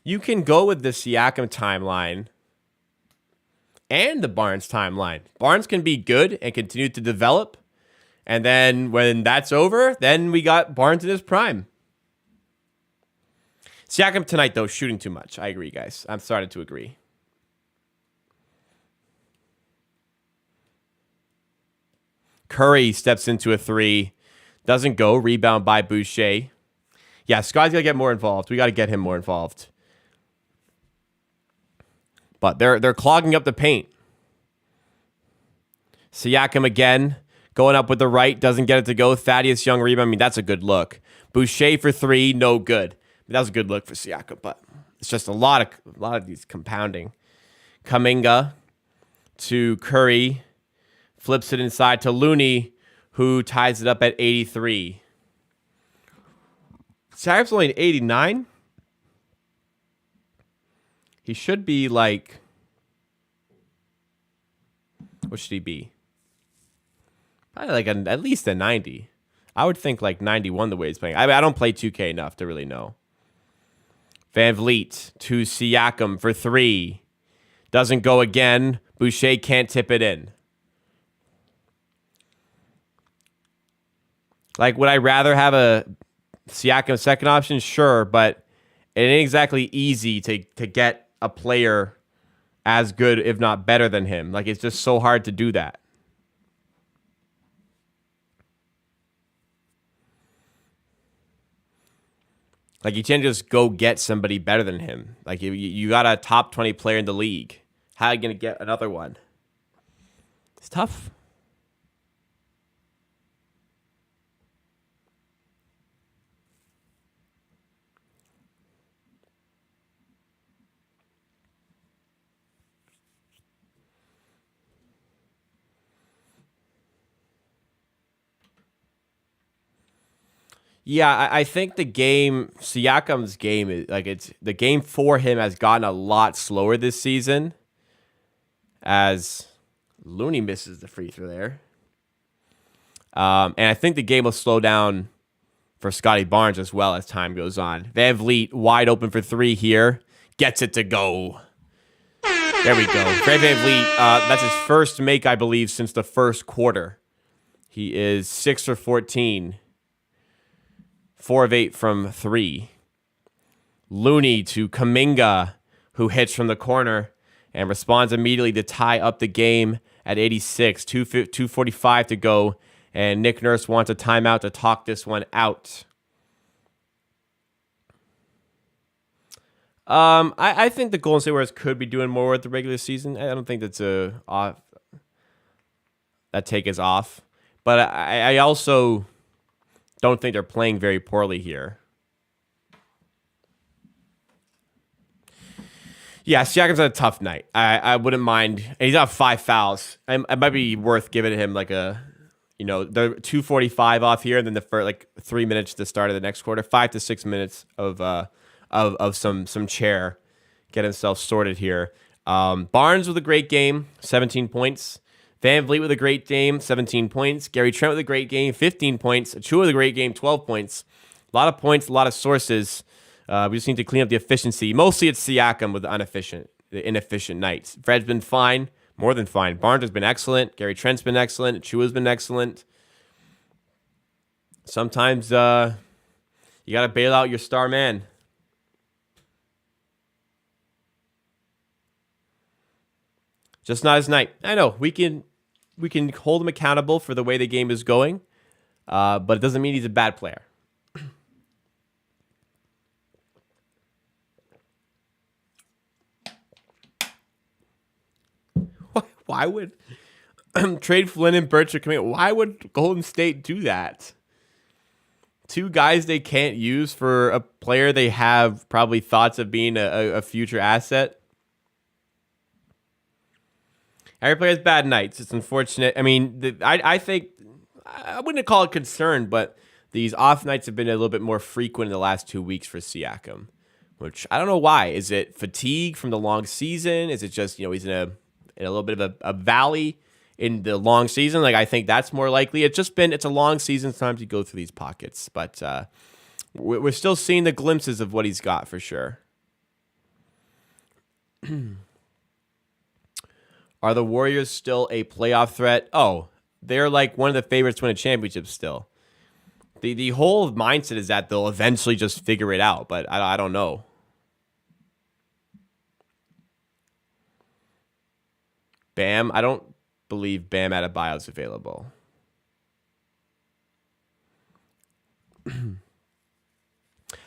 [SPEAKER 1] You can go with the Siakam timeline and the Barnes timeline. Barnes can be good and continue to develop. And then when that's over, then we got Barnes in his prime. Siakam tonight, though, shooting too much. I agree, guys. I'm starting to agree. Curry steps into a 3. Doesn't go. Rebound by Boucher. Yeah, Scott's got to get more involved. We got to get him more involved. But they're clogging up the paint. Siakam again, going up with the right, doesn't get it to go. Thaddeus Young rebound. I mean, that's a good look. Boucher for 3, no good. That was a good look for Siakam, but it's just a lot of these compounding. Kuminga to Curry, flips it inside to Looney, who ties it up at 83. Siakam's only at 89. He should be like, what should he be? Probably like at least a 90. I would think like 91 the way he's playing. I don't play 2K enough to really know. Van Vliet to Siakam for 3. Doesn't go again. Boucher can't tip it in. Like, would I rather have a Siakam second option? Sure, but it ain't exactly easy to get a player as good, if not better than him. Like, it's just so hard to do that. Like, you can't just go get somebody better than him. Like, you got a top 20 player in the league. How are you going to get another one? It's tough. Yeah, I think Siakam's game is the game for him has gotten a lot slower this season as Looney misses the free throw there. And I think the game will slow down for Scotty Barnes as well as time goes on. Van Vliet wide open for three here. Gets it to go. There we go. Fred Van Vliet, that's his first make, I believe, since the first quarter. He is 6 for 14. 4 of 8 from 3. Looney to Kuminga, who hits from the corner and responds immediately to tie up the game at 86. 2:45 to go. And Nick Nurse wants a timeout to talk this one out. I think the Golden State Warriors could be doing more with the regular season. I don't think that take is off. But I also don't think they're playing very poorly here. Yeah, Siakam's had a tough night. I wouldn't mind. And he's got 5 fouls. It might be worth giving him the 2:45 off here, and then the first 3 minutes to the start of the next quarter, 5 to 6 minutes of some chair, get himself sorted here. Barnes with a great game, 17 points. Van Vliet with a great game, 17 points. Gary Trent with a great game, 15 points. Achua with a great game, 12 points. A lot of points, a lot of sources. We just need to clean up the efficiency. Mostly it's Siakam with the inefficient nights. Fred's been fine. More than fine. Barnes has been excellent. Gary Trent's been excellent. Achua's been excellent. Sometimes you got to bail out your star man. Just not his night. I know. We can hold him accountable for the way the game is going, but it doesn't mean he's a bad player. Why would trade Flynn and Birch are coming? Why would Golden State do that? 2 guys they can't use for a player they have probably thoughts of being a future asset. Every player has bad nights. It's unfortunate. I mean, I think I wouldn't call it concern, but these off nights have been a little bit more frequent in the last 2 weeks for Siakam, which I don't know why. Is it fatigue from the long season? Is it just he's in a little bit of a valley in the long season? I think that's more likely. It's a long season. Sometimes you go through these pockets, but we're still seeing the glimpses of what he's got for sure. Are the Warriors still a playoff threat? Oh, they're one of the favorites to win a championship still. The whole mindset is that they'll eventually just figure it out, but I don't know. Bam, I don't believe Bam Adebayo is available. I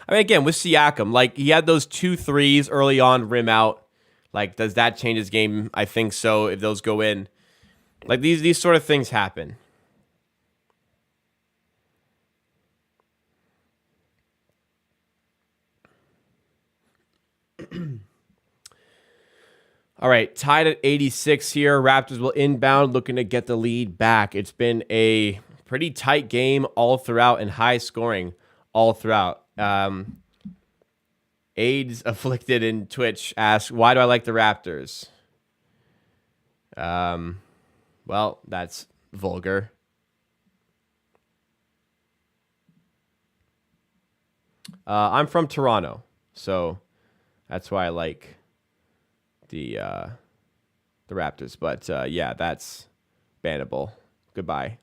[SPEAKER 1] mean, again, with Siakam, he had those 2 threes early on, rim out. Does that change his game? I think so, if those go in. These sort of things happen. All right, tied at 86 here. Raptors will inbound, looking to get the lead back. It's been a pretty tight game all throughout and high scoring all throughout. AIDS Afflicted in Twitch asks, why do I like the Raptors? Well, that's vulgar. I'm from Toronto, so that's why I like the Raptors. But yeah, that's bannable. Goodbye.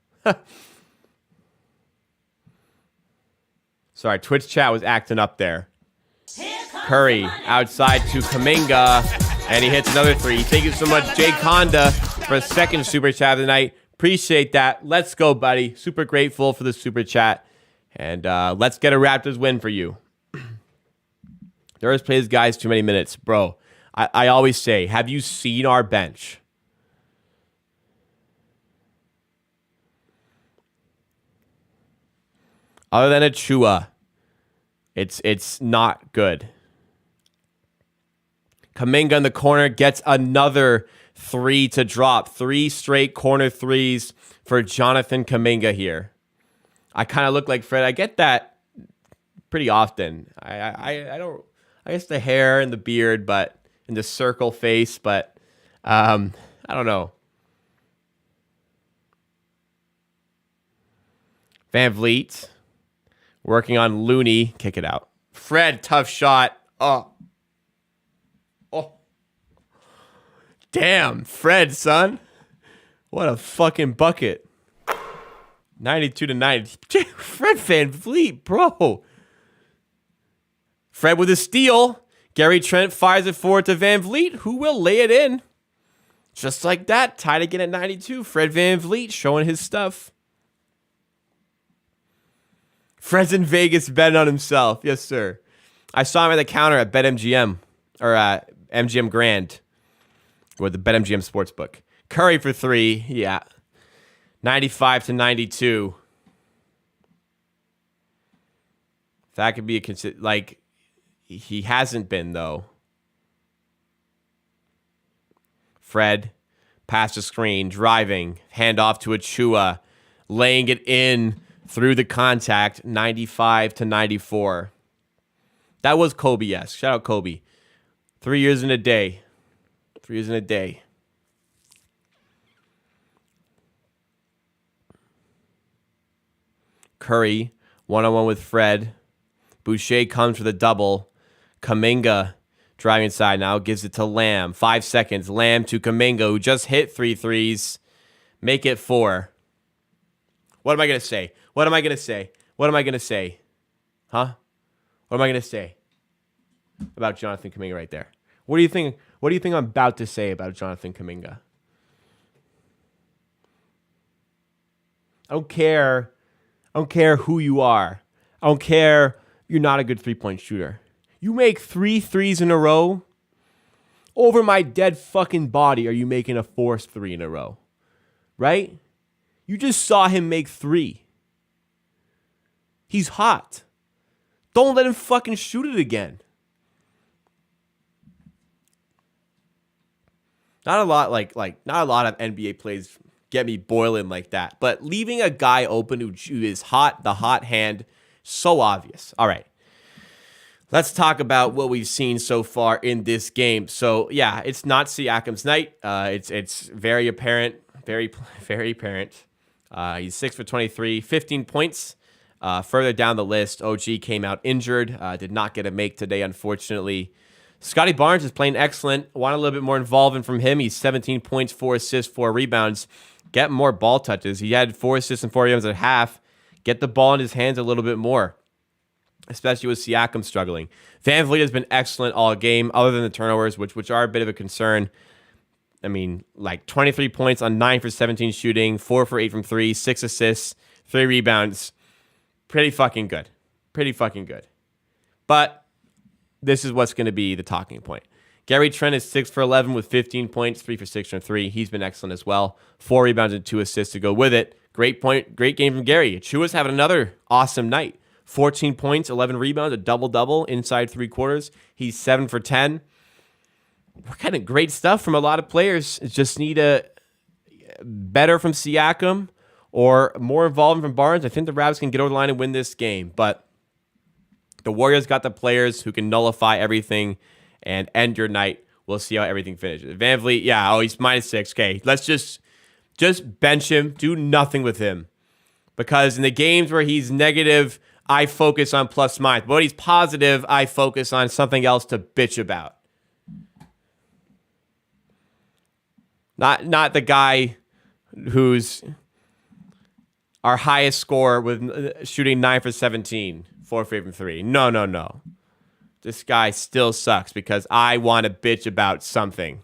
[SPEAKER 1] Sorry, Twitch chat was acting up there. Curry outside to Kuminga, and he hits another 3. Thank you so much, Jay Conda, for a second super chat of the night. Appreciate that. Let's go, buddy. Super grateful for the super chat. And let's get a Raptors win for you. Darius plays guys too many minutes. Bro, I always say, have you seen our bench? Other than Achua, it's not good. Kuminga in the corner gets another 3 to drop. 3 straight corner threes for Jonathan Kuminga here. I kind of look like Fred. I get that pretty often. I don't. I guess the hair and the beard, and the circle face, but I don't know. Van Vliet working on Looney. Kick it out. Fred, tough shot. Oh. Damn, Fred, son. What a fucking bucket. 92-90. Fred Van Vliet, bro. Fred with a steal. Gary Trent fires it forward to Van Vliet, who will lay it in. Just like that, tied again at 92. Fred Van Vliet showing his stuff. Fred's in Vegas betting on himself. Yes, sir. I saw him at the counter at BetMGM, or MGM Grand, or the BetMGM Sportsbook. Curry for 3, yeah. 95-92. That could be a he hasn't been though. Fred, past the screen, driving, handoff to Achua, laying it in through the contact, 95-94. That was Kobe-esque. Shout out Kobe. 3 years in a day. 3 years in a day. Curry, one-on-one with Fred. Boucher comes for the double. Kuminga driving inside now, gives it to Lamb. 5 seconds. Lamb to Kuminga, who just hit 3 threes. Make it 4. What am I going to say? What am I going to say? What am I going to say? Huh? What am I going to say about Jonathan Kuminga right there? What do you think? What do you think I'm about to say about Jonathan Kuminga? I don't care. I don't care who you are. I don't care you're not a good three-point shooter. You make 3 threes in a row. Over my dead fucking body are you making a forced 3 in a row. Right? You just saw him make 3. He's hot. Don't let him fucking shoot it again. Not a lot not a lot of NBA plays get me boiling like that. But leaving a guy open who is hot, the hot hand, so obvious. All right. Let's talk about what we've seen so far in this game. So, yeah, it's not Siakam's night. It's very apparent, very apparent. He's 6 for 23, 15 points. Further down the list, OG came out injured, did not get a make today, unfortunately. Scotty Barnes is playing excellent. Want a little bit more involvement from him. He's 17 points, 4 assists, 4 rebounds. Get more ball touches. He had 4 assists and 4 rebounds at half. Get the ball in his hands a little bit more, especially with Siakam struggling. Van Vliet has been excellent all game, other than the turnovers, which are a bit of a concern. I mean, 23 points on 9 for 17 shooting, 4 for 8 from 3, 6 assists, 3 rebounds. Pretty fucking good. Pretty fucking good. But this is what's going to be the talking point. Gary Trent is 6 for 11 with 15 points, 3 for 6 from 3. He's been excellent as well. 4 rebounds and 2 assists to go with it. Great game from Gary. Achua's having another awesome night. 14 points, 11 rebounds, a double-double inside 3 quarters. He's 7 for 10. We're kind of great stuff from a lot of players. Just need a better from Siakam or more involvement from Barnes. I think the Raptors can get over the line and win this game. But the Warriors got the players who can nullify everything and end your night. We'll see how everything finishes. Van Vliet, he's -6. Okay, let's just bench him. Do nothing with him. Because in the games where he's negative, I focus on plus minus. But when he's positive, I focus on something else to bitch about. Not the guy who's our highest scorer with shooting 9 for 17, 4 for 8 from 3. No. This guy still sucks because I want to bitch about something.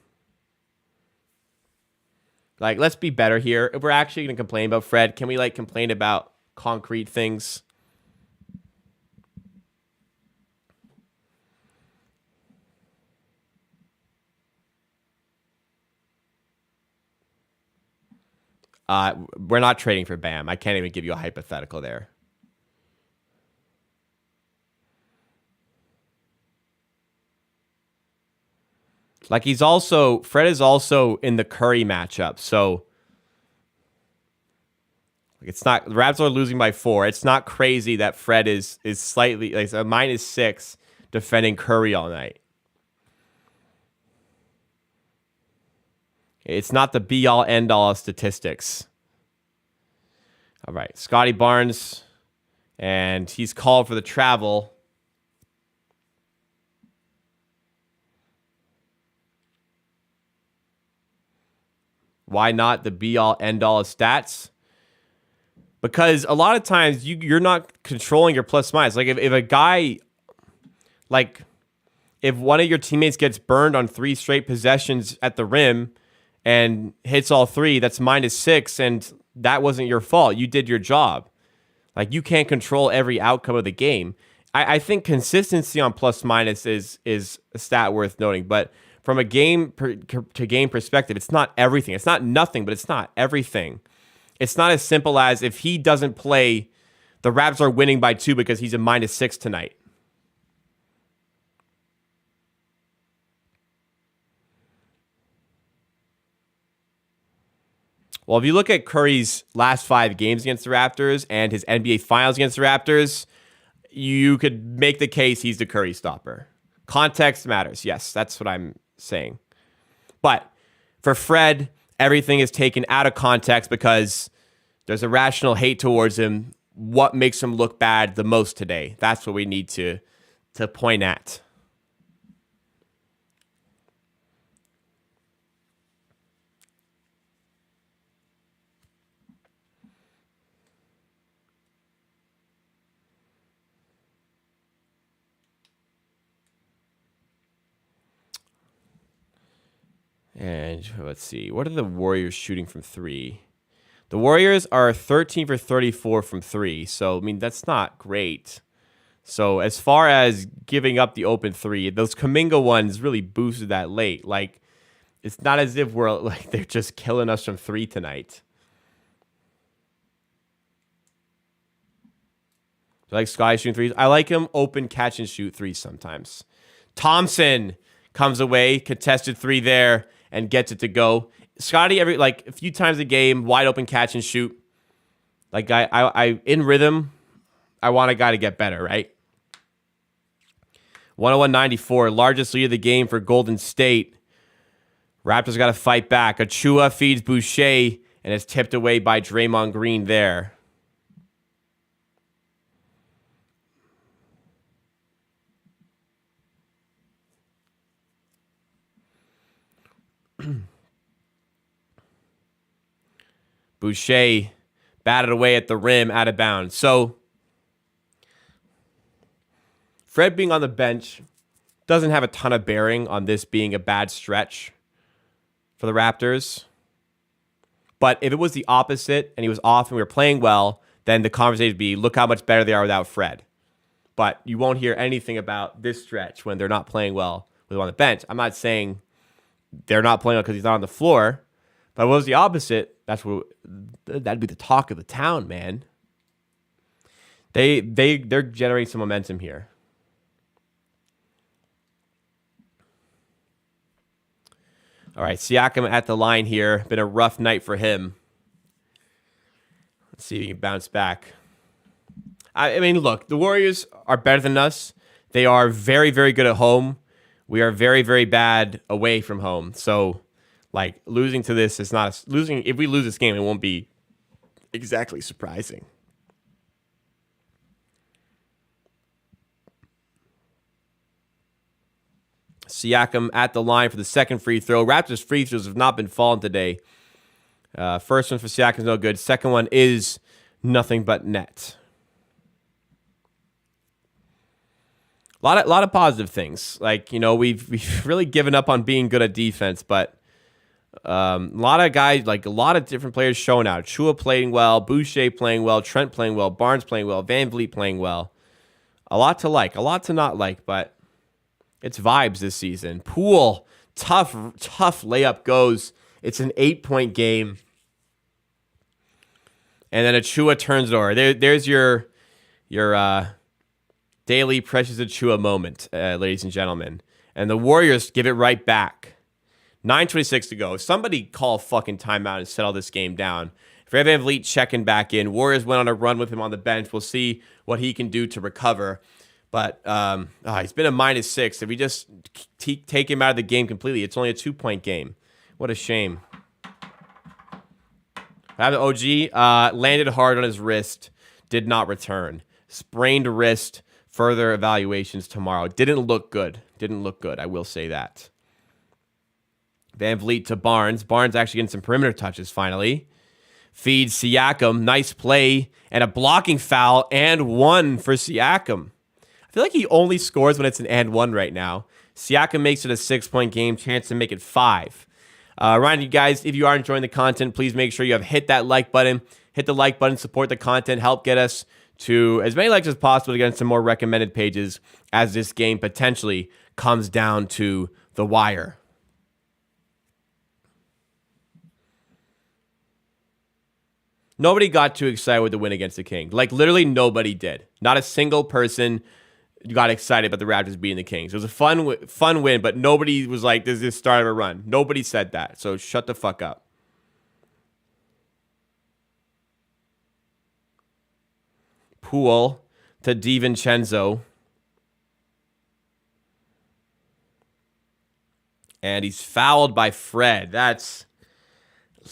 [SPEAKER 1] Let's be better here. If we're actually going to complain about Fred, can we complain about concrete things? We're not trading for Bam. I can't even give you a hypothetical there. Fred is also in the Curry matchup. So It's not, the Raptors are losing by 4. It's not crazy that Fred is slightly like a -6 defending Curry all night. It's not the be-all, end-all of statistics. All right, Scotty Barnes, and he's called for the travel. Why not the be-all, end-all of stats? Because a lot of times you're not controlling your plus minus. Like if a guy, like if one of your teammates gets burned on 3 straight possessions at the rim and hits all 3, that's -6, and that wasn't your fault. You did your job. Like you can't control every outcome of the game. I think consistency on plus minus is a stat worth noting, but from a game to game perspective, it's not everything. It's not nothing, but it's not everything. It's not as simple as if he doesn't play, the Raptors are winning by 2 because he's a -6 tonight. Well, if you look at Curry's last 5 games against the Raptors and his NBA Finals against the Raptors, you could make the case he's the Curry stopper. Context matters. Yes, that's what I'm saying. But for Fred, everything is taken out of context because there's a rational hate towards him. What makes him look bad the most today? That's what we need to point at. And let's see. What are the Warriors shooting from 3? The Warriors are 13 for 34 from 3. So, I mean, that's not great. So, as far as giving up the open 3, those Kuminga ones really boosted that late. Like, it's not as if we're like they're just killing us from 3 tonight. Do you like Scotty shooting 3s? I like him open catch and shoot 3s sometimes. Thompson comes away, contested 3 there, and gets it to go. Scotty, a few times a game, wide open catch and shoot. Like I in rhythm, I want a guy to get better, right? 101-94, largest lead of the game for Golden State. Raptors got to fight back. Achua feeds Boucher, and it's tipped away by Draymond Green there. Boucher batted away at the rim, out of bounds. So, Fred being on the bench doesn't have a ton of bearing on this being a bad stretch for the Raptors. But if it was the opposite and he was off and we were playing well, then the conversation would be, look how much better they are without Fred. But you won't hear anything about this stretch when they're not playing well with him on the bench. I'm not saying they're not playing well because he's not on the floor. But if it was the opposite, that'd be the talk of the town, man. They're generating some momentum here. All right, Siakam at the line here. Been a rough night for him. Let's see if he can bounce back. I mean, look, the Warriors are better than us. They are very, very good at home. We are very, very bad away from home. So, like, losing to this is not losing. If we lose this game, it won't be exactly surprising. Siakam at the line for the second free throw. Raptors free throws have not been falling today. First one for Siakam is no good. Second one is nothing but net. A lot of positive things. Like, you know, we've really given up on being good at defense, but a lot of guys, like a lot of different players showing out. Chua playing well, Boucher playing well, Trent playing well, Barnes playing well, Van Vliet playing well. A lot to like, a lot to not like, but it's vibes this season. Poole, tough layup goes. It's an 8-point game. And then Achua turns it over. There's your daily Precious Achua moment, ladies and gentlemen. And the Warriors give it right back. 9:26 to go. Somebody call fucking timeout and settle this game down. Fred VanVleet checking back in. Warriors went on a run with him on the bench. We'll see what he can do to recover. But he's been a -6. If we just take him out of the game completely, it's only a 2-point game. What a shame. OG landed hard on his wrist. Did not return. Sprained wrist. Further evaluations tomorrow. Didn't look good. Didn't look good. I will say that. VanVleet to Barnes. Barnes actually getting some perimeter touches finally. Feeds Siakam. Nice play. And a blocking foul. And one for Siakam. I feel like he only scores when it's an and one right now. Siakam makes it a 6-point game. Chance to make it 5. Remind you guys, if you are enjoying the content, please make sure you have hit that like button. Hit the like button. Support the content. Help get us to as many likes as possible to get on some more recommended pages as this game potentially comes down to the wire. Nobody got too excited with the win against the Kings. Like, literally nobody did. Not a single person got excited about the Raptors beating the Kings. It was a fun win, but nobody was like, this is the start of a run. Nobody said that, so shut the fuck up. Poole to DiVincenzo. And he's fouled by Fred. This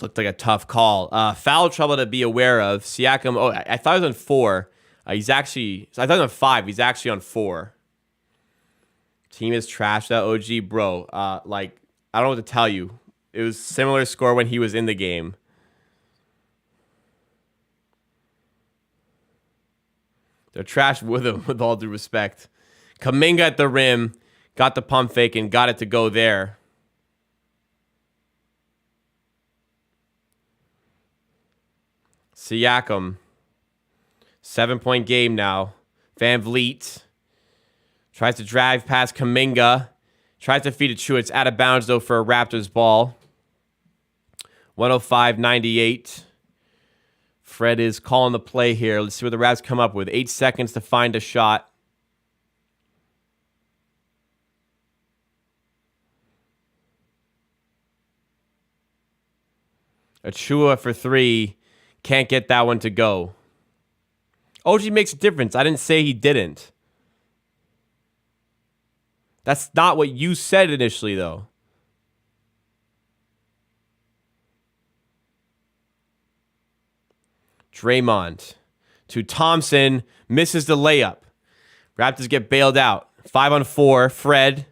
[SPEAKER 1] looked like a tough call. Foul trouble to be aware of. Siakam, I thought he was on 4. I thought he was on 5. He's actually on 4. Team is trash, that OG. Bro, I don't know what to tell you. It was similar score when he was in the game. They're trash with him, with all due respect. Kuminga at the rim. Got the pump fake and got it to go there. Siakam. 7-point game now. VanVleet. Tries to drive past Kuminga. Tries to feed it Chua. It's out of bounds, though, for a Raptors ball. 105-98. Fred is calling the play here. Let's see what the Raps come up with. 8 seconds to find a shot. Achua for 3. Can't get that one to go. OG makes a difference. I didn't say he didn't. That's not what you said initially, though. Draymond to Thompson. Misses the layup. Raptors get bailed out. 5-on-4. Fred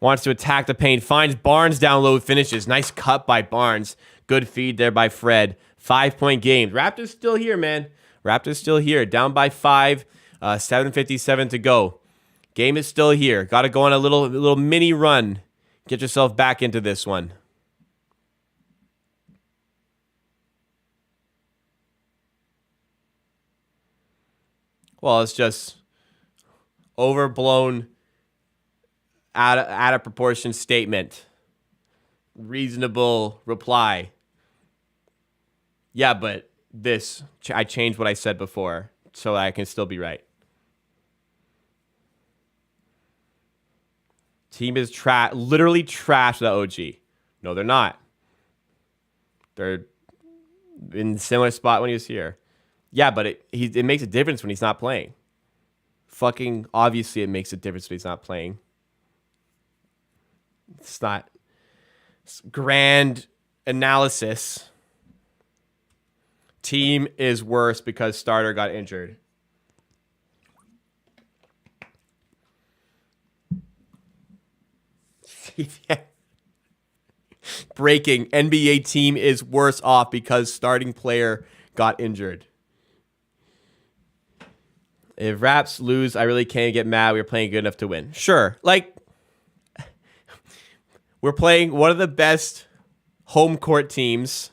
[SPEAKER 1] wants to attack the paint. Finds Barnes down low. Finishes. Nice cut by Barnes. Good feed there by Fred. 5-point game. Raptors still here, man. Raptors still here. Down by 5. 7:57 to go. Game is still here. Got to go on a little mini run. Get yourself back into this one. Well, it's just overblown, out of proportion statement. Reasonable reply. Yeah, but I changed what I said before so I can still be right. Team is literally trash, the OG. No, they're not. They're in a similar spot when he was here. Yeah, but it makes a difference when he's not playing. Fucking obviously it makes a difference when he's not playing. It's not grand analysis. Team is worse because starter got injured. Breaking. NBA team is worse off because starting player got injured. If Raps lose, I really can't get mad. We were playing good enough to win. Sure. We're playing one of the best home court teams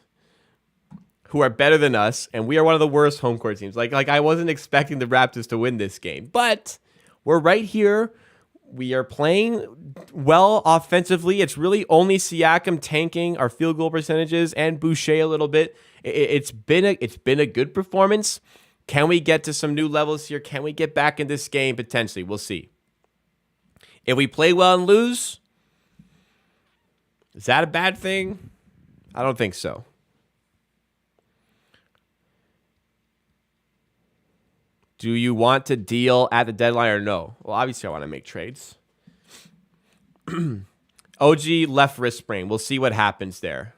[SPEAKER 1] who are better than us, and we are one of the worst home court teams. I wasn't expecting the Raptors to win this game, but we're right here. We are playing well offensively. It's really only Siakam tanking our field goal percentages and Boucher a little bit. It's been a good performance. Can we get to some new levels here? Can we get back in this game? Potentially. We'll see. If we play well and lose, is that a bad thing? I don't think so. Do you want to deal at the deadline or no? Well, obviously I want to make trades. OG left wrist sprain. We'll see what happens there.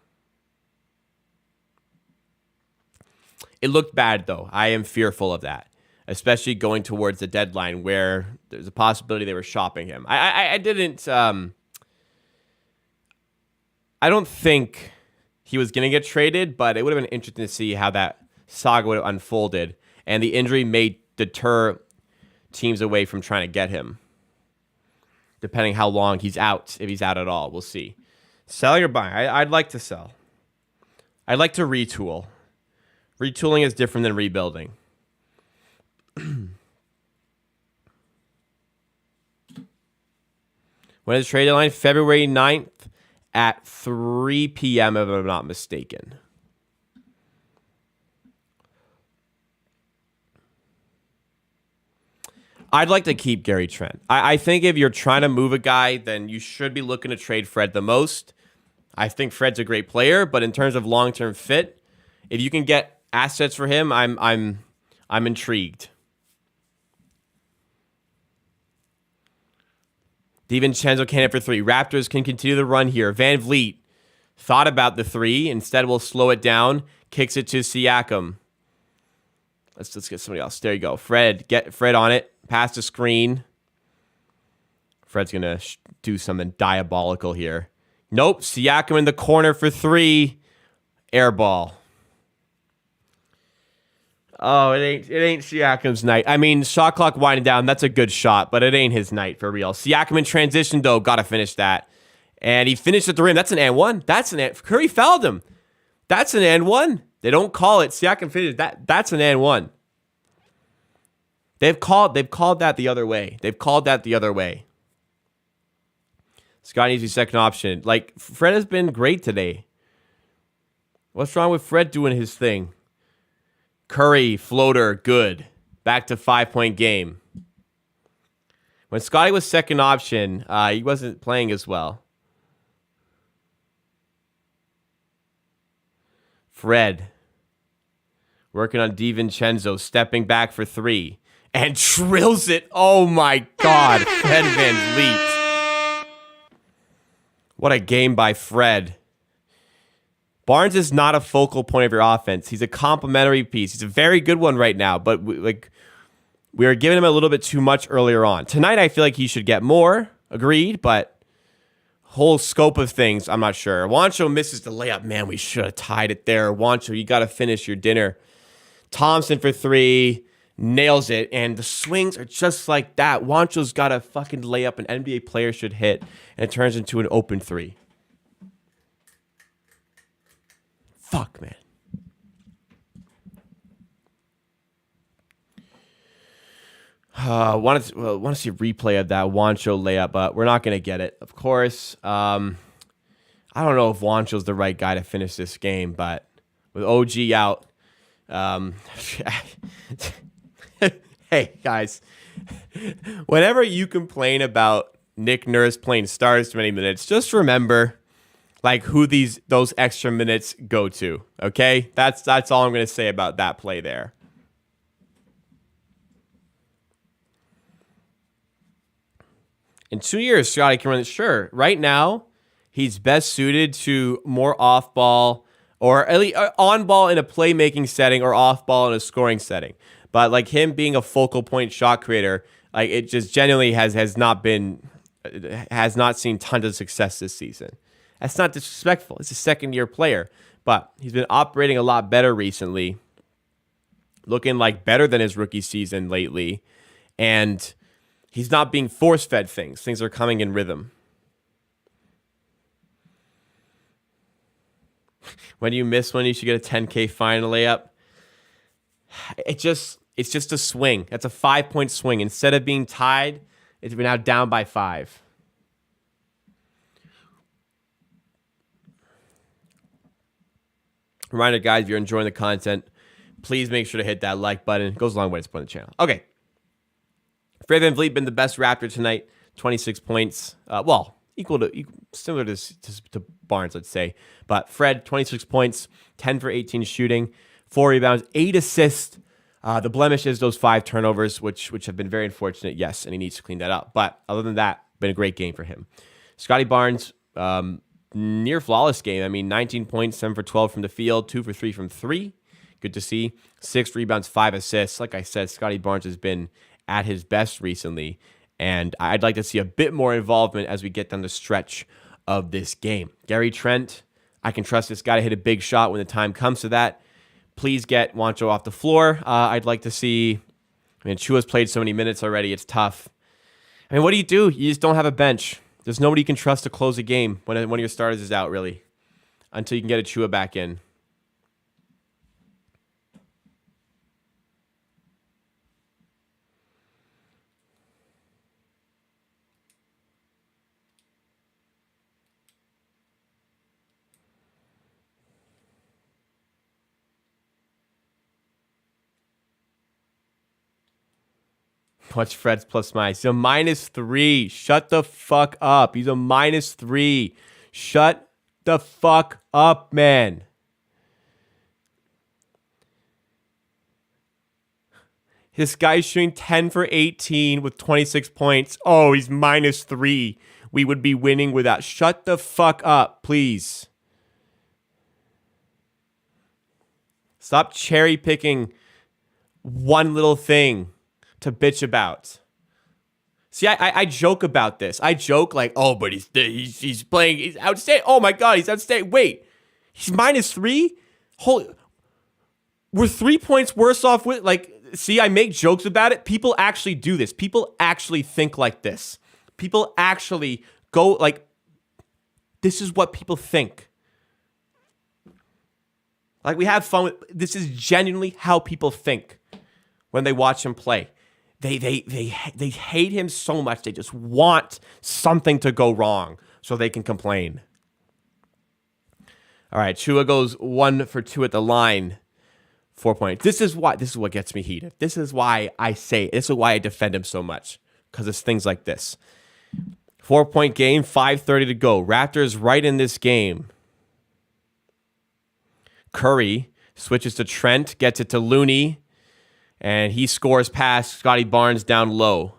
[SPEAKER 1] It looked bad, though. I am fearful of that, especially going towards the deadline where there's a possibility they were shopping him. I don't think he was going to get traded, but it would have been interesting to see how that saga would have unfolded. And the injury may deter teams away from trying to get him, depending how long he's out, if he's out at all. We'll see. Selling or buying? I'd like to sell. I'd like to retool. Retooling is different than rebuilding. When is the trade deadline? February 9th at 3 p.m., if I'm not mistaken. I'd like to keep Gary Trent. I think if you're trying to move a guy, then you should be looking to trade Fred the most. I think Fred's a great player, but in terms of long-term fit, if you can get assets for him, I'm intrigued. DiVincenzo candidate for 3. Raptors can continue the run here. Van Vliet thought about the 3. Instead, will slow it down. Kicks it to Siakam. Let's get somebody else. There you go. Fred. Get Fred on it. Pass the screen. Fred's going to do something diabolical here. Nope. Siakam in the corner for 3. Air ball. Oh, it ain't Siakam's night. I mean, shot clock winding down. That's a good shot, but it ain't his night for real. Siakam in transition, though. Got to finish that. And he finished at the rim. That's an and one. Curry fouled him. That's an and one. They don't call it. Siakam finished. That's an and one. They've called that the other way. Scott needs to be second option. Like, Fred has been great today. What's wrong with Fred doing his thing? Curry, floater, good. Back to 5-point game. When Scotty was second option, he wasn't playing as well. Fred. Working on DiVincenzo, stepping back for 3. And drills it. Oh my God. Fred VanVleet. What a game by Fred. Barnes is not a focal point of your offense. He's a complementary piece. He's a very good one right now, but we were giving him a little bit too much earlier on. Tonight, I feel like he should get more. Agreed, but whole scope of things, I'm not sure. Juancho misses the layup. Man, we should have tied it there. Juancho, you got to finish your dinner. Thompson for 3. Nails it, and the swings are just like that. Juancho's got a fucking layup an NBA player should hit, and it turns into an open 3. Fuck, man. Want to see a replay of that Juancho layup, but we're not going to get it, of course. I don't know if Juancho's the right guy to finish this game, but with OG out, hey, guys, whenever you complain about Nick Nurse playing stars too many minutes, just remember, like, who those extra minutes go to, okay? That's all I'm going to say about that play there. In 2 years, Scotty can run it. Sure. Right now, he's best suited to more off-ball or at least on-ball in a playmaking setting or off-ball in a scoring setting. But, like, him being a focal point shot creator, like, it just genuinely has not seen tons of success this season. That's not disrespectful. It's a second-year player. But he's been operating a lot better recently, looking like better than his rookie season lately. And he's not being force-fed things. Things are coming in rhythm. When you miss one, you should get a 10K fine layup. It's just a swing. That's a 5-point swing. Instead of being tied, it's been now down by 5. Reminder, guys, if you're enjoying the content, please make sure to hit that like button. It goes a long way to support the channel. Okay. Fred VanVleet been the best Raptor tonight. 26 points. Similar to Barnes, let's say. But Fred, 26 points, 10 for 18 shooting, 4 rebounds, 8 assists. The blemish is those 5 turnovers, which have been very unfortunate, yes, and he needs to clean that up. But other than that, been a great game for him. Scotty Barnes, near flawless game. I mean, 19 points, 7 for 12 from the field, 2 for 3 from 3. Good to see. 6 rebounds, 5 assists. Like I said, Scotty Barnes has been at his best recently, and I'd like to see a bit more involvement as we get down the stretch of this game. Gary Trent, I can trust this guy to hit a big shot when the time comes to that. Please get Juancho off the floor. I'd like to see... I mean, Chua's played so many minutes already. It's tough. I mean, what do? You just don't have a bench. There's nobody you can trust to close a game when one of your starters is out, really, until you can get a Chua back in. Watch Fred's plus minus. He's a -3. Shut the fuck up. He's a -3. Shut the fuck up, man. This guy's shooting 10 for 18 with 26 points. Oh, he's -3. We would be winning without. Shut the fuck up, please. Stop cherry picking one little thing to bitch about. See, I joke about this. I joke like, oh, but he's playing, he's outstanding. Oh my God, he's outstanding. Wait, he's -3? Holy, we're 3 points worse off with, like, see, I make jokes about it. People actually do this. People actually think like this. People actually go like, this is what people think. Like, we have fun with, this is genuinely how people think when they watch him play. They hate him so much. They just want something to go wrong so they can complain. All right, Chua goes 1 for 2 at the line. 4 points. This is what gets me heated. This is why I defend him so much, because it's things like this. 4-point game, 5:30 to go. Raptors right in this game. Curry switches to Trent, gets it to Looney, and he scores past Scotty Barnes down low.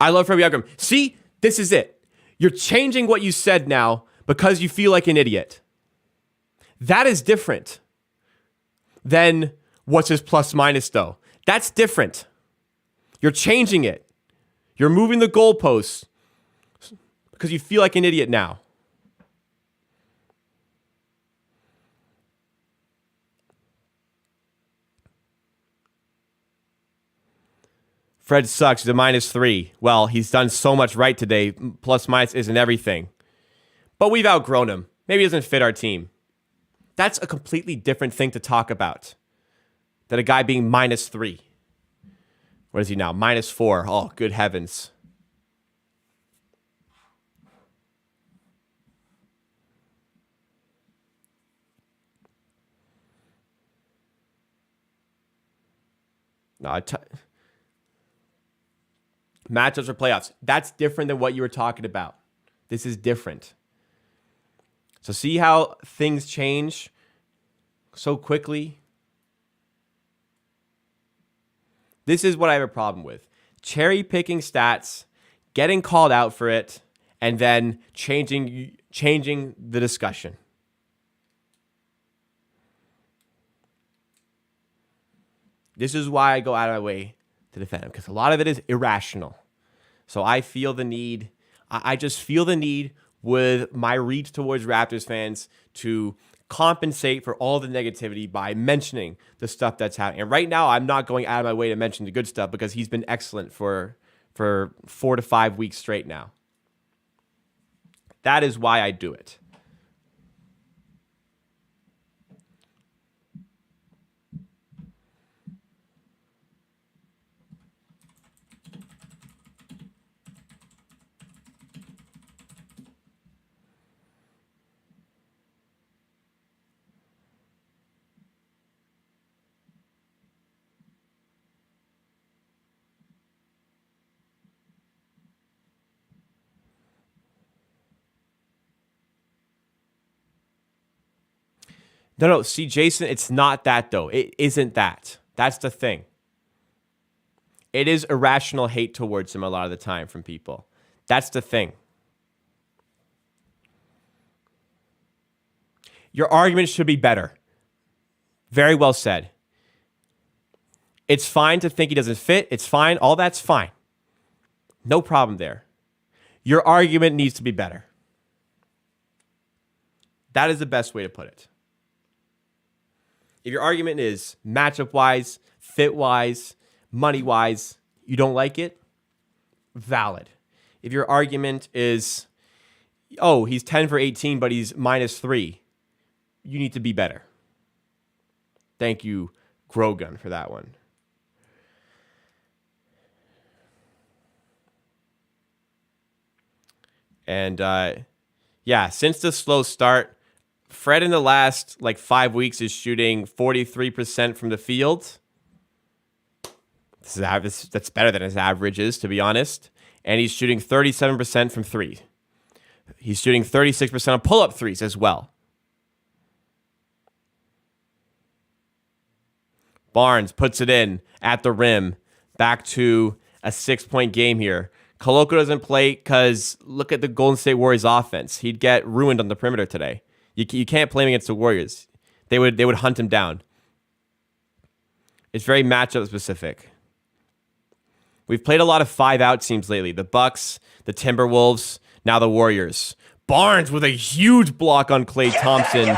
[SPEAKER 1] I love Fred Youngrim. See, this is it. You're changing what you said now because you feel like an idiot. That is different than what's his plus minus, though. That's different. You're changing it. You're moving the goalposts because you feel like an idiot now. Fred sucks. He's a -3. Well, he's done so much right today. Plus minus isn't everything. But we've outgrown him. Maybe he doesn't fit our team. That's a completely different thing to talk about than a guy being -3. What is he now? -4. Oh, good heavens. No, matchups or playoffs. That's different than what you were talking about. This is different. So see how things change so quickly? This is what I have a problem with. Cherry picking stats, getting called out for it, and then changing the discussion. This is why I go out of my way to defend him, because a lot of it is irrational. So I feel the need. I just feel the need with my reach towards Raptors fans to compensate for all the negativity by mentioning the stuff that's happening. And right now, I'm not going out of my way to mention the good stuff because he's been excellent for 4 to 5 weeks straight now. That is why I do it. No. See, Jason, it's not that, though. It isn't that. That's the thing. It is irrational hate towards him a lot of the time from people. That's the thing. Your argument should be better. Very well said. It's fine to think he doesn't fit. It's fine. All that's fine. No problem there. Your argument needs to be better. That is the best way to put it. If your argument is matchup-wise, fit-wise, money-wise, you don't like it, valid. If your argument is, oh, he's 10 for 18, but he's -3, you need to be better. Thank you, Grogun, for that one. And, yeah, since the slow start, Fred in the last, 5 weeks is shooting 43% from the field. That's better than his averages, to be honest. And he's shooting 37% from 3. He's shooting 36% on pull-up threes as well. Barnes puts it in at the rim. Back to a 6-point game here. Koloko doesn't play because look at the Golden State Warriors offense. He'd get ruined on the perimeter today. You can't play him against the Warriors. They would hunt him down. It's very matchup specific. We've played a lot of 5-out teams lately. The Bucks, the Timberwolves, now the Warriors. Barnes with a huge block on Klay Thompson.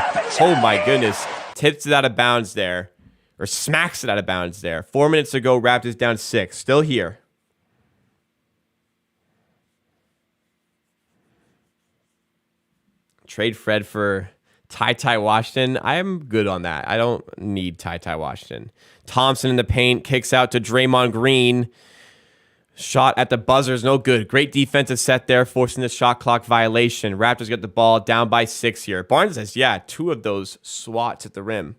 [SPEAKER 1] Oh my goodness. Tips it out of bounds there. Or smacks it out of bounds there. 4 minutes ago, Raptors down 6. Still here. Trade Fred for Ty Washington. I am good on that. I don't need Ty Washington. Thompson in the paint. Kicks out to Draymond Green. Shot at the buzzer is no good. Great defensive set there, forcing the shot clock violation. Raptors get the ball down by 6 here. Barnes says, yeah, 2 of those swats at the rim.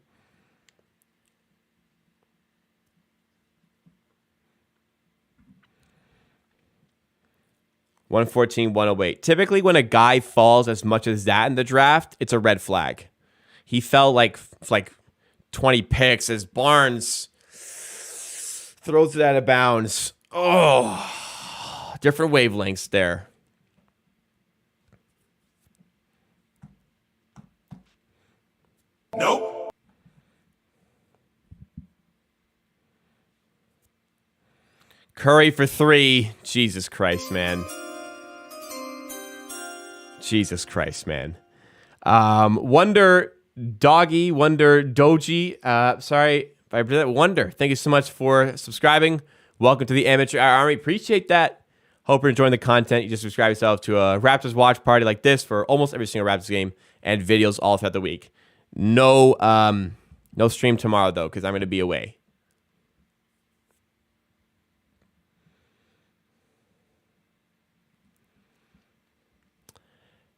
[SPEAKER 1] $114-108. Typically, when a guy falls as much as that in the draft, it's a red flag. He fell like 20 picks as Barnes throws it out of bounds. Oh, different wavelengths there. Nope. Curry for 3. Jesus Christ, man. Jesus Christ, man. Wonder Doggy, Wonder Doji. Sorry if I did that. Wonder. Thank you so much for subscribing. Welcome to the Amateur Hour Army. Appreciate that. Hope you're enjoying the content. You just subscribe yourself to a Raptors watch party like this for almost every single Raptors game and videos all throughout the week. No stream tomorrow though, because I'm going to be away.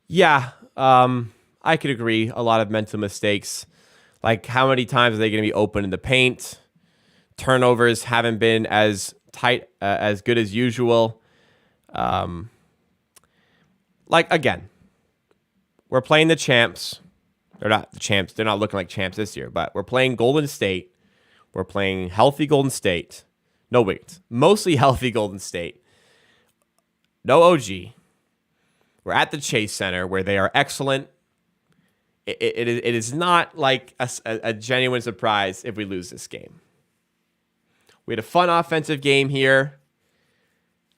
[SPEAKER 1] Yeah, I could agree. A lot of mental mistakes. Like, how many times are they going to be open in the paint? Turnovers haven't been as tight, as good as usual. Again, we're playing the champs. They're not the champs. They're not looking like champs this year, but we're playing Golden State. We're playing healthy Golden State. No, wait. Mostly healthy Golden State. No OG. We're at the Chase Center where they are excellent. It is not like a genuine surprise if we lose this game. We had a fun offensive game here.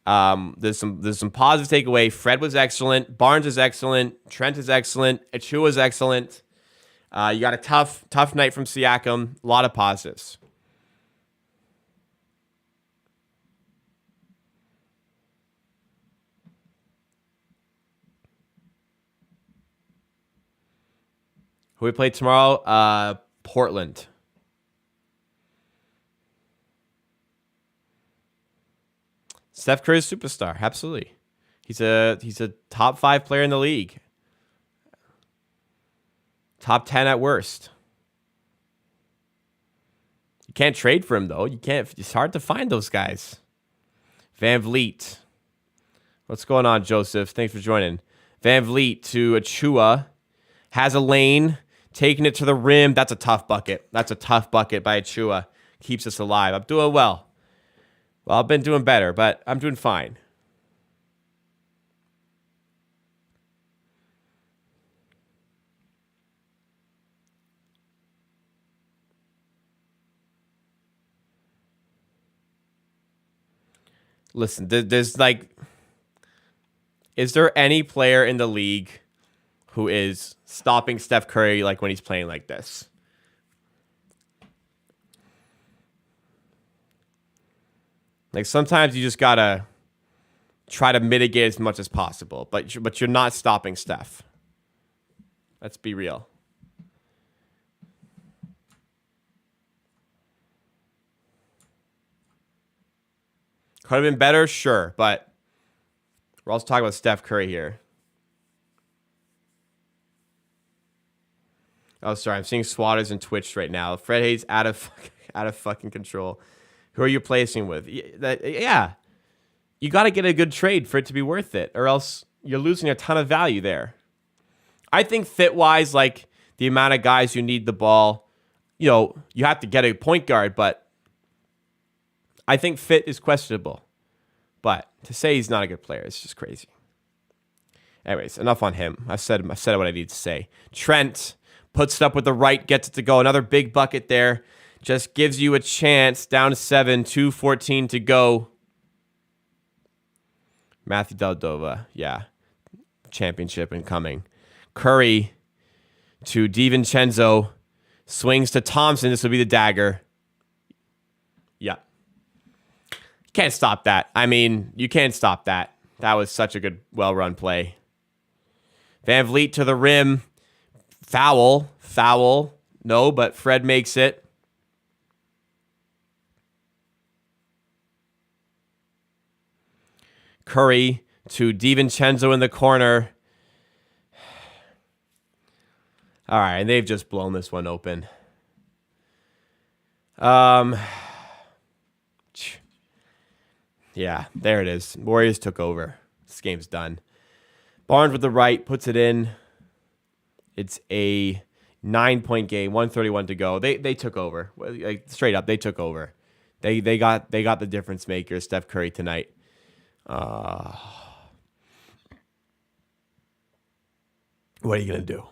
[SPEAKER 1] There's some positive takeaway. Fred was excellent. Barnes is excellent. Trent is excellent. Achua is excellent. You got a tough night from Siakam. A lot of positives. Who we play tomorrow? Portland. Steph Curry is a superstar. Absolutely. He's a top 5 player in the league. Top 10 at worst. You can't trade for him, though. You can't. It's hard to find those guys. Van Vliet. What's going on, Joseph? Thanks for joining. Van Vliet to Achua. Has a lane. taking it to the rim. That's a tough bucket. That's a tough bucket by Achua. Keeps us alive. I'm doing well. Well, I've been doing better, but I'm doing fine. Listen, there's like, is there any player in the league who is stopping Steph Curry like when he's playing like this? Like sometimes you just gotta try to mitigate as much as possible, but you're not stopping Steph. Let's be real. Could have been better, sure, but we're also talking about Steph Curry here. Oh, sorry, I'm seeing swatters and Twitch right now. Fred Hayes out of fucking control. Who are you placing with? Yeah, you got to get a good trade for it to be worth it, or else you're losing a ton of value there. I think fit-wise, like the amount of guys who need the ball, you have to get a point guard, but I think fit is questionable. But to say he's not a good player is just crazy. Anyways, enough on him. I've said what I need to say. Trent puts it up with the right, gets it to go. Another big bucket there. Just gives you a chance. Down to 7, 2:14 to go. Matthew Dellavedova, yeah. Championship incoming. Curry to DiVincenzo. Swings to Thompson. This will be the dagger. Yeah. Can't stop that. I mean, you can't stop that. That was such a good, well-run play. Van Vliet to the rim. Foul. No, but Fred makes it. Curry to DiVincenzo in the corner. All right, and they've just blown this one open. Yeah, there it is. Warriors took over. This game's done. Barnes with the right, puts it in. It's a 9-point game, 1:31 to go. They took over. Like, straight up, they took over. They got the difference maker, Steph Curry, tonight. What are you gonna do?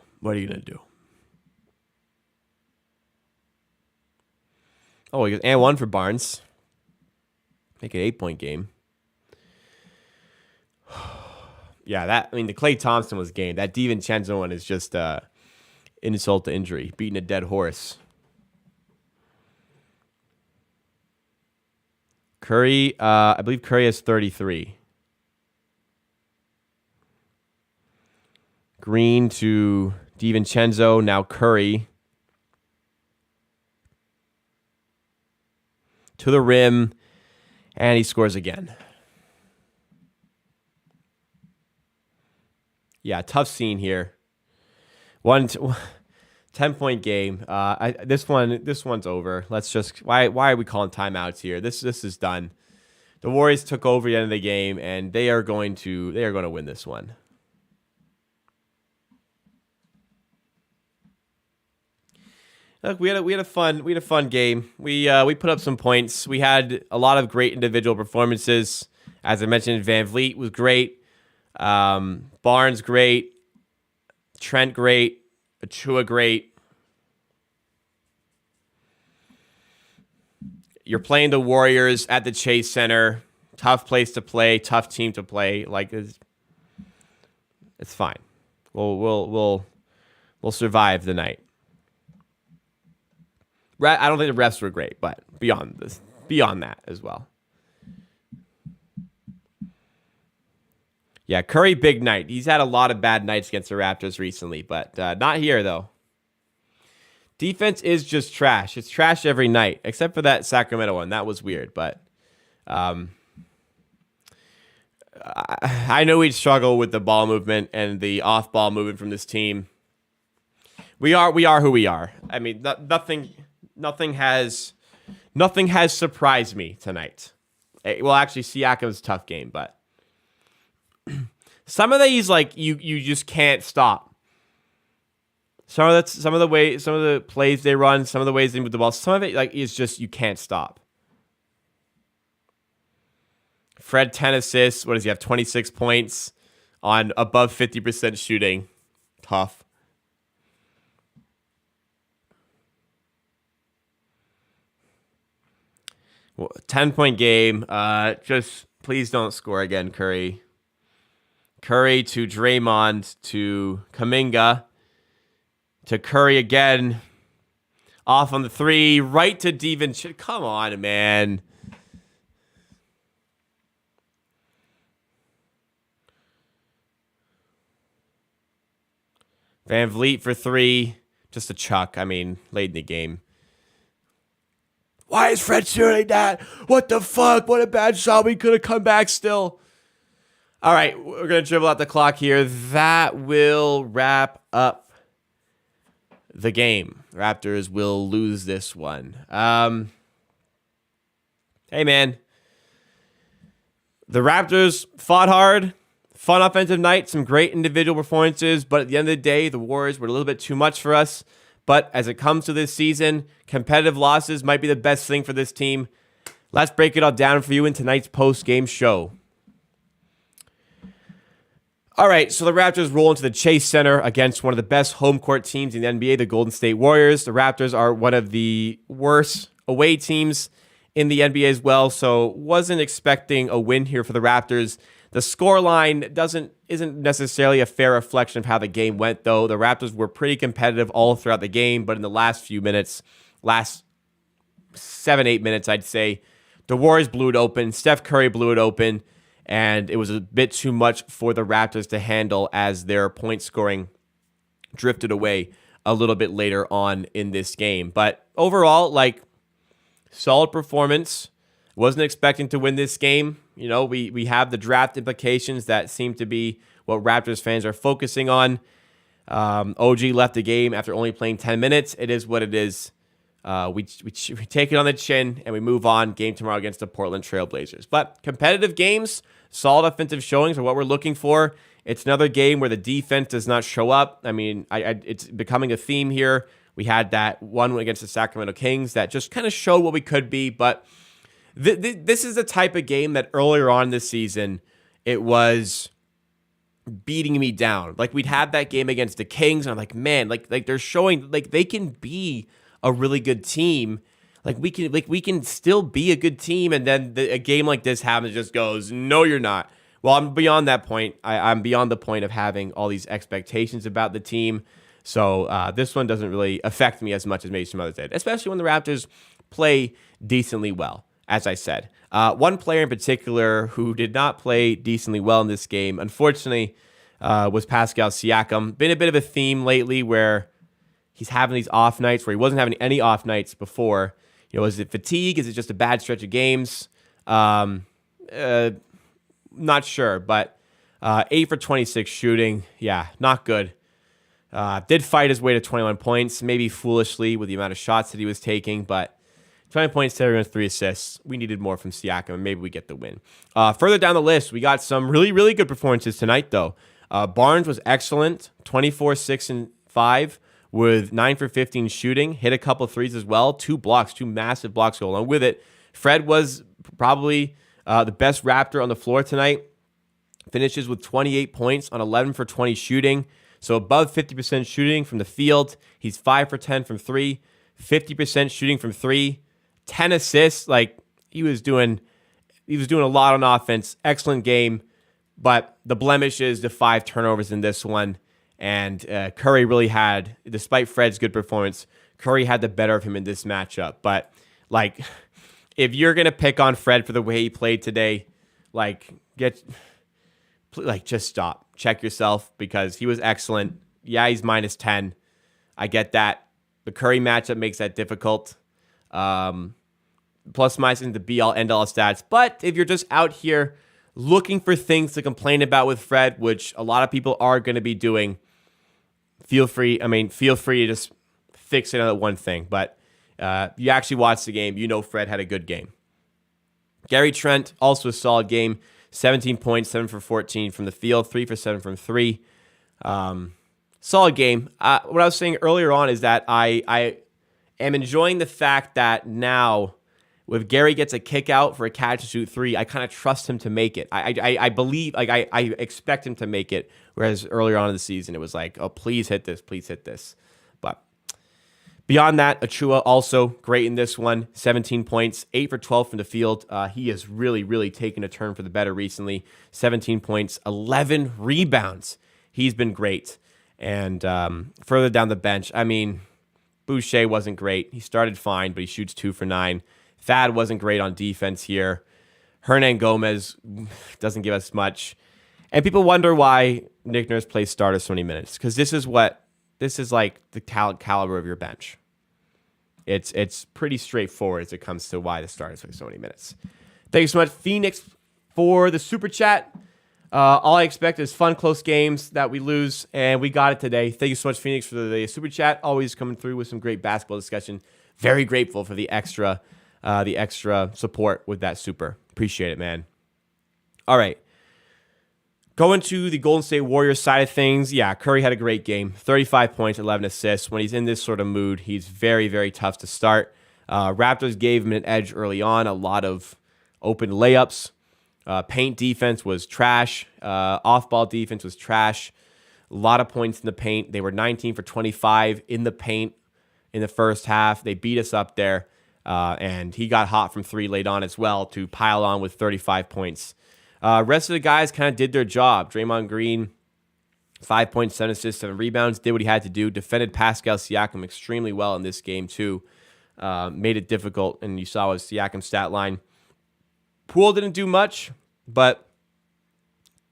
[SPEAKER 1] Oh, and one for Barnes. Make an 8-point game. Yeah, the Klay Thompson was game. That DiVincenzo one is just insult to injury, beating a dead horse. Curry, I believe Curry has 33. Green to DiVincenzo, now Curry. To the rim, and he scores again. Yeah, tough scene here. 10-point game. This one's over. Let's just why are we calling timeouts here? This is done. The Warriors took over the end of the game, and they are going to win this one. Look, we had a fun game. We put up some points. We had a lot of great individual performances. As I mentioned, Van Vliet was great. Barnes great. Trent great. Achua great. You're playing the Warriors at the Chase Center. Tough place to play. Tough team to play. Like it's fine. We'll survive the night. I don't think the refs were great, but beyond that as well. Yeah, Curry, big night. He's had a lot of bad nights against the Raptors recently, but not here, though. Defense is just trash. It's trash every night, except for that Sacramento one. That was weird, but I know we'd struggle with the ball movement and the off-ball movement from this team. We are who we are. I mean, nothing has surprised me tonight. Well, actually, Siakam's a tough game, but some of these, like, you just can't stop. Some of the plays they run, some of the ways they move the ball, some of it like is just you can't stop. Fred 10 assists. What does he have? 26 points on above 50% shooting. Tough. Well, 10-point game. Just please don't score again, Curry. Curry to Draymond to Kuminga to Curry again. Off on the three. Right to Devin. Come on, man. Van Vliet for three. Just a chuck. I mean, late in the game. Why is Fred shooting that? What the fuck? What a bad shot. We could have come back still. All right, we're going to dribble out the clock here. That will wrap up the game. Raptors will lose this one. Hey, man. The Raptors fought hard. Fun offensive night. Some great individual performances. But at the end of the day, the Warriors were a little bit too much for us. But as it comes to this season, competitive losses might be the best thing for this team. Let's break it all down for you in tonight's post-game show. All right, so the Raptors roll into the Chase Center against one of the best home court teams in the NBA, the Golden State Warriors. The Raptors are one of the worst away teams in the NBA as well, so wasn't expecting a win here for the Raptors. The scoreline isn't necessarily a fair reflection of how the game went, though. The Raptors were pretty competitive all throughout the game, but in the last few minutes, last 7-8 minutes, I'd say, the Warriors blew it open. Steph Curry blew it open, and it was a bit too much for the Raptors to handle as their point scoring drifted away a little bit later on in this game. But overall, solid performance. Wasn't expecting to win this game. You know, we have the draft implications that seem to be what Raptors fans are focusing on. OG left the game after only playing 10 minutes. It is what it is. We take it on the chin and we move on. Game tomorrow against the Portland Trail Blazers. But competitive games, solid offensive showings are what we're looking for. It's another game where the defense does not show up. I mean, it's becoming a theme here. We had that one against the Sacramento Kings that just kind of showed what we could be, but this is the type of game that earlier on this season, it was beating me down. Like, we'd have that game against the Kings, and I'm like, man, like they're showing, like, they can be a really good team. We can still be a good team, and then a game like this happens, just goes, no, you're not. Well, I'm beyond that point. I'm beyond the point of having all these expectations about the team. So this one doesn't really affect me as much as maybe some others did, especially when the Raptors play decently well. As I said, one player in particular who did not play decently well in this game, unfortunately, was Pascal Siakam. Been a bit of a theme lately where he's having these off nights where he wasn't having any off nights before. You know, is it fatigue? Is it just a bad stretch of games? Not sure, but 8 for 26 shooting. Yeah, not good. Did fight his way to 21 points, maybe foolishly with the amount of shots that he was taking, but 20 points, 3 assists. We needed more from Siakam, and maybe we get the win. Further down the list, we got some really, really good performances tonight, though. Barnes was excellent, 24, 6, and 5, with 9 for 15 shooting. Hit a couple threes as well. 2 massive blocks go along with it. Fred was probably the best Raptor on the floor tonight. Finishes with 28 points on 11 for 20 shooting. So above 50% shooting from the field. He's 5 for 10 from 3. 50% shooting from 3. 10 assists, he was doing a lot on offense. Excellent game, but the blemish is the 5 turnovers in this one. And Curry really had, despite Fred's good performance, Curry had the better of him in this matchup. But if you're gonna pick on Fred for the way he played today, just stop. Check yourself because he was excellent. Yeah, he's minus 10. I get that. The Curry matchup makes that difficult. Plus minus isn't the be-all, end-all stats. But if you're just out here looking for things to complain about with Fred, which a lot of people are going to be doing, feel free to just fix it on that one thing. But you actually watch the game, you know Fred had a good game. Gary Trent, also a solid game. 17 points, 7 for 14 from the field, 3 for 7 from 3. Solid game. What I was saying earlier on is that I am enjoying the fact that now, if Gary gets a kick out for a catch and shoot three, I kind of trust him to make it. I believe, like, I expect him to make it. Whereas earlier on in the season, it was like, oh, please hit this, please hit this. But beyond that, Achua also great in this one. 17 points, 8 for 12 from the field. He has really, really taken a turn for the better recently. 17 points, 11 rebounds. He's been great. And further down the bench, I mean, Boucher wasn't great. He started fine, but he shoots 2 for 9. Thad wasn't great on defense here. Hernan Gomez doesn't give us much. And people wonder why Nick Nurse plays starters so many minutes. Because this is like the caliber of your bench. It's pretty straightforward as it comes to why the starters play so many minutes. Thank you so much, Phoenix, for the super chat. All I expect is fun, close games that we lose, and we got it today. Thank you so much, Phoenix, for the super chat. Always coming through with some great basketball discussion. Very grateful for the extra support with that super. Appreciate it, man. All right. Going to the Golden State Warriors side of things, yeah, Curry had a great game. 35 points, 11 assists. When he's in this sort of mood, he's very, very tough to start. Raptors gave him an edge early on, a lot of open layups. Paint defense was trash. Off-ball defense was trash. A lot of points in the paint. They were 19 for 25 in the paint in the first half. They beat us up there, and he got hot from three late on as well to pile on with 35 points. Rest of the guys kind of did their job. Draymond Green, 5 points, 7 assists, 7 rebounds, did what he had to do. Defended Pascal Siakam extremely well in this game too. Made it difficult, and you saw his Siakam stat line. Poole didn't do much, but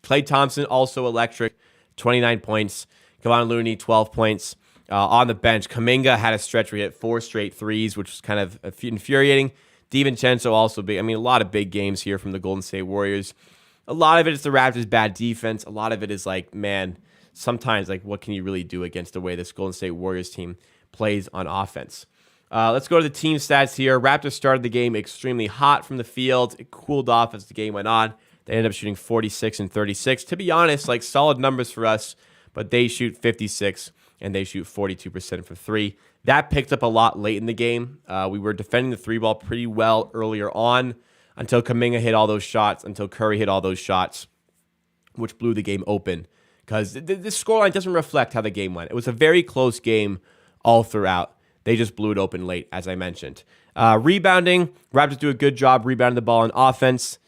[SPEAKER 1] Klay Thompson also electric, 29 points. Kevon Looney, 12 points. On the bench, Kuminga had a stretch where he hit 4 straight threes, which was kind of infuriating. DiVincenzo also big. I mean, a lot of big games here from the Golden State Warriors. A lot of it is the Raptors' bad defense. A lot of it is like, man, sometimes like what can you really do against the way this Golden State Warriors team plays on offense? Let's go to the team stats here. Raptors started the game extremely hot from the field. It cooled off as the game went on. They ended up shooting 46 and 36. To be honest, like solid numbers for us, but they shoot 56 and they shoot 42% from three. That picked up a lot late in the game. We were defending the three ball pretty well earlier on until Kuminga hit all those shots, until Curry hit all those shots, which blew the game open. Because the scoreline doesn't reflect how the game went. It was a very close game all throughout. They just blew it open late, as I mentioned. Rebounding, Raptors do a good job rebounding the ball on offense.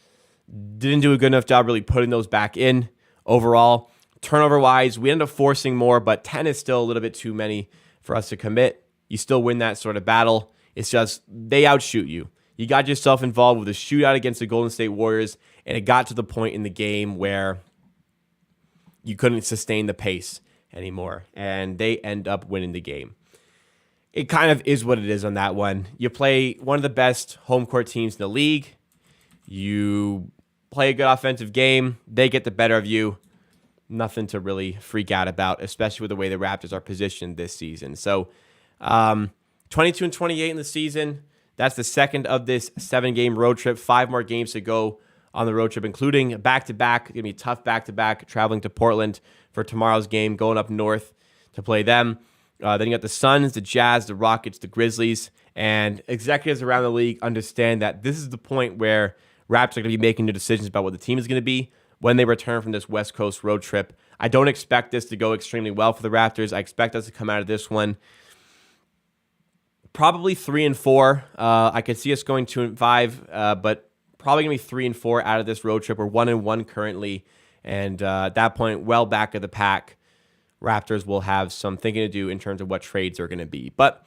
[SPEAKER 1] Didn't do a good enough job really putting those back in overall. Turnover-wise, we ended up forcing more, but 10 is still a little bit too many for us to commit. You still win that sort of battle. It's just they outshoot you. You got yourself involved with a shootout against the Golden State Warriors, and it got to the point in the game where you couldn't sustain the pace anymore, and they end up winning the game. It kind of is what it is on that one. You play one of the best home court teams in the league. You play a good offensive game. They get the better of you. Nothing to really freak out about, especially with the way the Raptors are positioned this season. So 22 and 28 in the season. That's the second of this 7-game road trip. 5 more games to go on the road trip, including a back-to-back. It's going to be a tough back-to-back, traveling to Portland for tomorrow's game, going up north to play them. Then you got the Suns, the Jazz, the Rockets, the Grizzlies, and executives around the league understand that this is the point where Raptors are going to be making the decisions about what the team is going to be when they return from this West Coast road trip. I don't expect this to go extremely well for the Raptors. I expect us to come out of this one probably 3-4. I could see us going 2-5, but probably going to be 3-4 out of this road trip. We're 1-1 currently, and at that point, well back of the pack. Raptors will have some thinking to do in terms of what trades are going to be. But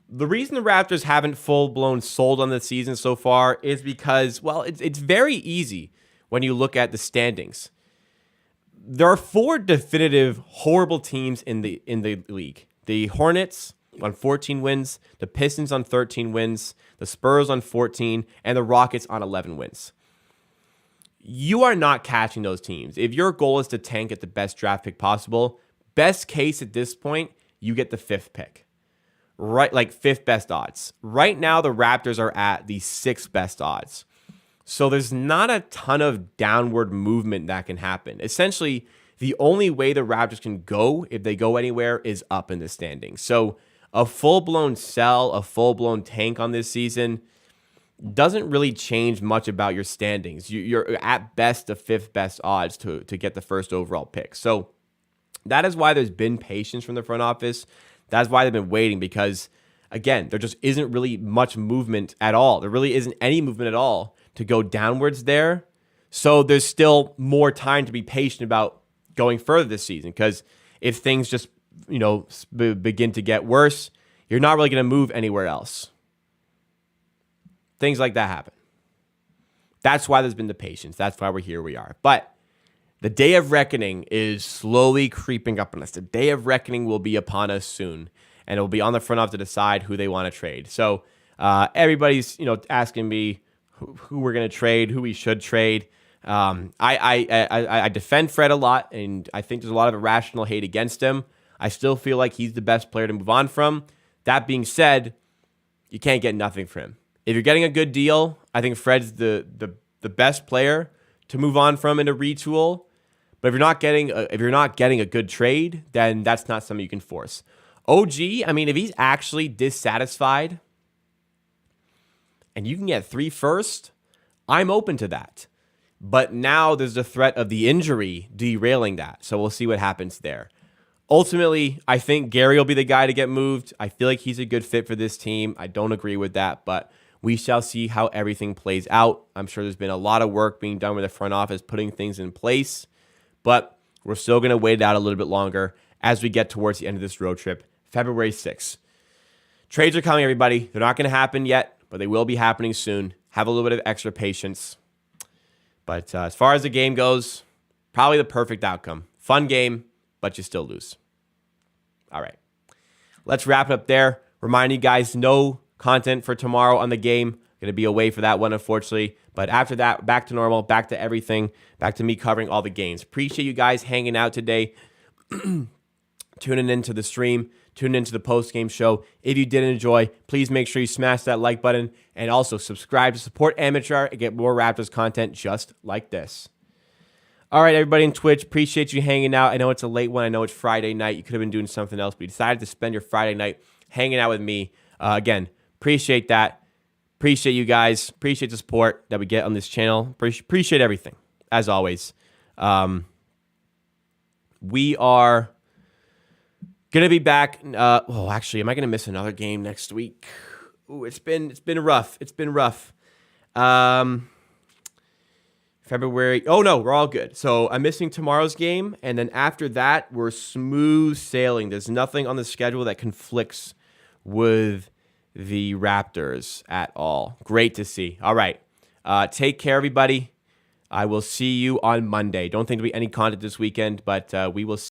[SPEAKER 1] the reason the Raptors haven't full-blown sold on the season so far is because, well, it's very easy when you look at the standings. There are 4 definitive horrible teams in the league. The Hornets on 14 wins, the Pistons on 13 wins, the Spurs on 14, and the Rockets on 11 wins. You are not catching those teams. If your goal is to tank at the best draft pick possible, best case at this point, you get the 5th pick. Right, like 5th best odds. Right now, the Raptors are at the 6th best odds. So there's not a ton of downward movement that can happen. Essentially, the only way the Raptors can go, if they go anywhere, is up in the standings. So a full-blown sell, a full-blown tank on this season doesn't really change much about your standings. You're at best the 5th best odds to get the first overall pick. So that is why there's been patience from the front office. That's why they've been waiting, because, again, there just isn't really much movement at all. There really isn't any movement at all to go downwards there. So there's still more time to be patient about going further this season, because if things just, begin to get worse, you're not really going to move anywhere else. Things like that happen. That's why there's been the patience. That's why we're here we are. But the day of reckoning is slowly creeping up on us. The day of reckoning will be upon us soon, and it will be on the front office to decide who they want to trade. So everybody's asking me who we're going to trade, who we should trade. I defend Fred a lot, and I think there's a lot of irrational hate against him. I still feel like he's the best player to move on from. That being said, you can't get nothing from him. If you're getting a good deal, I think Fred's the best player to move on from in a retool. But if you're not getting a good trade, then that's not something you can force. OG, if he's actually dissatisfied and you can get 3 first, I'm open to that. But now there's the threat of the injury derailing that. So we'll see what happens there. Ultimately, I think Gary will be the guy to get moved. I feel like he's a good fit for this team. I don't agree with that, but we shall see how everything plays out. I'm sure there's been a lot of work being done with the front office, putting things in place, but we're still going to wait it out a little bit longer as we get towards the end of this road trip, February 6th. Trades are coming, everybody. They're not going to happen yet, but they will be happening soon. Have a little bit of extra patience. But as far as the game goes, probably the perfect outcome. Fun game, but you still lose. All right. Let's wrap it up there. Remind you guys, no content for tomorrow on the game. Going to be away for that one, unfortunately. But after that, back to normal, back to everything, back to me covering all the games. Appreciate you guys hanging out today, tuning into the stream, tuning into the post-game show. If you did enjoy, please make sure you smash that like button and also subscribe to support Amateur and get more Raptors content just like this. All right, everybody in Twitch, appreciate you hanging out. I know it's a late one. I know it's Friday night. You could have been doing something else, but you decided to spend your Friday night hanging out with me. Again, appreciate that. Appreciate you guys. Appreciate the support that we get on this channel. Appreciate everything, as always. We are going to be back. Actually, am I going to miss another game next week? Ooh, it's been rough. It's been rough. February. Oh, no, we're all good. So I'm missing tomorrow's game, and then after that, we're smooth sailing. There's nothing on the schedule that conflicts with the Raptors at all. Great to see. All right. Take care, everybody. I will see you on Monday. Don't think there'll be any content this weekend, but we will see.